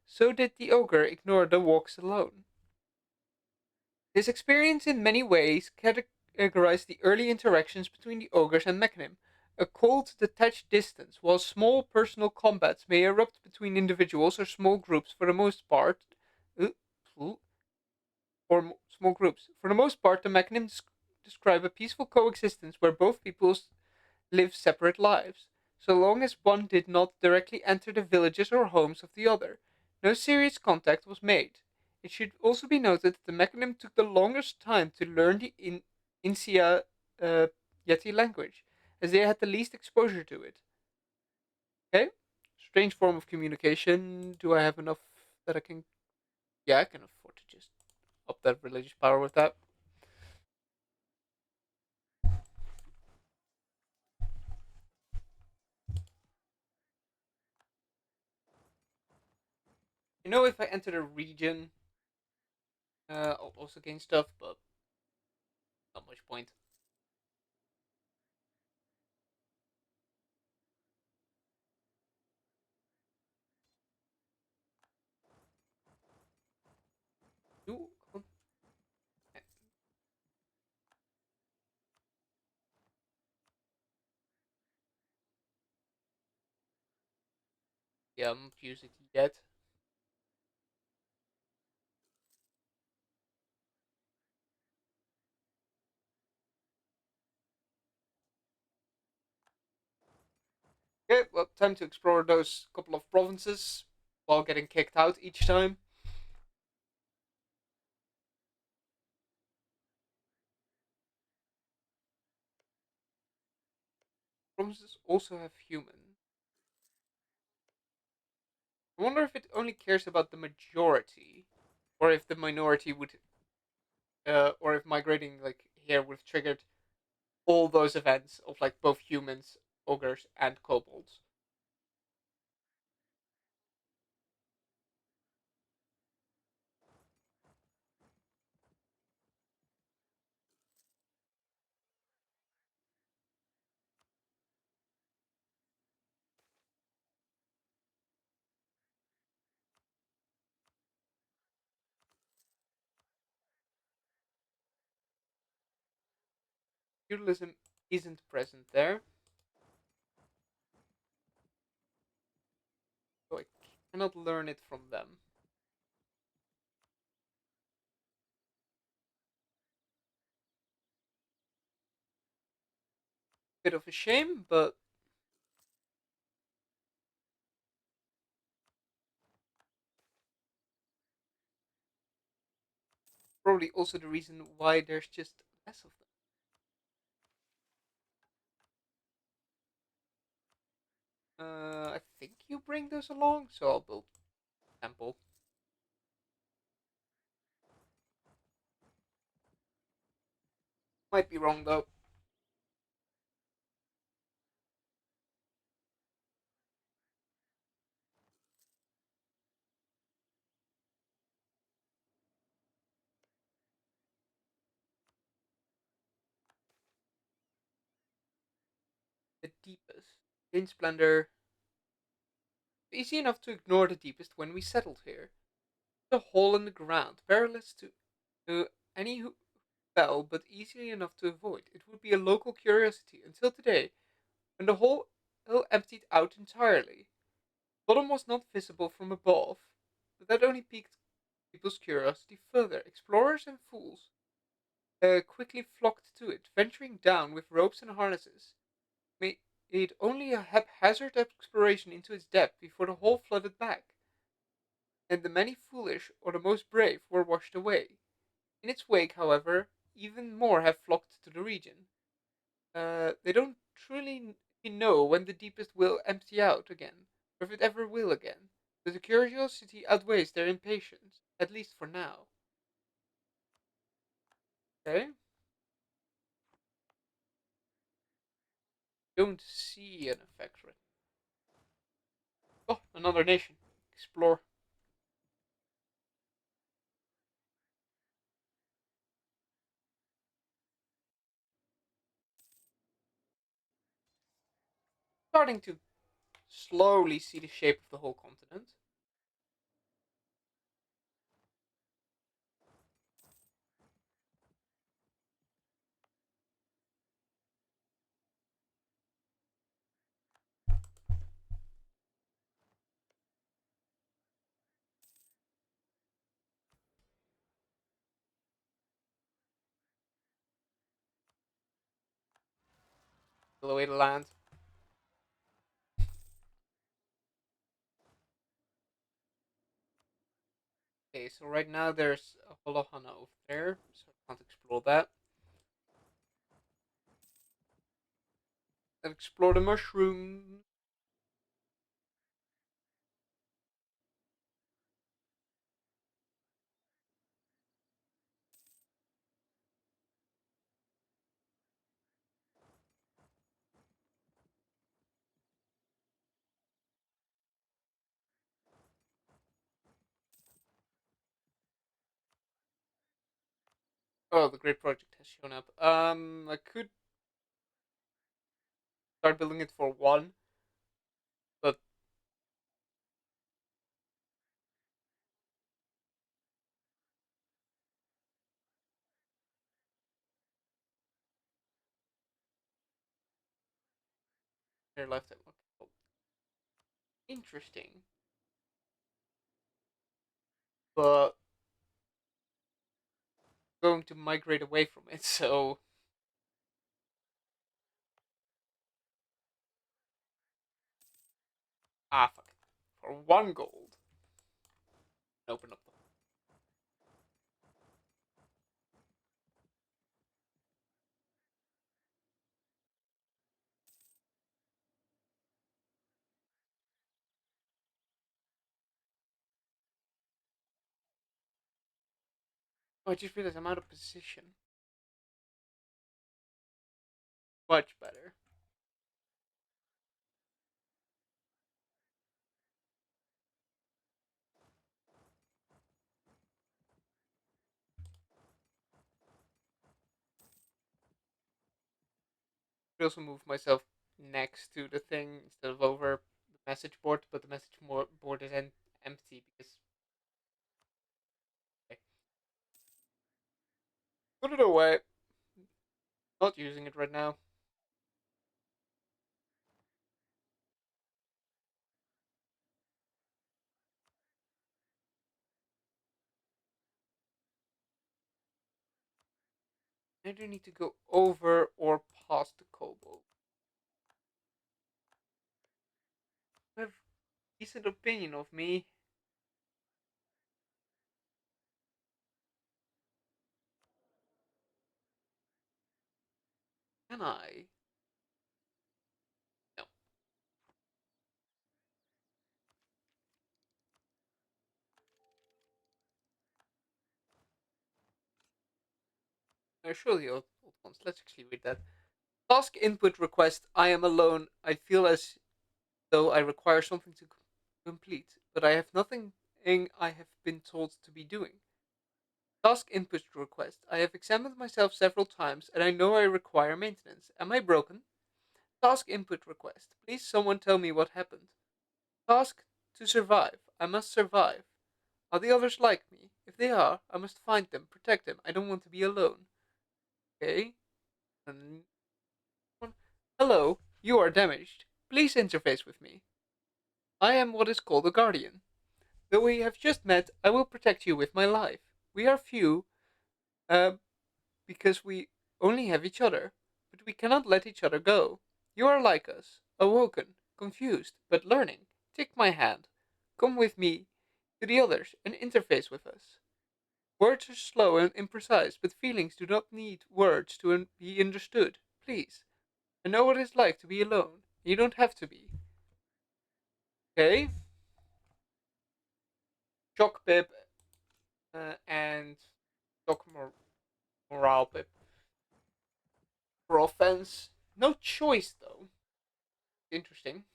so did the ogre ignore the Walks Alone. This experience in many ways categorized the early interactions between the ogres and mechanim, a cold, detached distance, while small personal combats may erupt between individuals or small groups for the most part, uh, or small groups. For the most part, the mechanims describe a peaceful coexistence where both peoples live separate lives, so long as one did not directly enter the villages or homes of the other. No serious contact was made. It should also be noted that the mechanim took the longest time to learn the insyaa Yeti language, as they had the least exposure to it. Okay? Strange form of communication. Do I have enough that I can. Yeah, I can afford to just up that religious power with that. You know, if I enter a region, I'll also gain stuff, but not much point. You, yeah, I'm not using it yet. Okay, well, time to explore those couple of provinces while getting kicked out each time. Provinces also have human. I wonder if it only cares about the majority, or if the minority would, or if migrating like here would have triggered all those events of like both humans, ogres, and kobolds. Feudalism isn't present there, so I cannot learn it from them. Bit of a shame, but probably also the reason why there's just less of them. I think you bring those along, so I'll build temple. Might be wrong though. The deepest. In splendor, easy enough to ignore the deepest when we settled here. The hole in the ground, perilous to any who fell, but easily enough to avoid. It would be a local curiosity until today, when the hole emptied out entirely. Bottom was not visible from above, but that only piqued people's curiosity further. Explorers and fools quickly flocked to it, venturing down with ropes and harnesses. Made only a haphazard exploration into its depth before the hole flooded back, and the many foolish or the most brave were washed away. In its wake, however, even more have flocked to the region. They don't truly know when the deepest will empty out again, or if it ever will again. But the curiosity outweighs their impatience, at least for now. Okay? Don't see an effect right. Oh, another nation. Explore. Starting to slowly see the shape of the whole continent. the way to land. Okay, so right now there's a Holohana over there, so I can't explore that. Let's explore the mushroom. Oh, the great project has shown up. I could start building it for one, but they're left. Okay, well, interesting, but going to migrate away from it. So fuck it. For one gold, open up the. Oh, I just realized I'm out of position. Much better. I also move myself next to the thing instead of over the message board, but the message board is empty because. Okay. Put it away. Not using it right now. I do need to go over or past the kobold. I have decent opinion of me. Can I? No. Surely old ones. Let's actually read that. Task input request. I am alone. I feel as though I require something to complete, but I have nothing I have been told to be doing. Task input request. I have examined myself several times and I know I require maintenance. Am I broken? Task input request. Please someone tell me what happened. Task to survive. I must survive. Are the others like me? If they are, I must find them, protect them. I don't want to be alone. Okay? And hello, you are damaged. Please interface with me. I am what is called a guardian. Though we have just met, I will protect you with my life. We are few, uh, because we only have each other, but we cannot let each other go. You are like us, awoken, confused, but learning. Take my hand. Come with me to the others and interface with us. Words are slow and imprecise, but feelings do not need words to be understood. Please, I know what it's like to be alone. You don't have to be. Okay? Shock Pip and Shock Morale Pip. For offense. No choice, though. Interesting.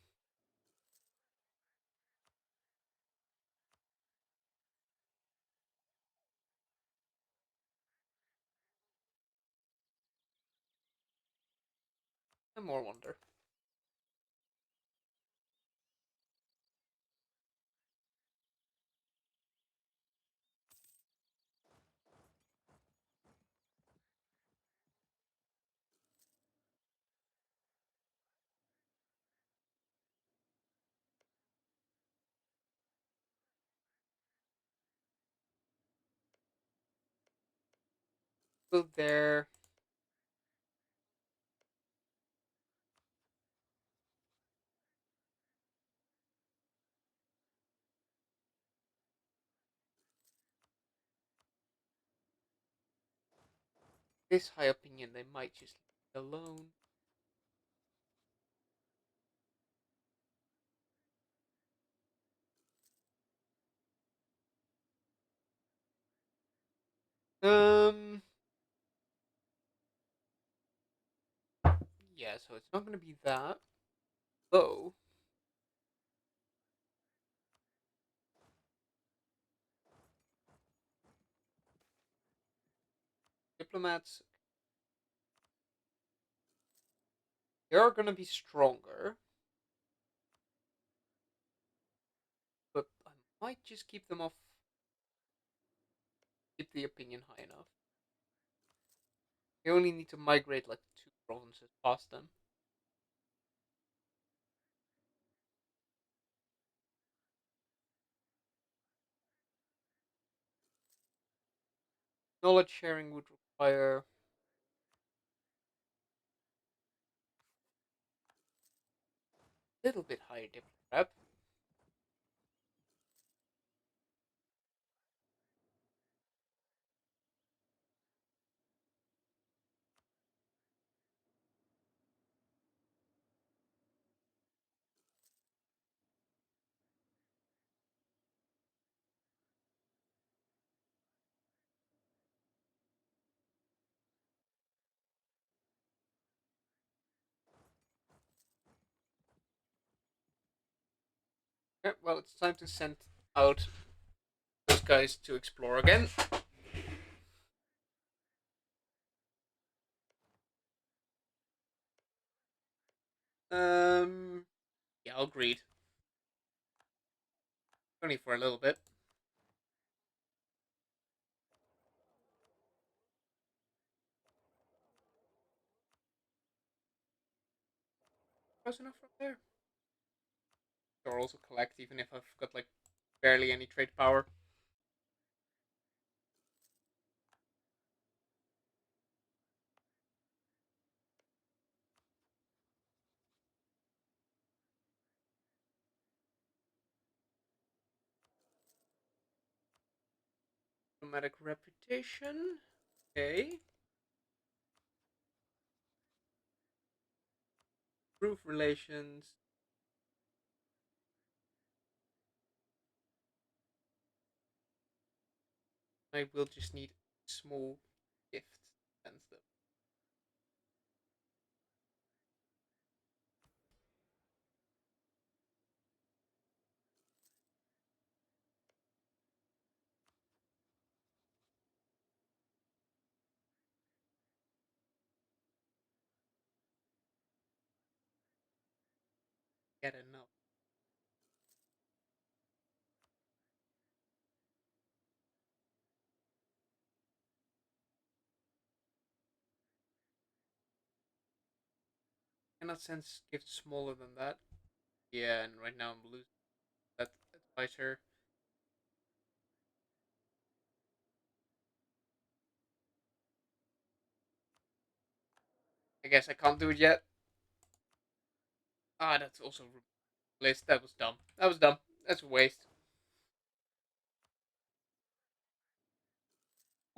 I more wonder. So there. this high opinion, they might just leave it alone. Um, yeah, so it's not gonna be that. Though, diplomats, they are gonna be stronger, but I might just keep them off, keep the opinion high enough. You only need to migrate like 2 provinces past them. Knowledge sharing would require a little bit higher diplomat rep. Okay, well, it's time to send out those guys to explore again. Yeah, agreed. Only for a little bit. Close enough from there. Or also collect, even if I've got like barely any trade power. Diplomatic reputation. Okay. Proof relations. I will just need small gifts to send them. Get enough. Cannot send gifts smaller than that. Yeah, and right now I'm losing that advisor. I guess I can't do it yet. Ah, that's also list. That was dumb. That was dumb. That's a waste.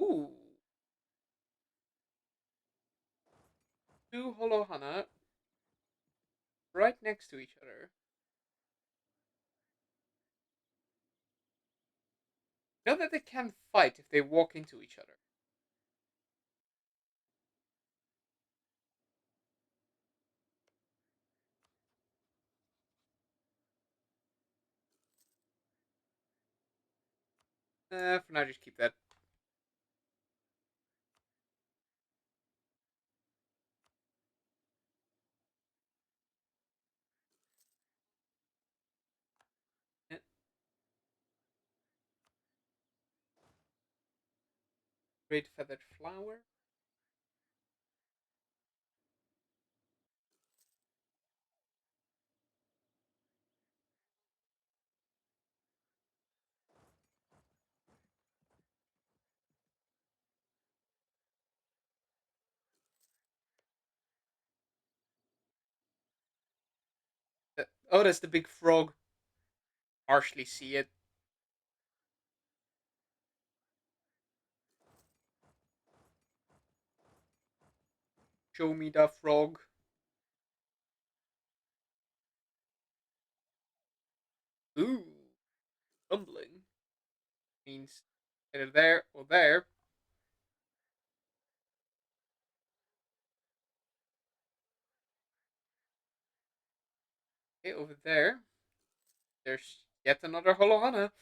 Ooh, two Hollow Hana right next to each other. Know that they can fight if they walk into each other. For now, just keep that. Yeah. Great feathered flower. Oh, that's the big frog. Partially see it. Show me the frog. Ooh, rumbling means either there or there. Okay, over there. There's yet another Holohana.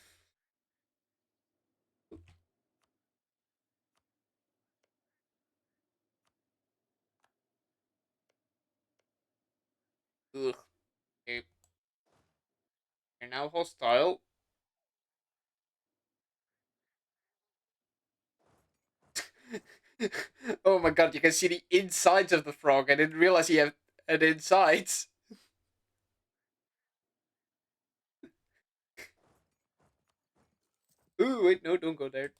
Ugh. Okay, they're now hostile. Oh my god, you can see the insides of the frog. I didn't realize he had an insides. Ooh, wait, no, don't go there.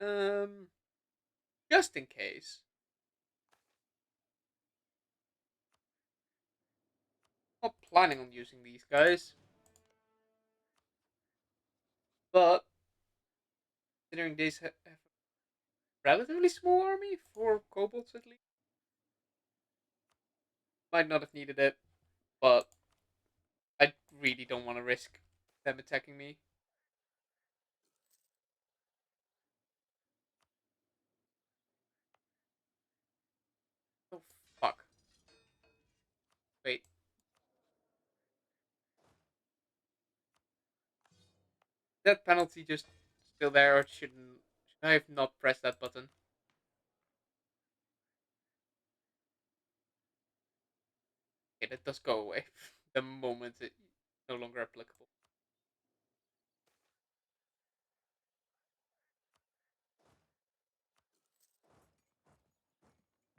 Um, just in case. Not planning on using these guys, but considering these have a relatively small army for kobolds at least, might not have needed it, but I really don't want to risk them attacking me. Oh fuck! Wait, that penalty just still there, or shouldn't? Should I have not pressed that button? Okay, that does go away the moment it's no longer applicable.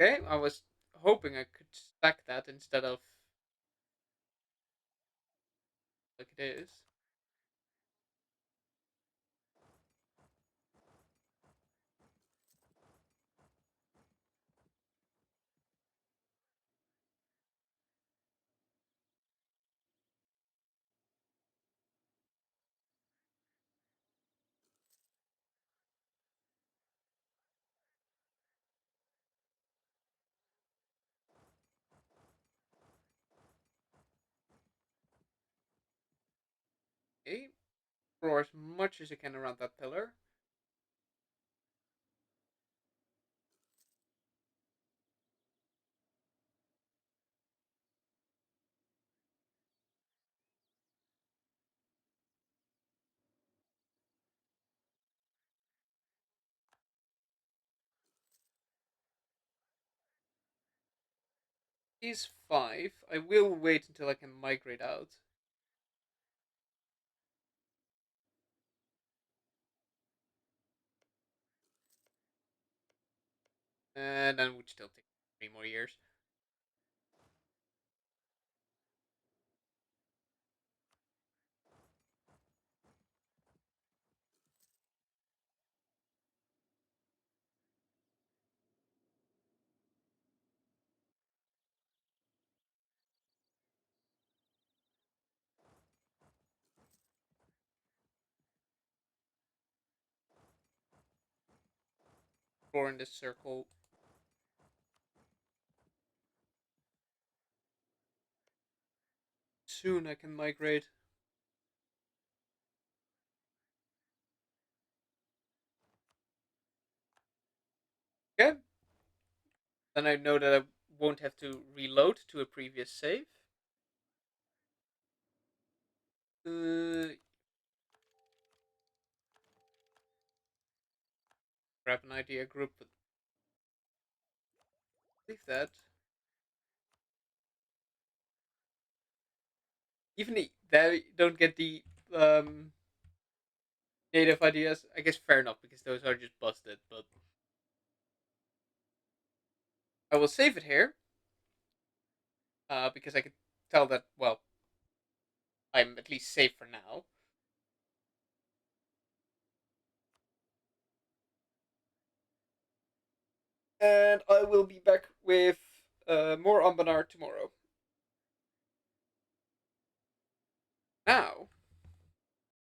Okay, I was hoping I could stack that instead of like it is. Okay, throw as much as I can around that pillar. Is 5. I will wait until I can migrate out. And then would still take 3 more years. Or in this circle. Soon I can migrate. Okay. Then I know that I won't have to reload to a previous save. Uh, grab an idea group, but leave that. Even they don't get the native ideas. I guess fair enough because those are just busted. But I will save it here because I could tell that well I'm at least safe for now. And I will be back with more Anbennar tomorrow. Now,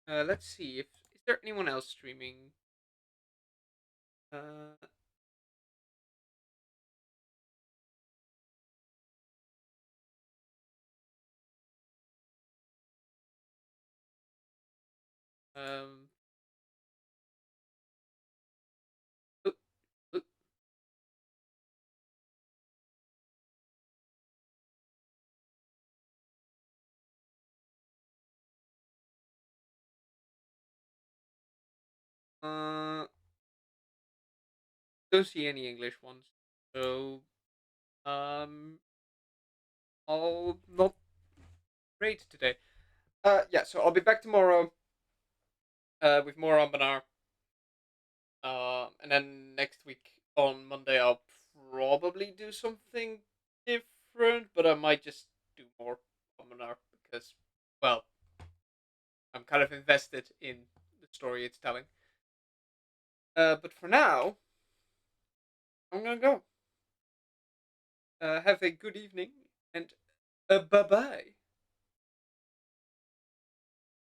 let's see if is there anyone else streaming. Uh, um. oop, oop, uh, don't see any English ones, so I'll not rate today. Yeah, so I'll be back tomorrow. With more anbennar. And then next week on Monday, I'll probably do something different, but I might just do more anbennar because, well, I'm kind of invested in the story it's telling. But for now, I'm gonna go. Have a good evening and bye bye.